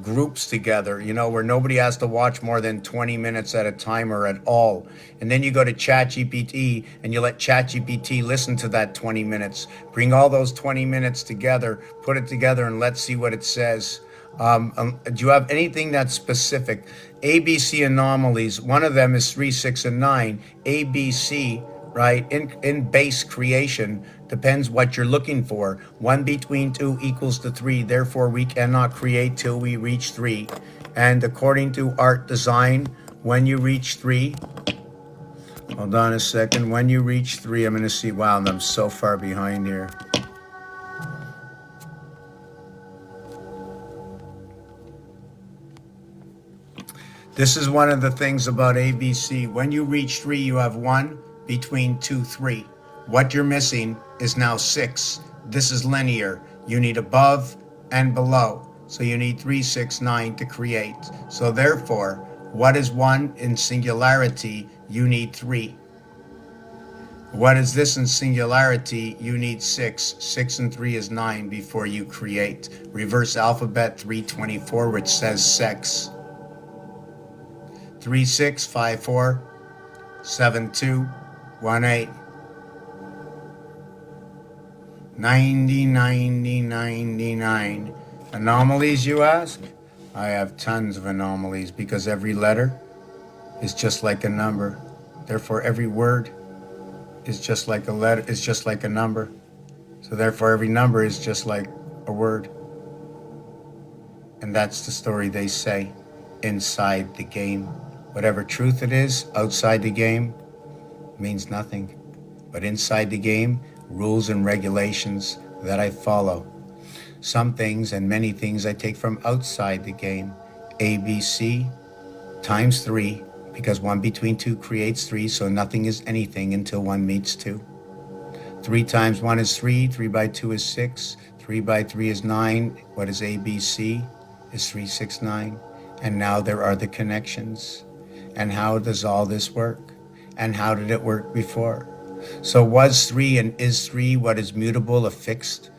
groups together, you know, where nobody has to watch more than 20 minutes at a time or at all. And then you go to ChatGPT and you let ChatGPT listen to that 20 minutes. Bring all those 20 minutes together, put it together, and let's see what it says. Do you have anything that's specific? ABC anomalies, one of them is 3, 6, and 9. ABC, right, in base creation, depends what you're looking for. 1 between 2 equals to 3, therefore we cannot create till we reach 3. And according to art design, when you reach 3, hold on a second, when you reach 3, I'm going to see, wow, I'm so far behind here. This is one of the things about ABC. When you reach 3, you have 1 between 2, 3. What you're missing is now 6. This is linear. You need above and below. So you need 3, 6, 9 to create. So therefore, what is 1 in singularity? You need 3. What is this in singularity? You need 6. 6 and 3 is 9 before you create. Reverse alphabet 324, which says sex. 3, 6, 5, 4, 7, 2, 1, 8. 90, 90, 99. Anomalies, you ask? I have tons of anomalies because every letter is just like a number. Therefore, every word is just like a letter, is just like a number. So therefore, every number is just like a word. And that's the story they say inside the game. Whatever truth it is outside the game means nothing. But inside the game, rules and regulations that I follow. Some things and many things I take from outside the game. ABC times 3, because 1 between 2 creates 3, so nothing is anything until 1 meets 2. 3 times 1 is 3, 3 by 2 is 6, 3 by 3 is 9. What is ABC? Is 3, 6, 9. And now there are the connections. And how does all this work? And how did it work before? So was 3 and is 3 what is mutable, a fixed,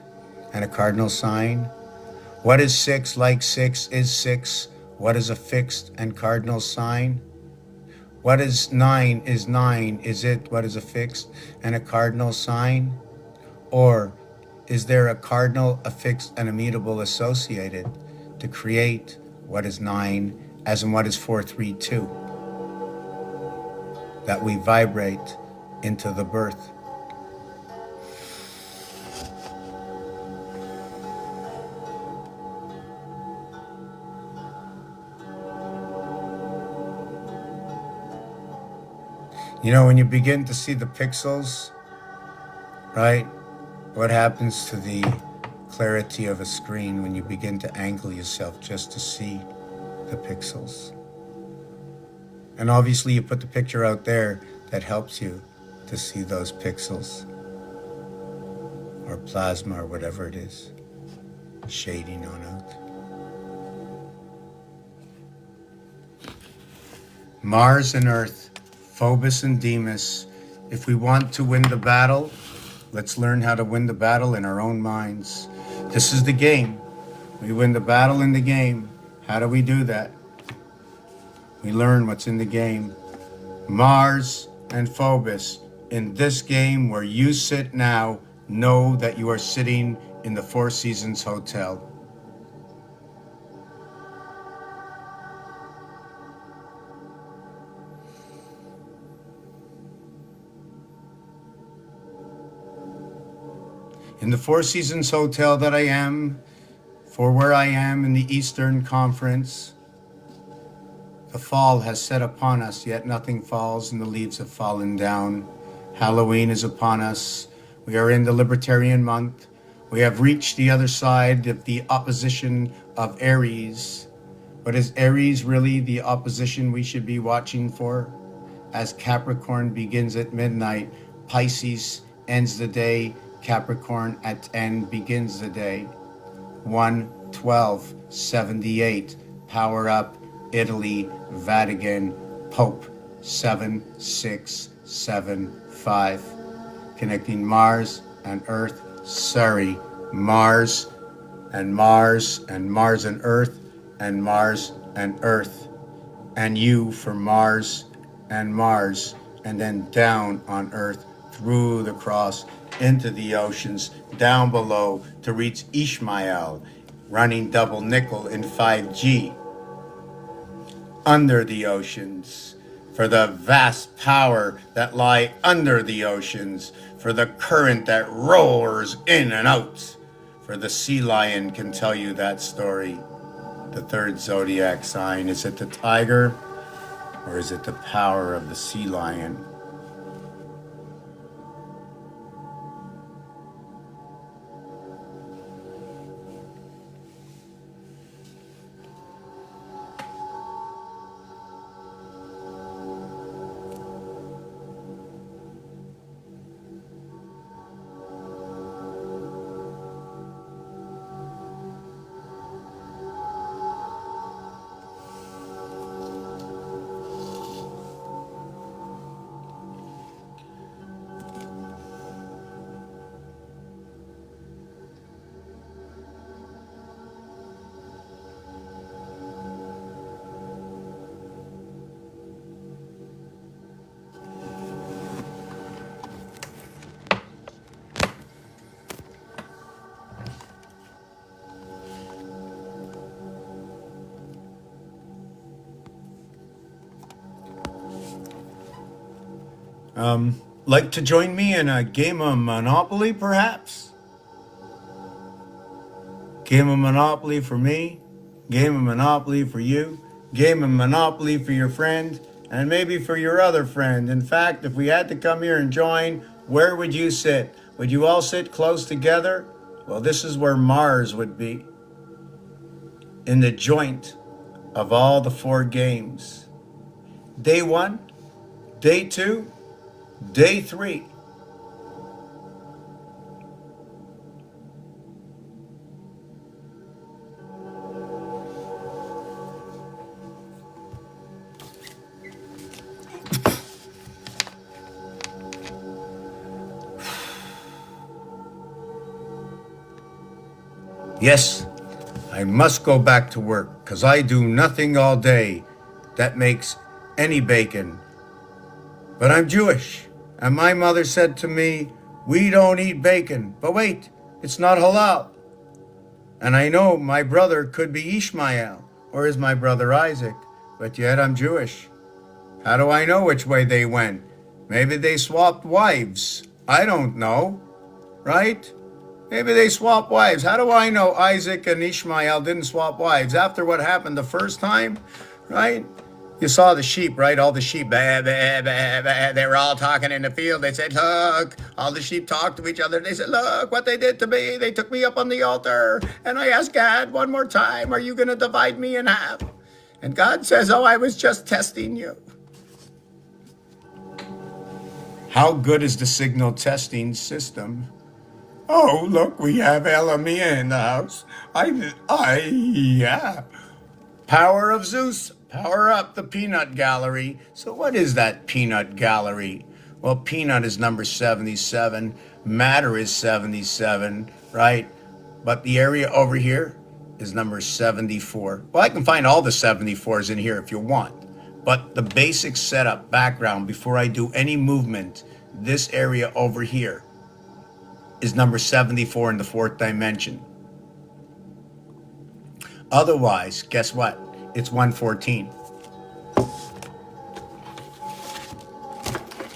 and a cardinal sign? What is 6 like 6 is 6? What is a fixed and cardinal sign? What is 9 is 9? Is it what is a fixed and a cardinal sign? Or is there a cardinal, a fixed, and a mutable associated to create what is 9, as in what is 432, that we vibrate into the birth? You know, when you begin to see the pixels, right? What happens to the clarity of a screen when you begin to angle yourself just to see the pixels? And obviously you put the picture out there that helps you to see those pixels, or plasma, or whatever it is, shading on out. Mars and Earth, Phobos and Deimos. If we want to win the battle, let's learn how to win the battle in our own minds. This is the game. We win the battle in the game. How do we do that? We learn what's in the game. Mars and Phobos. In this game where you sit now, know that you are sitting in the Four Seasons Hotel. In the Four Seasons Hotel that I am, for where I am in the Eastern Conference, the fall has set upon us, yet nothing falls, and the leaves have fallen down. Halloween is upon us. We are in the Libertarian month. We have reached the other side of the opposition of Aries. But is Aries really the opposition we should be watching for? As Capricorn begins at midnight, Pisces ends the day, Capricorn at 10 begins the day. 1/12/78, power up, Italy, Vatican, Pope, 7675. Connecting Mars and Earth, Surrey, Mars and Mars and Mars and Earth and Mars and Earth. And you for Mars, and then down on Earth, through the cross, into the oceans, down below to reach Ishmael, running double nickel in 5G. Under the oceans, for the vast power that lie under the oceans, for the current that roars in and out, for the sea lion can tell you that story. The third zodiac sign, is it the tiger or is it the power of the sea lion? Like to join me in a game of Monopoly, perhaps? Game of Monopoly for me, game of Monopoly for you, game of Monopoly for your friend, and maybe for your other friend. In fact, if we had to come here and join, where would you sit? Would you all sit close together? Well, this is where Mars would be, in the joint of all the 4 games. Day 1, day 2, day 3. Yes, I must go back to work, 'cause I do nothing all day that makes any bacon. But I'm Jewish, and my mother said to me, we don't eat bacon. But wait, it's not halal. And I know my brother could be Ishmael, or is my brother Isaac, but yet I'm Jewish. How do I know which way they went? Maybe they swapped wives. I don't know, right? Maybe they swapped wives. How do I know Isaac and Ishmael didn't swap wives after what happened the first time, right? You saw the sheep, right? All the sheep, bah, bah, bah, bah. They were all talking in the field. They said, look, all the sheep talked to each other. They said, look what they did to me. They took me up on the altar. And I asked God one more time, are you going to divide me in half? And God says, oh, I was just testing you. How good is the signal testing system? Oh, look, we have Elamia in the house. Yeah. Power of Zeus. Power up the peanut gallery. So what is that peanut gallery? Well, peanut is number 77. Matter is 77, right? But the area over here is number 74. Well, I can find all the 74s in here if you want. But the basic setup, background, before I do any movement, this area over here is number 74 in the fourth dimension. Otherwise, guess what? It's 114.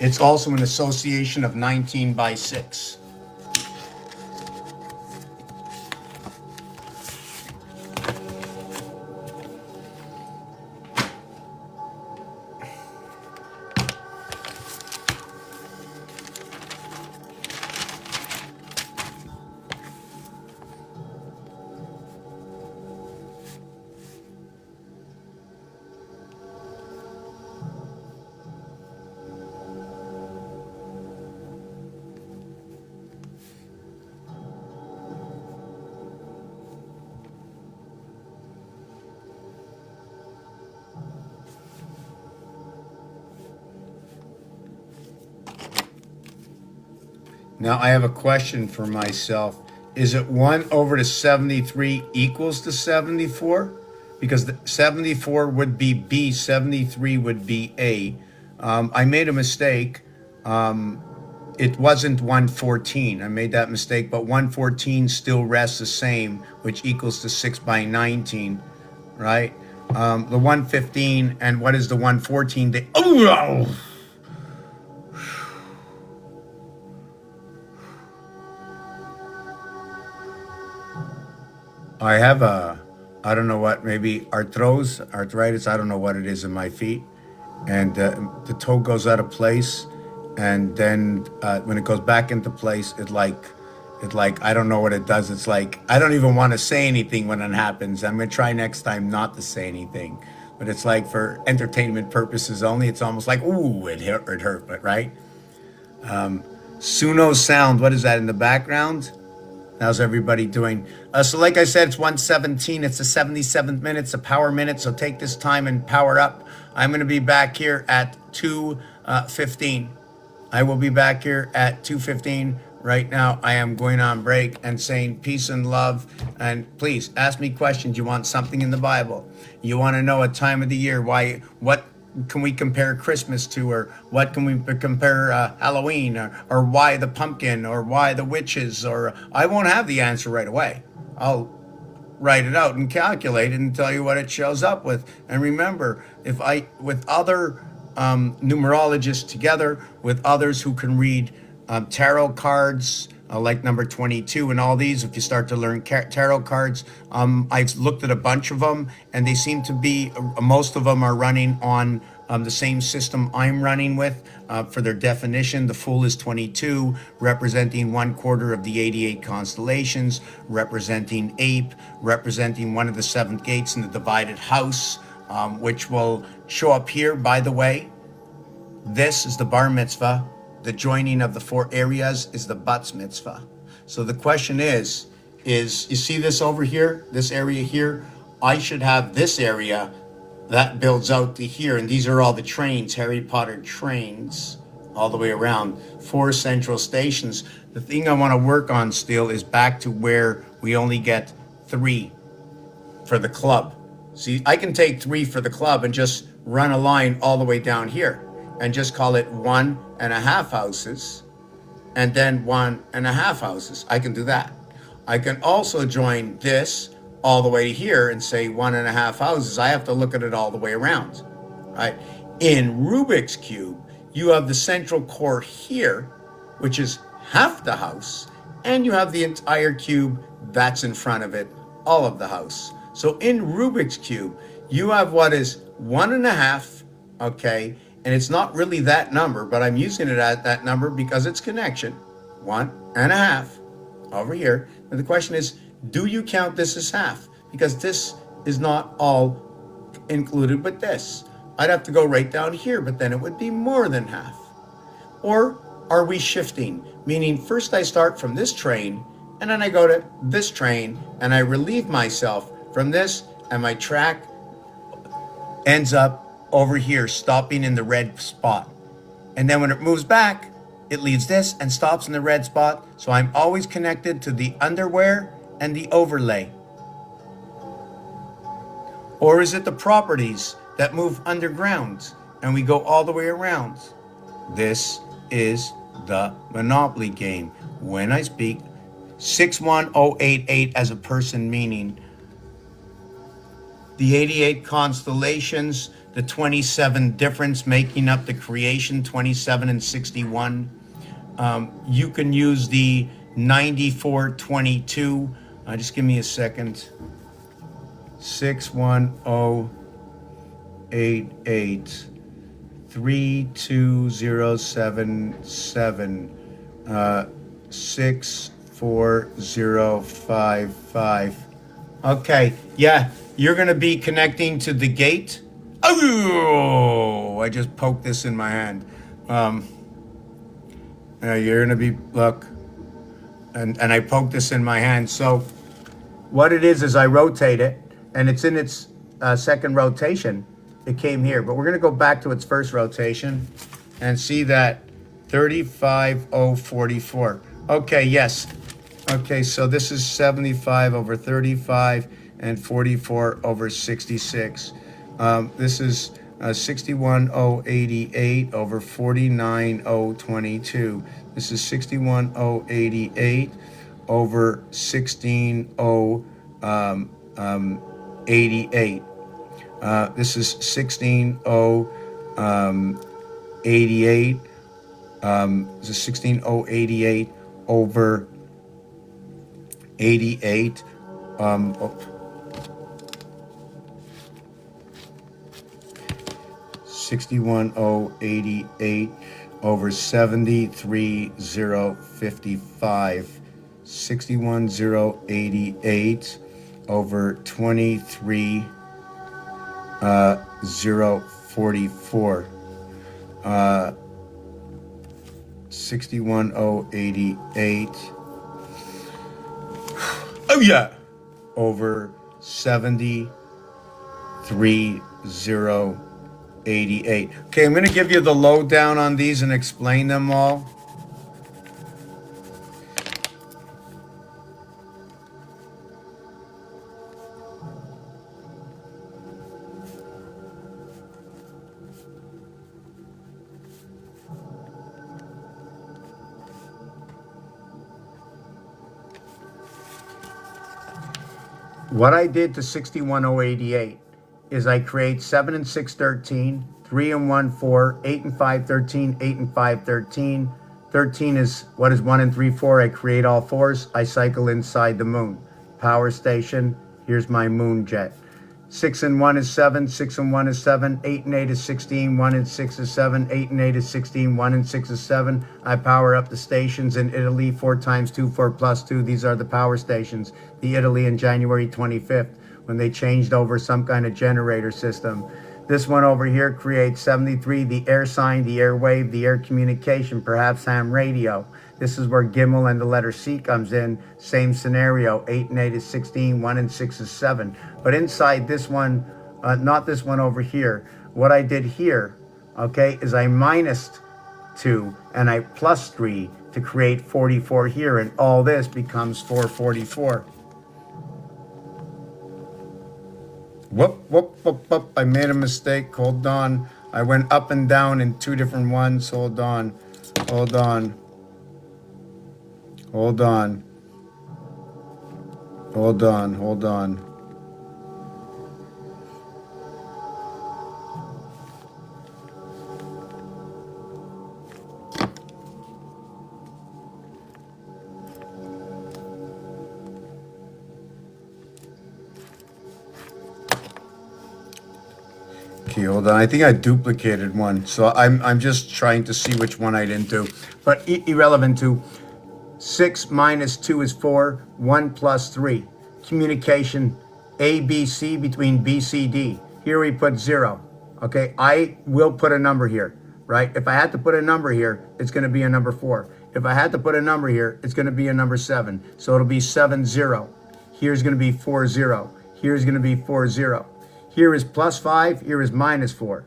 It's also an association of 19 by 6. Now I have a question for myself. Is it 1 over to 73 equals to 74? Because the 74 would be B, 73 would be A. I made a mistake. It wasn't 114. I made that mistake, but 114 still rests the same, which equals to 6 by 19, right? The 115 and what is the 114? I have I don't know what, maybe arthritis, I don't know what it is in my feet. And the toe goes out of place. And then when it goes back into place, it like, I don't know what it does. It's like, I don't even want to say anything when it happens. I'm going to try next time not to say anything. But it's like for entertainment purposes only. It's almost like, ooh, it hurt, but right? Suno sound, what is that in the background? How's everybody doing? So like I said, it's 117. It's the 77th minute. It's a power minute. So take this time and power up. I'm going to be back here at 2:15. I will be back here at 2:15. Right now, I am going on break and saying peace and love. And please ask me questions. You want something in the Bible? You want to know a time of the year? Why? What can we compare Christmas to, or what can we compare Halloween, or why the pumpkin, or why the witches? Or I won't have the answer right away. I'll write it out and calculate it and tell you what it shows up with. And remember, if I, with other numerologists together, with others who can read tarot cards, like number 22 and all these, if you start to learn tarot cards, I've looked at a bunch of them, and they seem to be, most of them are running on the same system I'm running with. For their definition, the Fool is 22, representing 1/4 of the 88 constellations, representing Ape, representing one of the 7 gates in the divided house, which will show up here. By the way, this is the bar mitzvah. The joining of the 4 areas is the batz mitzvah. So the question is you see this over here, this area here? I should have this area that builds out to here. And these are all the trains, Harry Potter trains, all the way around, 4 central stations. The thing I want to work on still is back to where we only get 3 for the club. See, I can take 3 for the club and just run a line all the way down here and just call it 1.5 houses and then 1.5 houses. I can do that. I can also join this all the way here and say 1.5 houses. I have to look at it all the way around, right? In Rubik's Cube, you have the central core here, which is half the house, and you have the entire cube that's in front of it, all of the house. So in Rubik's Cube, you have what is 1.5, okay? And it's not really that number, but I'm using it at that number because it's connection. 1.5 over here. And the question is, do you count this as half? Because this is not all included with this. I'd have to go right down here, but then it would be more than half. Or are we shifting? Meaning first I start from this train, and then I go to this train, and I relieve myself from this, and my track ends up over here, stopping in the red spot. And then when it moves back, it leaves this and stops in the red spot. So I'm always connected to the underwear and the overlay. Or is it the properties that move underground and we go all the way around? This is the Monopoly game. When I speak 61088 as a person, meaning the 88 constellations, the 27 difference making up the creation, 27 and 61. You can use the 9422. Just give me a second. 61088 32077 64055. Okay, yeah, you're gonna be connecting to the gate. Oh, I just poked this in my hand. You're gonna be, look, and I poked this in my hand. So what it is I rotate it, and it's in its second rotation. It came here, but we're gonna go back to its first rotation and see that 35044. Okay, yes. Okay, so this is 75 over 35 and 44 over 66. This is 61088 over 49022. This is 61088 over 16088. This is 16088. This is 16088 over 88. 61088 over 73055. 61088 over 23044. 61088. Oh yeah, over 73088. Okay, I'm going to give you the lowdown on these and explain them all. What I did to 61088 is I create 7 and 6, 13, 3 and 1, 4, 8 and 5, 13, 8 and 5, 13. 13 is what is 1 and 3, 4. I create all fours. I cycle inside the moon. Power station. Here's my moon jet. 6 and 1 is 7. 6 and 1 is 7. 8 and 8 is 16. 1 and 6 is 7. 8 and 8 is 16. 1 and 6 is 7. I power up the stations in Italy. 4 times 2, 4 plus 2. These are the power stations. The Italy in January 25th when they changed over some kind of generator system. This one over here creates 73, the air sign, the airwave, the air communication, perhaps ham radio. This is where Gimel and the letter C comes in. Same scenario, 8 and 8 is 16, 1 and 6 is 7. But inside this one, not this one over here, what I did here, okay, is I minus 2 and I plus 3 to create 44 here, and all this becomes 444. Whoop, whoop, whoop, whoop. I made a mistake. Hold on. I went up and down in two different ones. Hold on. Hold on. Hold on. Hold on. Hold on. Okay, hold on. I think I duplicated one. So I'm just trying to see which one I didn't do. But irrelevant to 6 minus 2 is 4. 1 plus 3. Communication ABC between BCD. Here we put 0. Okay, I will put a number here, right? If I had to put a number here, it's going to be a number 4. If I had to put a number here, it's going to be a number 7. So it'll be 7, 0. Here's going to be 4, 0. Here's going to be 4, 0. Here is plus 5. Here is minus 4.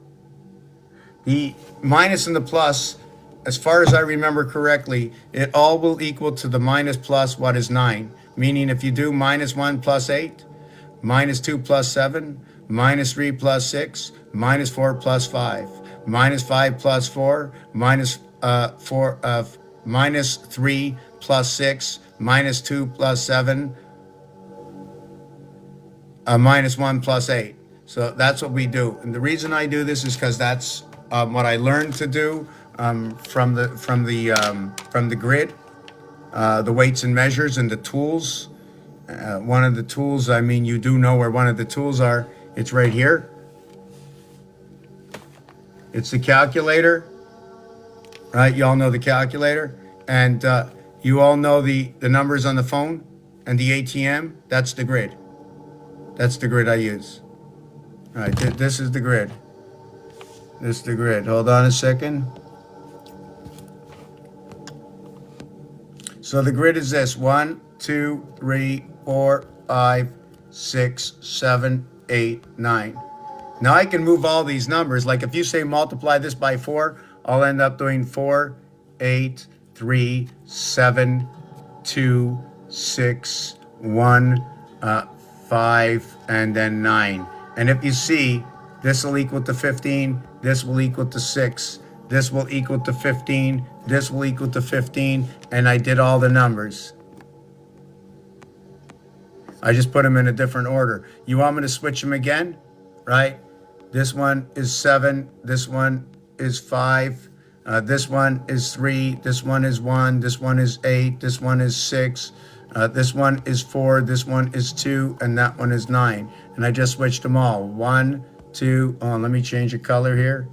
The minus and the plus, as far as I remember correctly, it all will equal to the minus plus what is 9. Meaning if you do minus 1 plus 8, minus 2 plus 7, minus 3 plus 6, minus 4 plus 5, minus 5 plus 4, minus 3 plus 6, minus 2 plus 7, minus 1 plus 8. So that's what we do. And the reason I do this is because that's what I learned to do from the grid, the weights and measures and the tools. One of the tools, I mean, you do know where one of the tools are. It's right here. It's the calculator, right? You all know the calculator. And you all know the numbers on the phone and the ATM. That's the grid. That's the grid I use. All right, this is the grid. This is the grid. Hold on a second. So the grid is this: 1, 2, 3, 4, 5, 6, 7, 8, 9. Now I can move all these numbers. Like if you say multiply this by 4, I'll end up doing 4, 8, 3, 7, 2, 6, 1, 5, and then 9. And if you see, this will equal to 15, this will equal to 6, this will equal to 15, this will equal to 15, and I did all the numbers. I just put them in a different order. You want me to switch them again, right? This one is 7, this one is 5, this one is 3, this one is 1, this one is 8, this one is 6, this one is 4, this one is 2, and that one is 9. And I just switched them all. 1, 2, let me change the color here.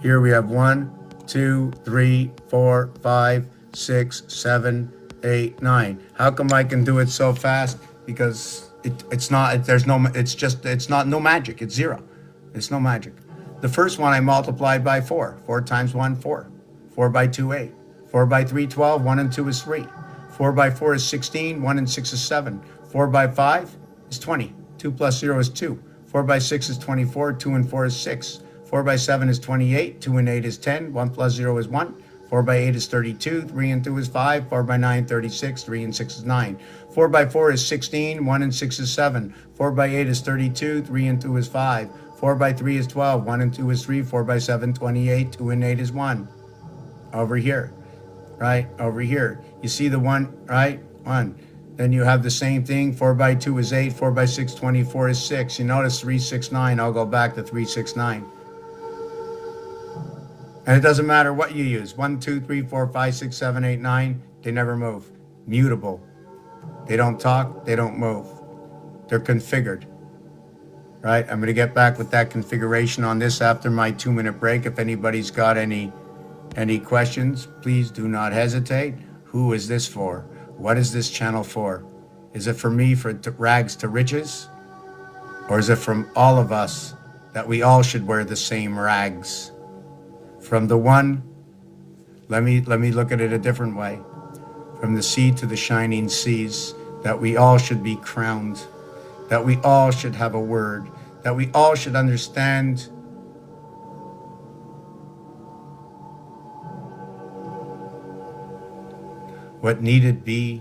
Here we have 1, 2, 3, 4, 5, 6, 7, 8, 9. How come I can do it so fast? Because it's not no magic. It's 0. It's no magic. The first one I multiplied by 4. 4 times 1, 4. 4 by 2, 8. 4 by 3, 12. 1 and 2 is 3. 4 by 4 is 16. 1 and 6 is 7. 4 by 5 is 20. 2 plus 0 is 2. 4 by 6 is 24. 2 and 4 is 6. 4 by 7 is 28. 2 and 8 is 10. 1 plus 0 is 1. 4 by 8 is 32. 3 and 2 is 5. 4 by 9, 36. 3 and 6 is 9. 4 by 4 is 16. 1 and 6 is 7. 4 by 8 is 32. 3 and 2 is 5. 4 by 3 is 12. 1 and 2 is 3. 4 by 7, 28. 2 and 8 is 1. Over here. Right? Over here. You see the 1, right? 1. Then you have the same thing. 4 by 2 is 8. 4 by 6, 24 is 6. You notice 3, 6, 9. I'll go back to 3, 6, 9. And it doesn't matter what you use. 1, 2, 3, 4, 5, 6, 7, 8, 9. They never move. Mutable. They don't talk. They don't move. They're configured. Right? I'm going to get back with that configuration on this after my 2-minute break. If anybody's got any questions, please do not hesitate. Who is this for? What is this channel for? Is it for me, for rags to riches? Or is it from all of us that we all should wear the same rags? From the one, let me look at it a different way. From the sea to the shining seas, that we all should be crowned, that we all should have a word, that we all should understand what needed be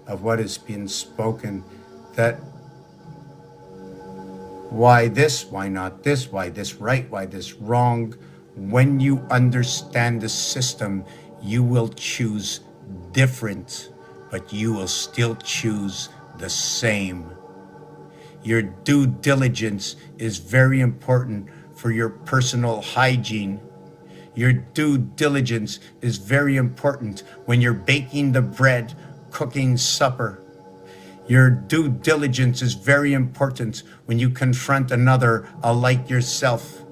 of what has been spoken, that Why this? Why not this? Why this right? Why this wrong? When you understand the system, you will choose different, but you will still choose the same. Your due diligence is very important for your personal hygiene. Your due diligence is very important when you're baking the bread, cooking supper. Your due diligence is very important when you confront another like yourself.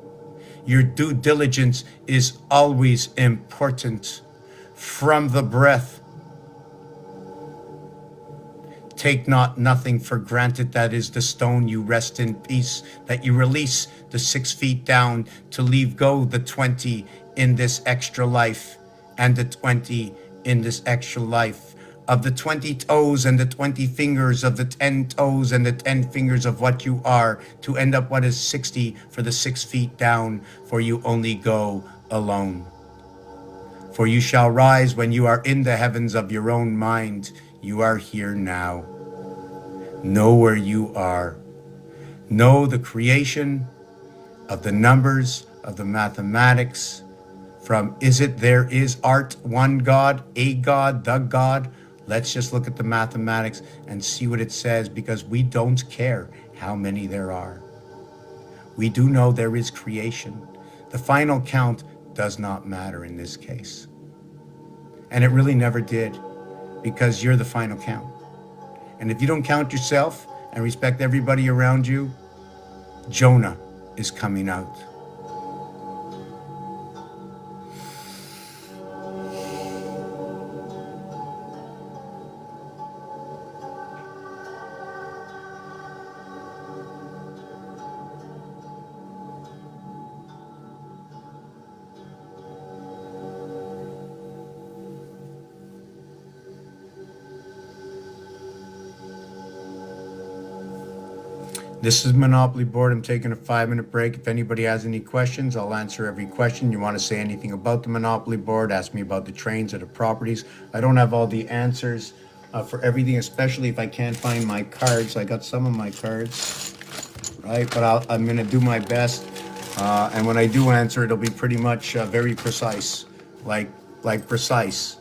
Your due diligence is always important. From the breath, take not nothing for granted. That is the stone you rest in peace, that you release the 6 feet down to leave go the 20 in this extra life and the 20 in this extra life. Of the 20 toes and the 20 fingers, of the 10 toes and the 10 fingers of what you are, to end up what is 60 for the 6 feet down, for you only go alone. For you shall rise when you are in the heavens of your own mind. You are here now. Know where you are. Know the creation of the numbers, of the mathematics, from is it, there is, art, one God, a God, the God. Let's just look at the mathematics and see what it says, because we don't care how many there are. We do know there is creation. The final count does not matter in this case. And it really never did, because you're the final count. And if you don't count yourself and respect everybody around you, Jonah is coming out. This is Monopoly Board. I'm taking a 5-minute break. If anybody has any questions, I'll answer every question. You want to say anything about the Monopoly Board, ask me about the trains or the properties. I don't have all the answers for everything, especially if I can't find my cards. I got some of my cards, right? But I'm going to do my best. And when I do answer, it'll be pretty much very precise, like precise.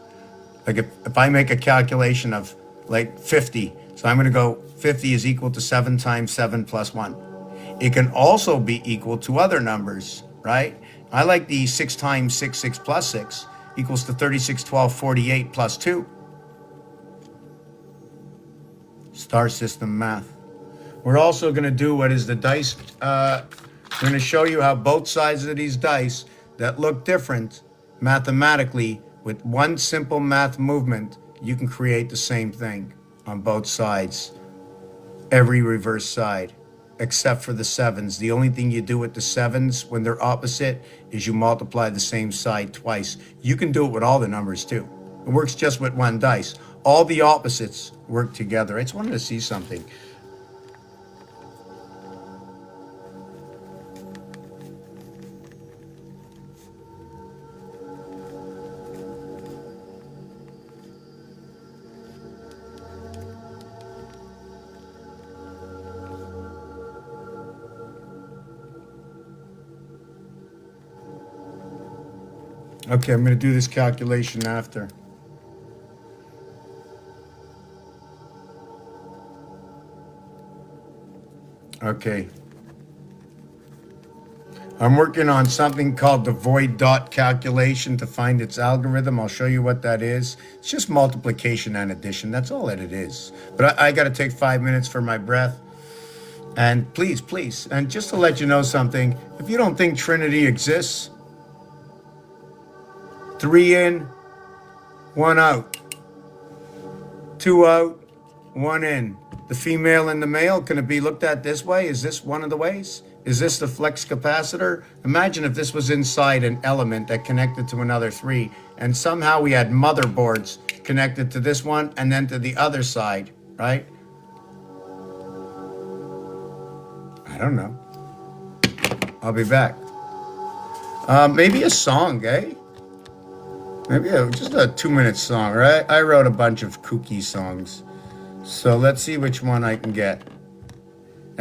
Like if I make a calculation of like 50, so I'm going to go 50 is equal to 7 times 7 plus 1. It can also be equal to other numbers, right? I like the 6 times 6, 6 plus 6 equals to 36, 12, 48 plus 2. Star system math. We're also going to do what is the dice. We're going to show you how both sides of these dice that look different mathematically, with one simple math movement, you can create the same thing on both sides. Every reverse side, except for the 7s. The only thing you do with the 7s when they're opposite is you multiply the same side twice. You can do it with all the numbers too. It works just with one dice. All the opposites work together. I just wanted to see something. Okay, I'm going to do this calculation after. Okay. I'm working on something called the void dot calculation to find its algorithm. I'll show you what that is. It's just multiplication and addition. That's all that it is. But I got to take 5 minutes for my breath. And please, and just to let you know something, if you don't think Trinity exists, 3 in, 1 out. 2 out, 1 in. The female and the male, can it be looked at this way? Is this one of the ways? Is this the flux capacitor? Imagine if this was inside an element that connected to another 3, and somehow we had motherboards connected to this one and then to the other side, right? I don't know. I'll be back. Maybe a song, eh? Maybe just a 2-minute song, right? I wrote a bunch of kooky songs. So let's see which one I can get.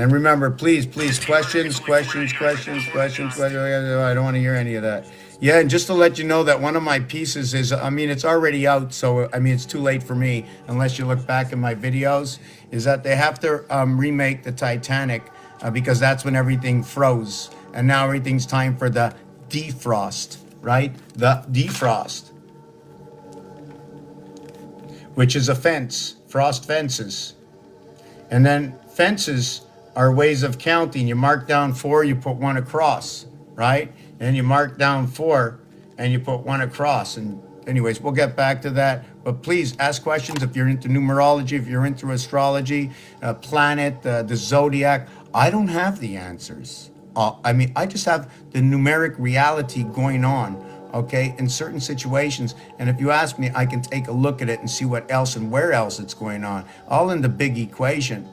And remember, please, questions. I don't want to hear any of that. Yeah, and just to let you know that one of my pieces is, I mean, it's already out, so I mean, it's too late for me unless you look back in my videos, is that they have to remake the Titanic because that's when everything froze. And now everything's time for the defrost, right? The defrost, which is a fence, frost fences. And then fences are ways of counting. You mark down 4, you put 1 across, right? And you mark down 4 and you put 1 across. And anyways, we'll get back to that. But please ask questions if you're into numerology, if you're into astrology, planet, the zodiac. I don't have the answers. I mean, I just have the numeric reality going on, okay, in certain situations. And if you ask me, I can take a look at it and see what else and where else it's going on, all in the big equation.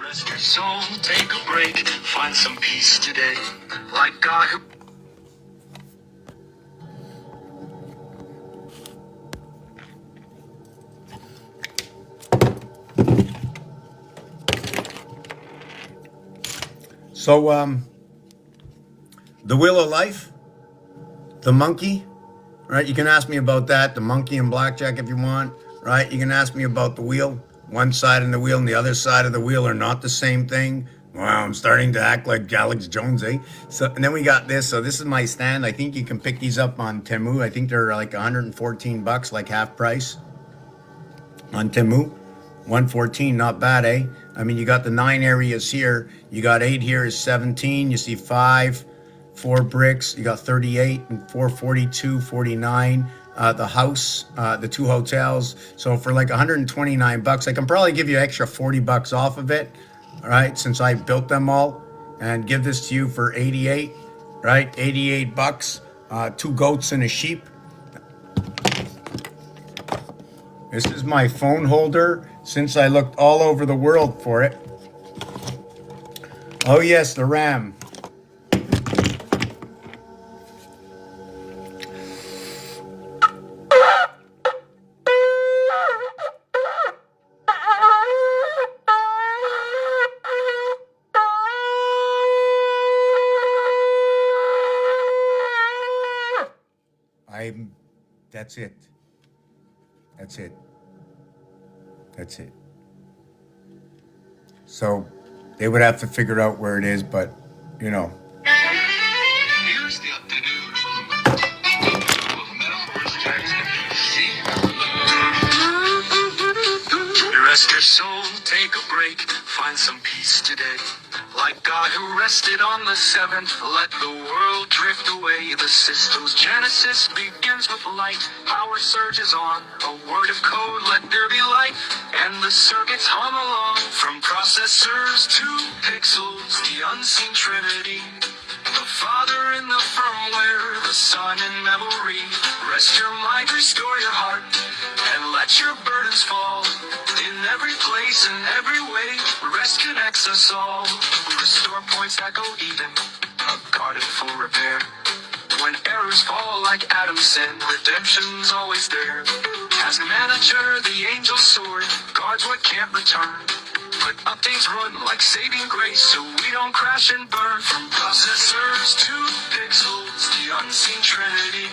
Rest your soul, take a break, find some peace today. Like God who So, the Wheel of Life, the monkey, right? You can ask me about that, the monkey and blackjack if you want, right? You can ask me about the wheel. One side of the wheel and the other side of the wheel are not the same thing. Wow, I'm starting to act like Alex Jones, eh? So, and then we got this. So this is my stand. I think you can pick these up on Temu. I think they're like 114 bucks, like half price on Temu. 114, not bad, eh? I mean, you got the 9 areas here. You got 8 here is 17. You see 5, 4 bricks. You got 38 and 442, 49. The house, the 2 hotels. So for like 129 bucks, I can probably give you extra 40 bucks off of it. All right, since I built them all, and give this to you for 88, right? 88 bucks. 2 goats and a sheep. This is my phone holder since I looked all over the world for it. Oh yes, the RAM. That's it. That's it. That's it. So they would have to figure out where it is, but you know. here's the updated metaphors, text, rest your soul, take a break, find some peace today. Like God who rested on the 7th, let the world drift away. The system's genesis begins with light. Power surges on, a word of code, let there be light. And the circuits hum along, from processors to pixels, the unseen trinity. The Father in the firmware, the Son in memory. Rest your mind, restore your heart, and let your burdens fall. In every place, in every way, rest connects us all. We restore points that go even, a garden full repair. When errors fall like Adam's sin, redemption's always there. As manager, the angel's sword guards what can't return. But updates run like saving grace, so we don't crash and burn. From processors to pixels, the unseen trinity.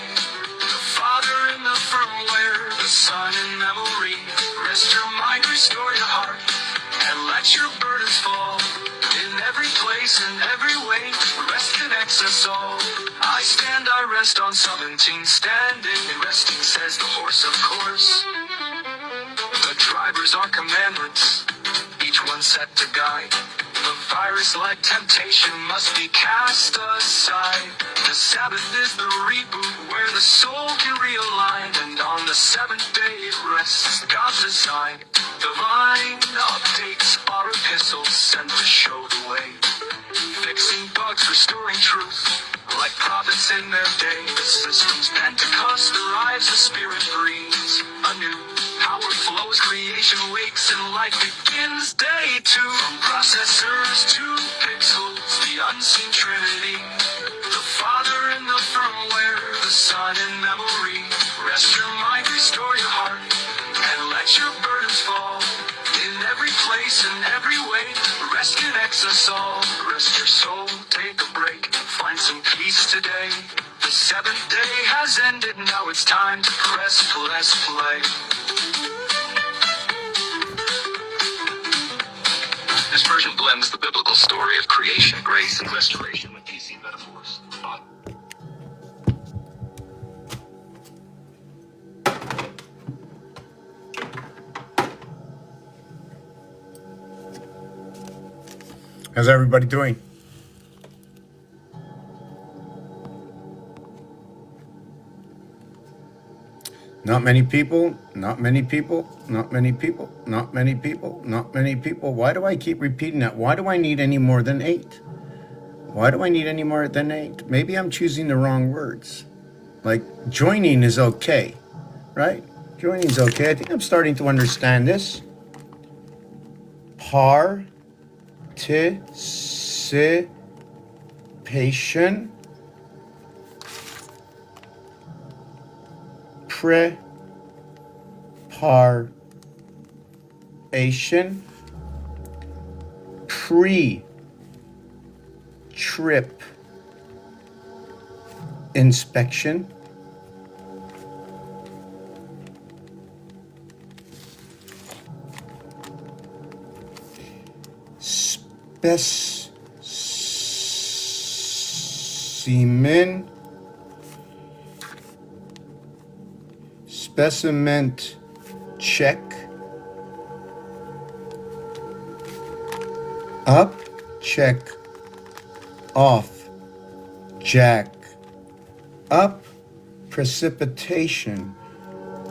The Father in the firmware, the Son in memory. Rest your mind, restore your heart, and let your burdens fall. In every place, in every way, rest connects us all. I stand, I rest on 17, standing. Resting says the horse, of course. The drivers are commandments, each one set to guide. The virus-like temptation must be cast aside. The Sabbath is the reboot where the soul can realign. And on the 7th day it rests, God's design. Divine updates are epistles sent to show the way. Fixing bugs, restoring truth, like prophets in their day. The system's meant to breaks and life begins. Day two, from processors to pixels, the unseen trinity. The Father in the firmware, the Son in memory. Rest your mind, restore your heart, and let your burdens fall. In every place, in every way, rest connects us all. Rest your soul, take a break, find some peace today. The seventh day has ended, now it's time to press play. This version blends the biblical story of creation, grace, and restoration with PC metaphors. How's everybody doing? Not many people, not many people, not many people, not many people, not many people. Why do I keep repeating that? Why do I need any more than 8? Why do I need any more than 8? Maybe I'm choosing the wrong words. Like joining is okay, right? Joining is okay. I think I'm starting to understand this. Participation. Preparation, pre-trip inspection, specimen check, up, check, off, jack, up, precipitation,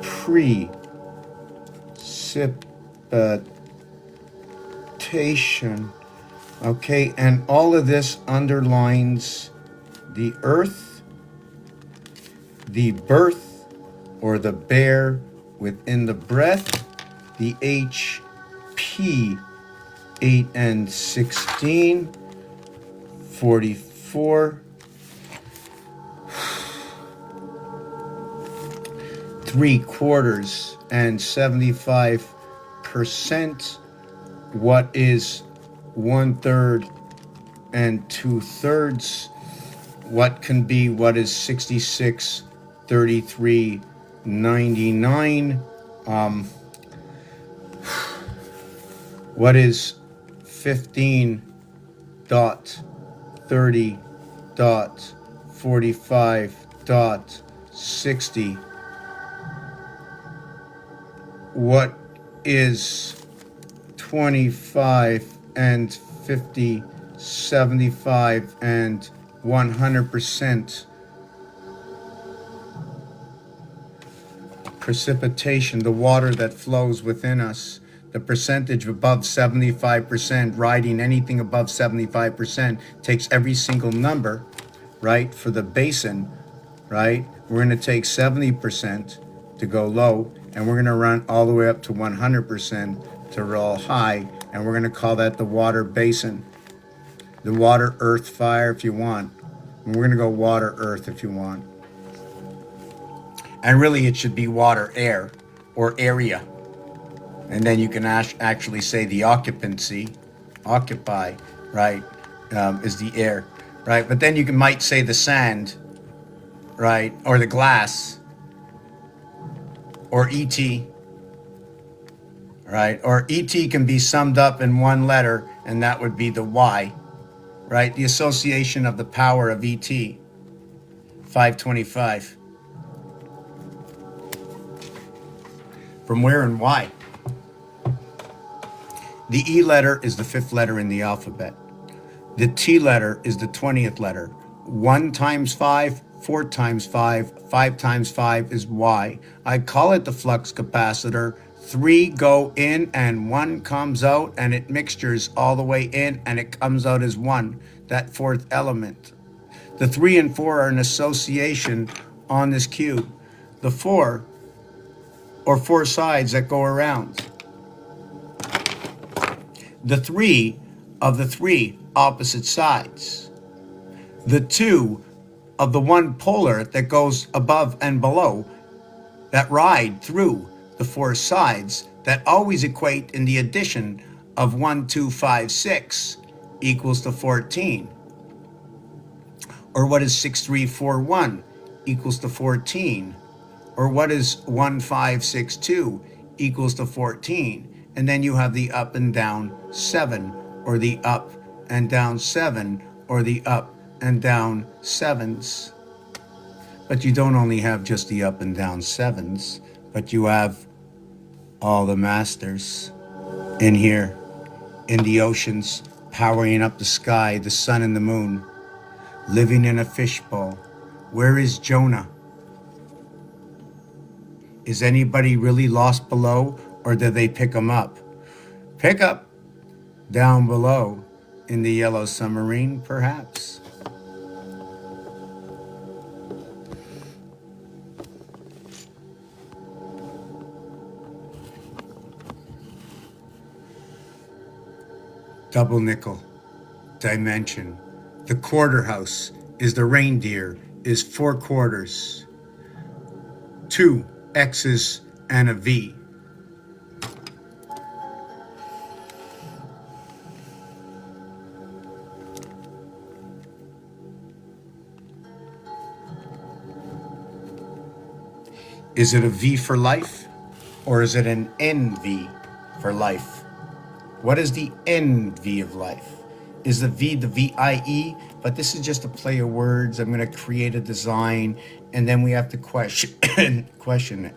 precipitation. Okay, and all of this underlines the earth, the birth, or the bear within the breath, the HP 8 and 16, 44, 3/4 and 75%. What is 1/3 and 2/3? What can be what is 66, 33, 99? What is 15.30.45.60? What is 25 and 50, 75 and 100%? Precipitation, the water that flows within us, the percentage above 75%, riding anything above 75%, takes every single number, right, for the basin, right? We're going to take 70% to go low, and we're going to run all the way up to 100% to roll high, and we're going to call that the water basin. The water, earth, fire if you want. And we're going to go water, earth if you want. And really it should be water, air, or area. And then you can actually say the occupancy, occupy, right, is the air, right? But then you might say the sand, right, or the glass, or ET, right? Or ET can be summed up in one letter, and that would be the Y, right? The association of the power of ET, 525. From where and why? The E letter is the 5th letter in the alphabet. The T letter is the 20th letter. 1 times 5, 4 times 5, 5 times 5 is Y. I call it the flux capacitor. 3 go in and 1 comes out, and it mixtures all the way in and it comes out as 1, that 4th element. The 3 and 4 are an association on this cube. The 4, or 4 sides that go around. the 3 of the 3 opposite sides, the 2 of the one polar that goes above and below, that ride through the 4 sides that always equate in the addition of 1, 2, 5, 6 equals to 14. Or what is 6, 3, 4, 1 equals to 14? Or what is 1, 5, 6, 2 equals to 14? And then you have the up and down 7, or the up and down 7, or the up and down 7s. But you don't only have just the up and down 7s, but you have all the masters in here, in the oceans, powering up the sky, the sun and the moon, living in a fishbowl. Where is Jonah? Is anybody really lost below, or did they pick him up? Pick up down below in the yellow submarine, perhaps. Double nickel dimension. The quarter house is the reindeer, is 4 quarters, 2 X's and a V. Is it a V for life, or is it an NV for life? What is the NV of life? Is the V the VIE? But this is just a play of words. I'm going to create a design, and then we have to question it.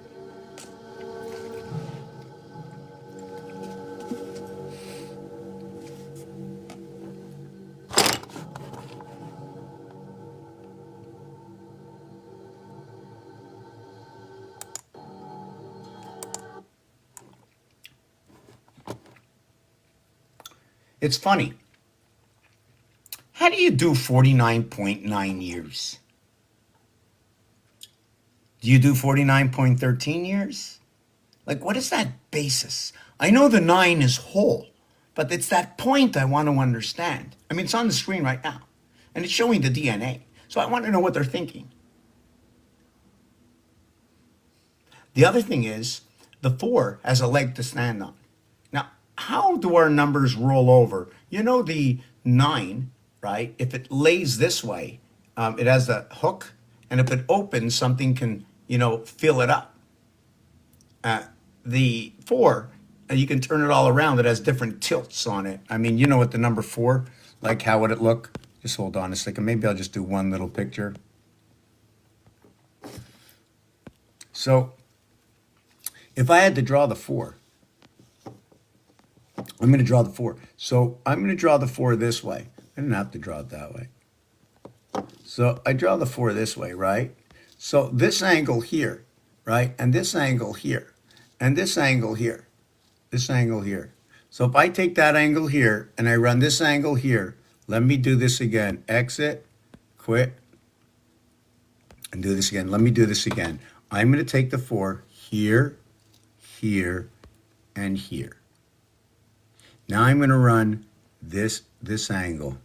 It's funny. How do you do 49.9 years? Do you do 49.13 years? Like, what is that basis? I know the 9 is whole, but it's that point I want to understand. I mean, it's on the screen right now, and it's showing the DNA. So I want to know what they're thinking. The other thing is, the 4 has a leg to stand on. Now, how do our numbers roll over? You know, the 9, right? If it lays this way, it has a hook, and if it opens, something can, fill it up. The 4, you can turn it all around. It has different tilts on it. I mean, you know what the number 4, like how would it look? Just hold on a second. Maybe I'll just do one little picture. So if I had to draw the 4, I'm going to draw the 4. So I'm going to draw the 4 this way. I didn't have to draw it that way. So I draw the 4 this way, right? So this angle here, right? And this angle here, and this angle here, this angle here. So if I take that angle here and I run this angle here, let me do this again. Exit, quit, and do this again. Let me do this again. I'm going to take the 4 here, here, and here. Now I'm going to run this angle.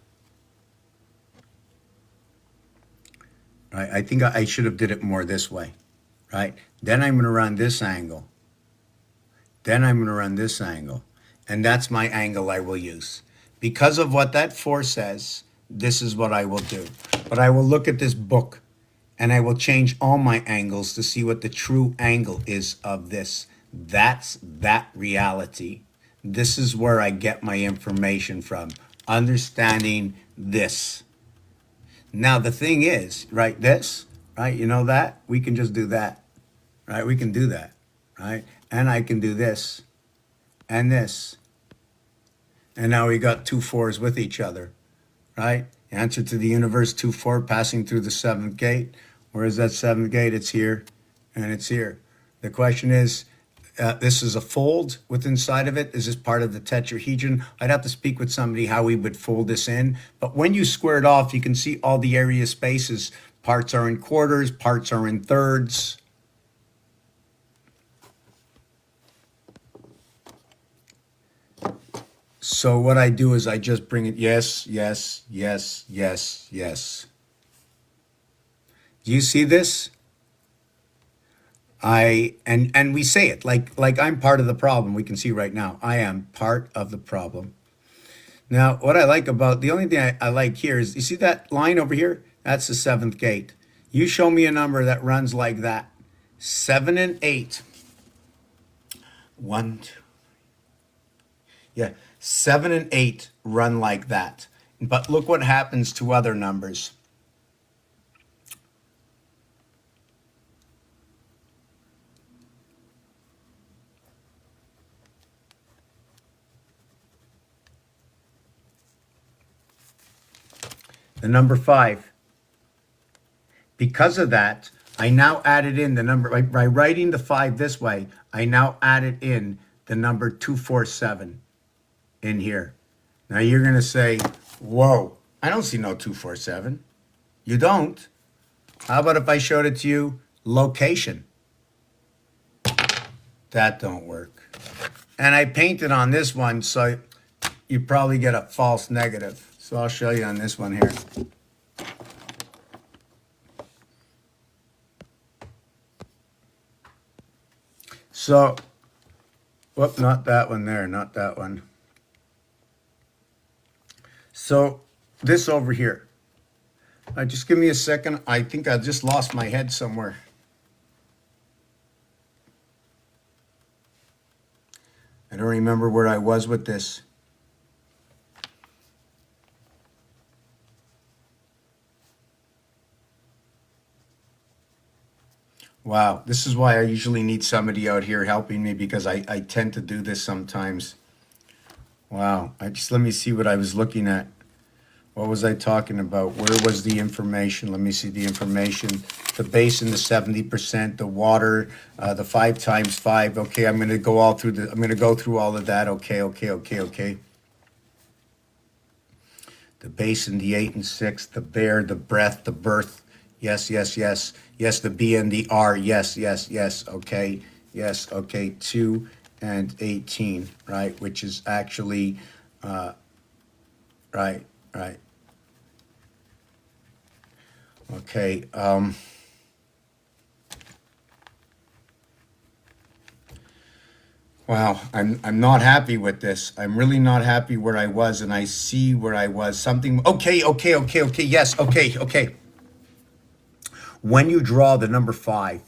Right? I think I should have did it more this way, right? Then I'm going to run this angle. Then I'm going to run this angle. And that's my angle I will use. Because of what that 4 says, this is what I will do. But I will look at this book, and I will change all my angles to see what the true angle is of this. That's that reality. This is where I get my information from. Understanding this. Now, the thing is, right, this, right, you know that? We can just do that, right? We can do that, right? And I can do this and this. And now we got 2 4s with each other, right? Answer to the universe, 2 4 passing through the 7th gate. Where is that 7th gate? It's here and it's here. The question is, this is a fold with inside of it. Is this part of the tetrahedron? I'd have to speak with somebody how we would fold this in. But when you square it off, you can see all the area spaces. Parts are in quarters, parts are in thirds. So what I do is I just bring it, yes, yes, yes, yes, yes. Do you see this? And we say it like I'm part of the problem. We can see right now. I am part of the problem. Now, what I like about the only thing I like here is you see that line over here? That's the seventh gate. You show me a number that runs like that. 7 and 8. 1, 2. Yeah, 7 and 8 run like that. But look what happens to other numbers. The number 5. Because of that, I now added in the number, by writing the 5 this way, I now added in the number 247 in here. Now you're going to say, whoa, I don't see no 247. You don't? How about if I showed it to you, location? That don't work. And I painted on this one, so you probably get a false negative. So I'll show you on this one here. So, whoop, not that one there, not that one. So, this over here. Just give me a second. I think I just lost my head somewhere. I don't remember where I was with this. Wow, this is why I usually need somebody out here helping me, because I tend to do this sometimes. Wow, let me see what I was looking at. What was I talking about? Where was the information? Let me see the information. The basin, the 70%, the water, the 5 times 5. Okay, I'm gonna go all through I'm gonna go through all of that. Okay. The basin, the 8 and 6, the bear, the breath, the birth. Yes. Yes, the B and the R. Yes. Okay. Yes. Okay. 2 and 18, right? Which is actually, right. Okay. Wow. I'm not happy with this. I'm really not happy where I was, and I see where I was. Something. Okay. Yes. Okay. When you draw the number 5,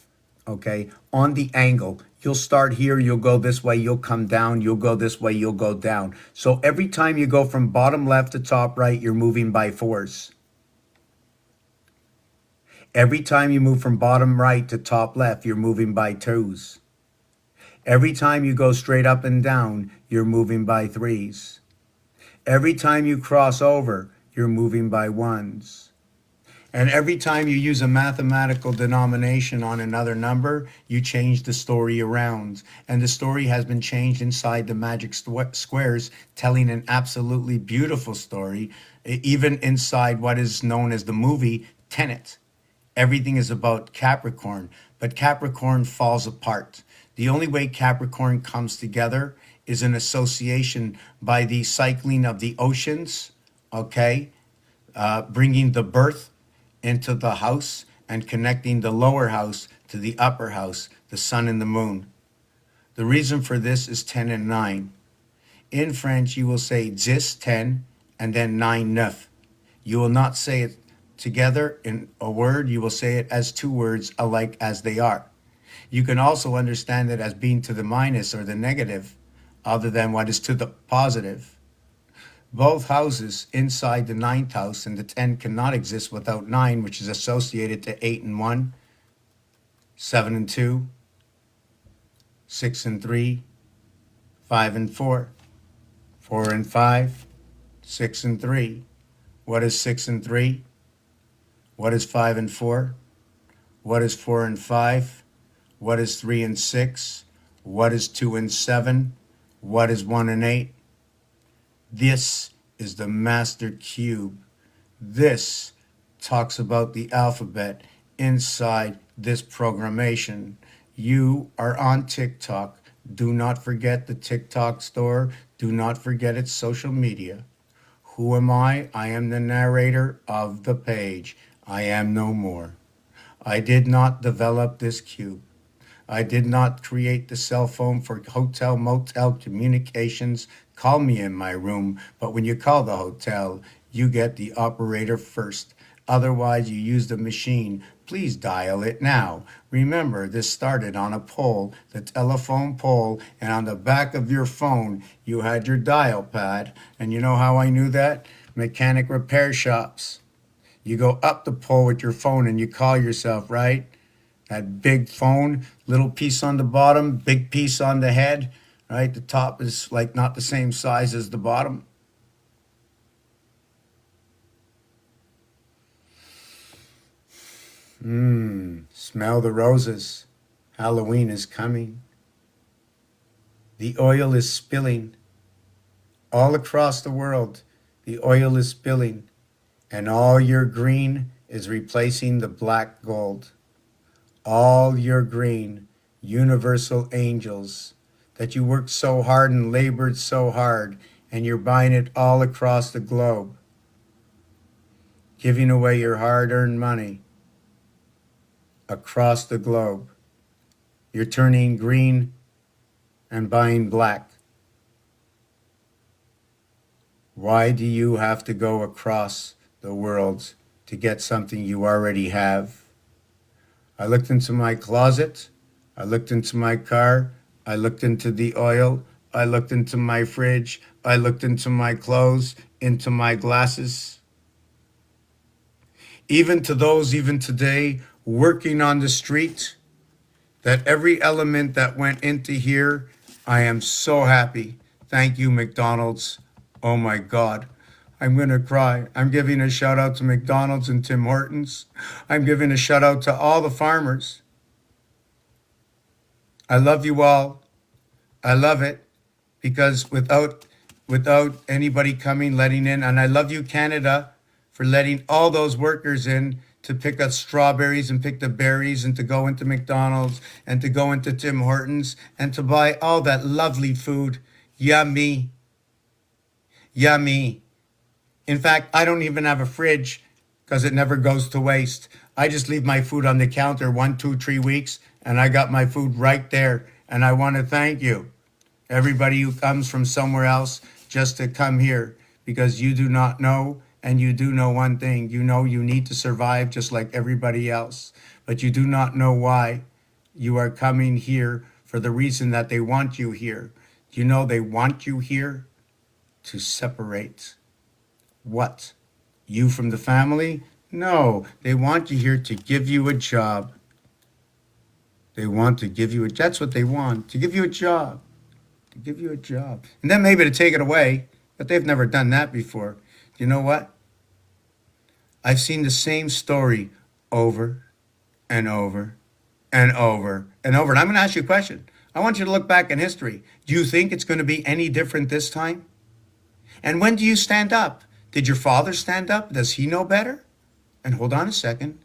okay, on the angle, you'll start here, you'll go this way, you'll come down, you'll go this way, you'll go down. So every time you go from bottom left to top right, you're moving by 4s. Every time you move from bottom right to top left, you're moving by 2s. Every time you go straight up and down, you're moving by 3s. Every time you cross over, you're moving by 1s. And every time you use a mathematical denomination on another number, you change the story around. And the story has been changed inside the magic squares, telling an absolutely beautiful story, even inside what is known as the movie Tenet. Everything is about Capricorn, but Capricorn falls apart. The only way Capricorn comes together is an association by the cycling of the oceans, okay? Bringing the birth into the house and connecting the lower house to the upper house, the sun and the moon. The reason for this is 10 and 9. In French, you will say 10 and then 9. You will not say it together in a word. You will say it as 2 words alike as they are. You can also understand it as being to the minus or the negative, other than what is to the positive. Both houses inside the 9th house and the 10 cannot exist without 9, which is associated to 8 and 1, 7 and 2, 6 and 3, 5 and 4, 4 and 5, 6 and 3. What is 6 and 3? What is 5 and 4? What is 4 and 5? What is 3 and 6? What is 2 and 7? What is 1 and 8? This is the master cube. This talks about the alphabet inside this programmation. You are on TikTok. Do not forget the TikTok store. Do not forget it's social media. Who am I? I am the narrator of the page. I am no more. I did not develop this cube. I did not create the cell phone for hotel motel communications. Call me in my room, but when you call the hotel, you get the operator first. Otherwise, you use the machine. Please dial it now. Remember, this started on a pole, the telephone pole, and on the back of your phone, you had your dial pad. And you know how I knew that? Mechanic repair shops. You go up the pole with your phone and you call yourself, right? That big phone, little piece on the bottom, big piece on the head, right? The top is like not the same size as the bottom. Smell the roses. Halloween is coming. The oil is spilling. All across the world, the oil is spilling. And all your green is replacing the black gold. All your green, universal angels that you worked so hard and labored so hard, and you're buying it all across the globe, giving away your hard-earned money across the globe. You're turning green and buying black. Why do you have to go across the world to get something you already have? I looked into my closet, I looked into my car, I looked into the oil, I looked into my fridge, I looked into my clothes, into my glasses. Even to those, even today, working on the street, that every element that went into here, I am so happy. Thank you, McDonald's. Oh my God. I'm going to cry. I'm giving a shout out to McDonald's and Tim Hortons. I'm giving a shout out to all the farmers. I love you all. I love it because without anybody coming, letting in, and I love you, Canada, for letting all those workers in to pick up strawberries and pick the berries and to go into McDonald's and to go into Tim Hortons and to buy all that lovely food. Yummy. Yummy. In fact, I don't even have a fridge because it never goes to waste. I just leave my food on the counter 1, 2, 3 weeks, and I got my food right there. And I want to thank you, everybody who comes from somewhere else just to come here, because you do not know, and you do know one thing. You know you need to survive just like everybody else, but you do not know why you are coming here for the reason that they want you here. You know they want you here to separate. What? You from the family? No, they want you here to give you a job. They want to give you that's what they want, to give you a job. To give you a job. And then maybe to take it away, but they've never done that before. You know what? I've seen the same story over and over and over and over. And I'm going to ask you a question. I want you to look back in history. Do you think it's going to be any different this time? And when do you stand up? Did your father stand up? Does he know better? And hold on a second.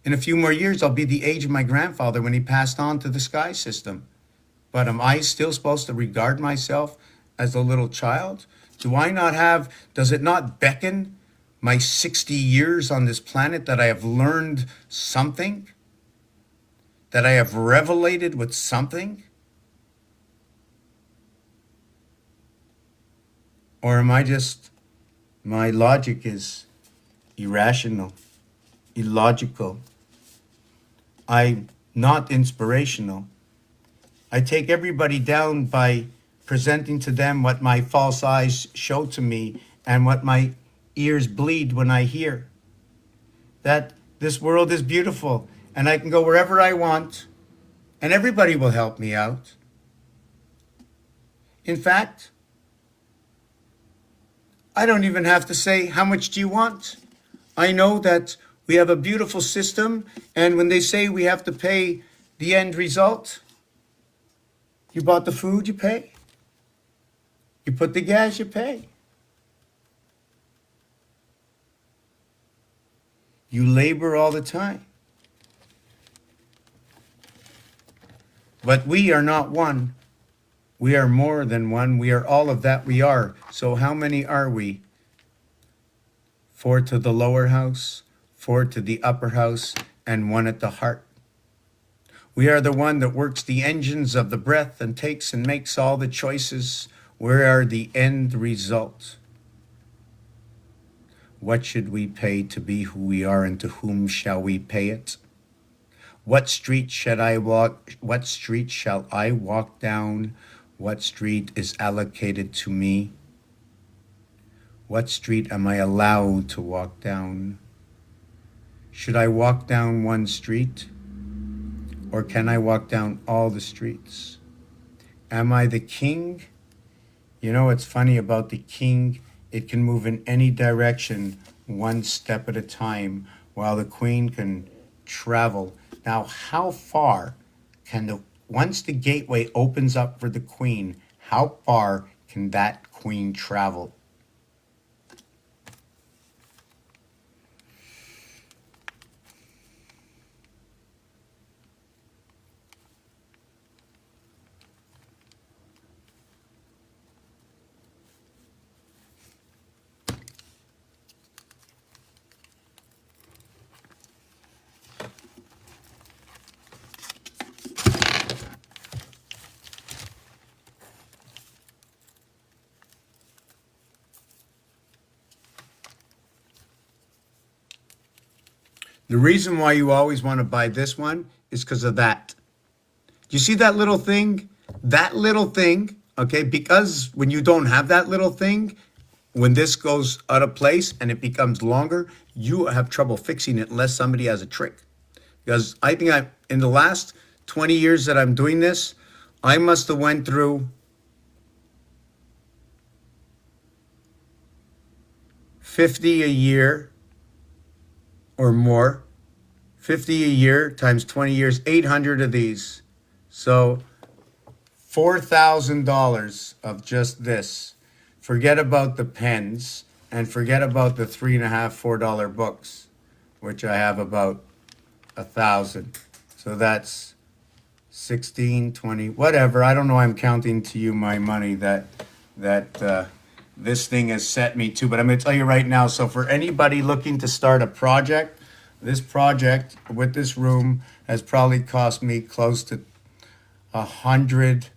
In a few more years, I'll be the age of my grandfather when he passed on to the sky system. But am I still supposed to regard myself as a little child? Does it not beckon my 60 years on this planet that I have learned something? That I have revelated with something? Or am I just, my logic is irrational, illogical. I'm not inspirational. I take everybody down by presenting to them what my false eyes show to me and what my ears bleed when I hear. That this world is beautiful and I can go wherever I want and everybody will help me out. In fact, I don't even have to say, how much do you want? I know that we have a beautiful system, and when they say we have to pay the end result, you bought the food, you pay. You put the gas, you pay. You labor all the time. But we are not one We are more than one. We are all of that we are. So how many are we? Four to the lower house, four to the upper house, and one at the heart. We are the one that works the engines of the breath and takes and makes all the choices. We are the end result. What should we pay to be who we are, and to whom shall we pay it? What street shall I walk? What street shall I walk down? What street is allocated to me? What street am I allowed to walk down? Should I walk down one street? Or can I walk down all the streets? Am I the king? You know what's funny about the king? It can move in any direction, one step at a time, while the queen can travel. Now, how far can once the gateway opens up for the queen, how far can that queen travel? The reason why you always want to buy this one is because of that. You see that little thing? That little thing, okay? Because when you don't have that little thing, when this goes out of place and it becomes longer, you have trouble fixing it unless somebody has a trick. Because I think in the last 20 years that I'm doing this, I must have went through 50 a year or more. 50 a year times 20 years, 800 of these. So $4,000 of just this. Forget about the pens and forget about the $3.5, $4 books, which I have about 1,000. So that's 16, 20, whatever. I don't know. I'm counting to you my money that this thing has set me to. But I'm going to tell you right now. So for anybody looking to start a project, this project with this room has probably cost me close to 100.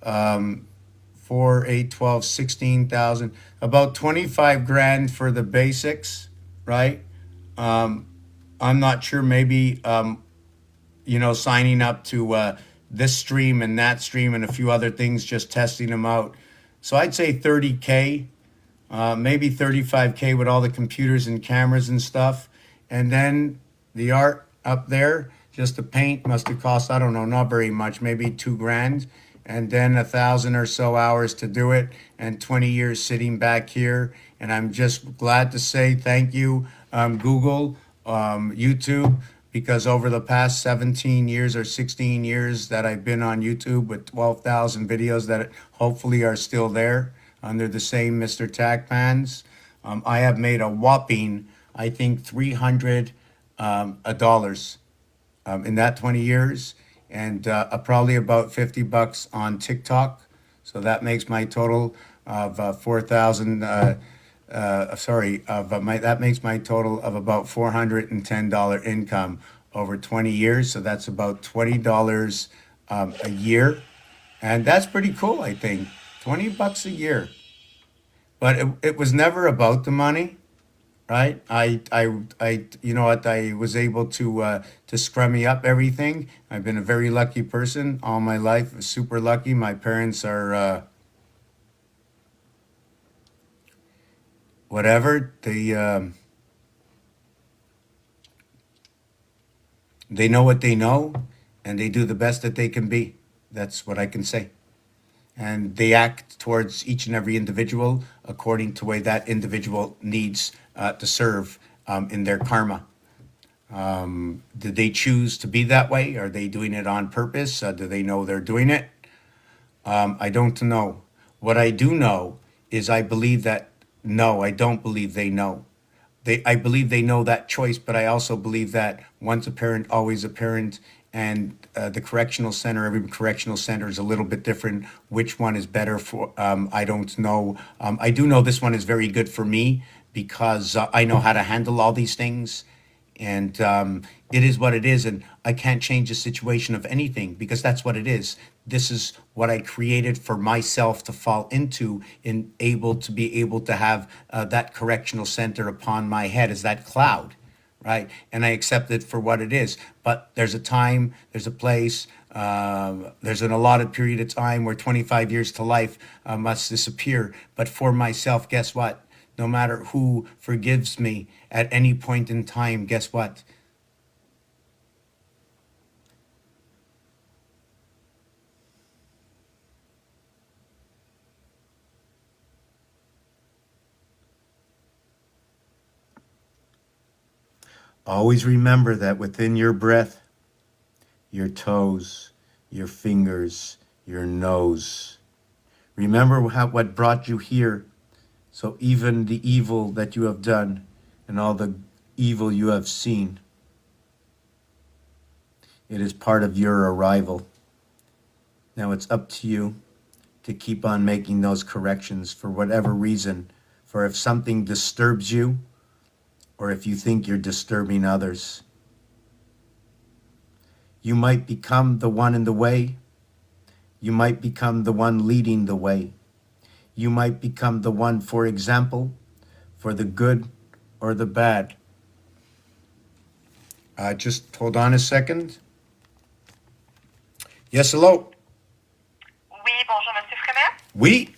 4, 8, 12, 16,000, about 25 grand for the basics, right? I'm not sure, maybe, signing up to this stream and that stream and a few other things, just testing them out. So I'd say 30K, maybe 35K with all the computers and cameras and stuff. And then the art up there, just the paint must have cost, I don't know, not very much, maybe 2 grand. And then 1,000 or so hours to do it, and 20 years sitting back here. And I'm just glad to say thank you, Google, YouTube, because over the past 17 years or 16 years that I've been on YouTube with 12,000 videos that hopefully are still there under the same Mr. Tackpans, I have made a whopping, I think, $300 in that 20 years. And probably about $50 on TikTok. So that makes my total of 4,000. That makes my total of about $410 income over 20 years. So that's about $20 a year, and that's pretty cool. I think $20 a year. But it was never about the money. Right, you know what? I was able to scrummy up everything. I've been a very lucky person all my life, super lucky. My parents are whatever they know what they know, and they do the best that they can be. That's what I can say. And they act towards each and every individual according to the way that individual needs to serve in their karma. Did they choose to be that way? Are they doing it on purpose? Do they know they're doing it? I don't know. What I do know is I believe that, no, I don't believe they know. I believe they know that choice, but I also believe that once a parent, always a parent, and the correctional center, every correctional center is a little bit different. Which one is better for, I don't know. I do know this one is very good for me because I know how to handle all these things. And it is what it is. And I can't change the situation of anything because that's what it is. This is what I created for myself to fall into and able to be able to have that correctional center upon my head as that cloud, right? And I accept it for what it is. But there's a time, there's a place, there's an allotted period of time where 25 years to life must disappear. But for myself, guess what? No matter who forgives me at any point in time, guess what? Always remember that within your breath, your toes, your fingers, your nose. Remember what brought you here. So even the evil that you have done and all the evil you have seen, it is part of your arrival. Now it's up to you to keep on making those corrections for whatever reason. For if something disturbs you, or if you think you're disturbing others, you might become the one in the way. You might become the one leading the way. You might become the one, for example, for the good or the bad. Just hold on a second. Yes, hello. Oui, bonjour, Monsieur Frémette. Oui,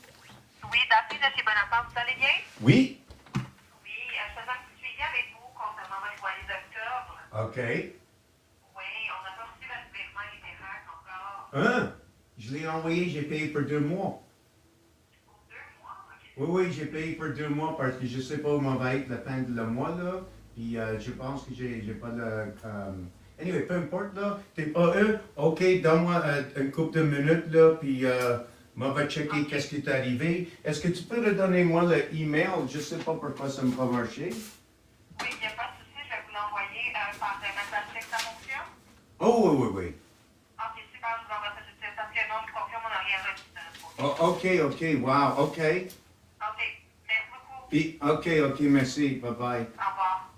Oui, Daphné de chez Bonaparte, vous allez bien? oui. Oui, je faisais un petit suivi avec vous concernant votre loyer d'octobre. OK. Oui, on n'a pas reçu votre virement littéraire encore. Hein? Je l'ai envoyé, j'ai payé pour 2 mois. Pour 2 mois, ok. Oui, oui, j'ai payé pour 2 mois parce que je sais pas où m'en va être la fin de le mois, là. Puis je pense que j'ai pas le... Anyway, peu importe, là. T'es pas eux? OK, donne-moi une couple de minutes, là, puis moi, va checker qu'est-ce qui est arrivé. Est-ce que tu peux redonner-moi le email? Je sais pas pourquoi ça ne pas marché. Oui, il n'y a pas de souci, je vais vous l'envoyer par message texte, ça fonctionne? Oh, oui, oui, oui. Ok, super, je vous envoie ça tout de suite. Parce que non, je confirme, on n'a rien reçu de notre côté. Oh, OK, OK, wow, OK. Ok, merci beaucoup. Puis, OK, merci, bye-bye. Au revoir.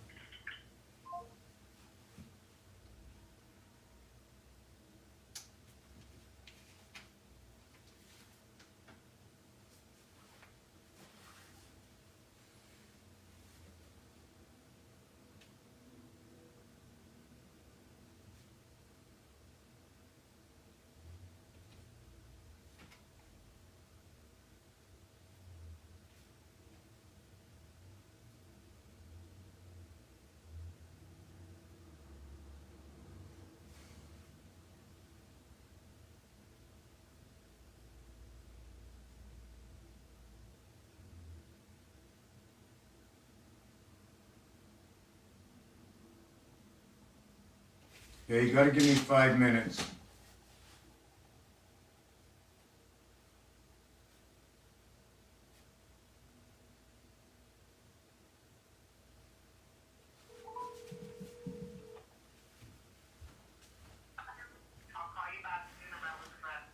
Yeah, you gotta give me 5 minutes. I'll call you back soon and I'll look them up.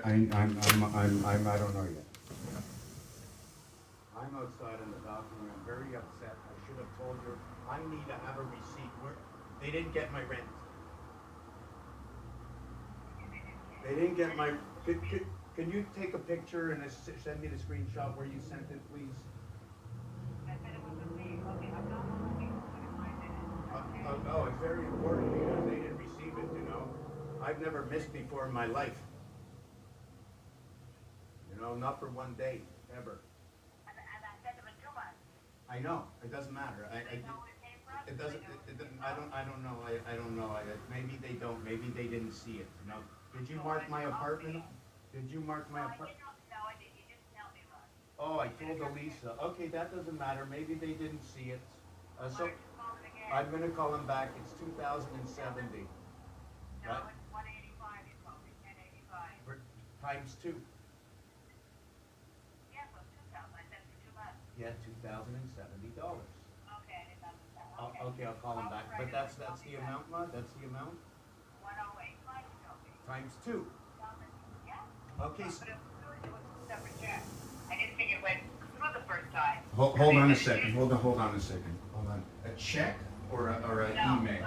I don't know yet. I'm outside in the balcony. I'm very upset. I should have told you. I need to have a receipt. They didn't get my rent. They didn't get my. Can you take a picture and send me the screenshot where you sent it, please? Oh, it's very important because they didn't receive it, you know. I've never missed before in my life. You know, not for one day, ever. I know, it doesn't matter. It doesn't, I don't know, I don't know. Maybe they don't, maybe they didn't see it, you know. Did you mark my apartment? Did you mark my apartment? No, I didn't. You just tell me, Russ. Oh, I told Elisa. Okay, that doesn't matter. Maybe they didn't see it. So I'm gonna call them back. It's 2,070. No, Right? it's 185. You told me 1085. Times two. Yes, well, 2,000. I said for 2 months. Yeah, $2,070. Okay, I didn't understand. Okay. Okay, I'll call them back. But that's the amount, Ma? That's the amount? 1085. You told me. Times two. Yeah. Okay. But it was a separate check. I didn't think it went through the first time. Hold on a second. Hold on a second. Hold on. A check or an No, email?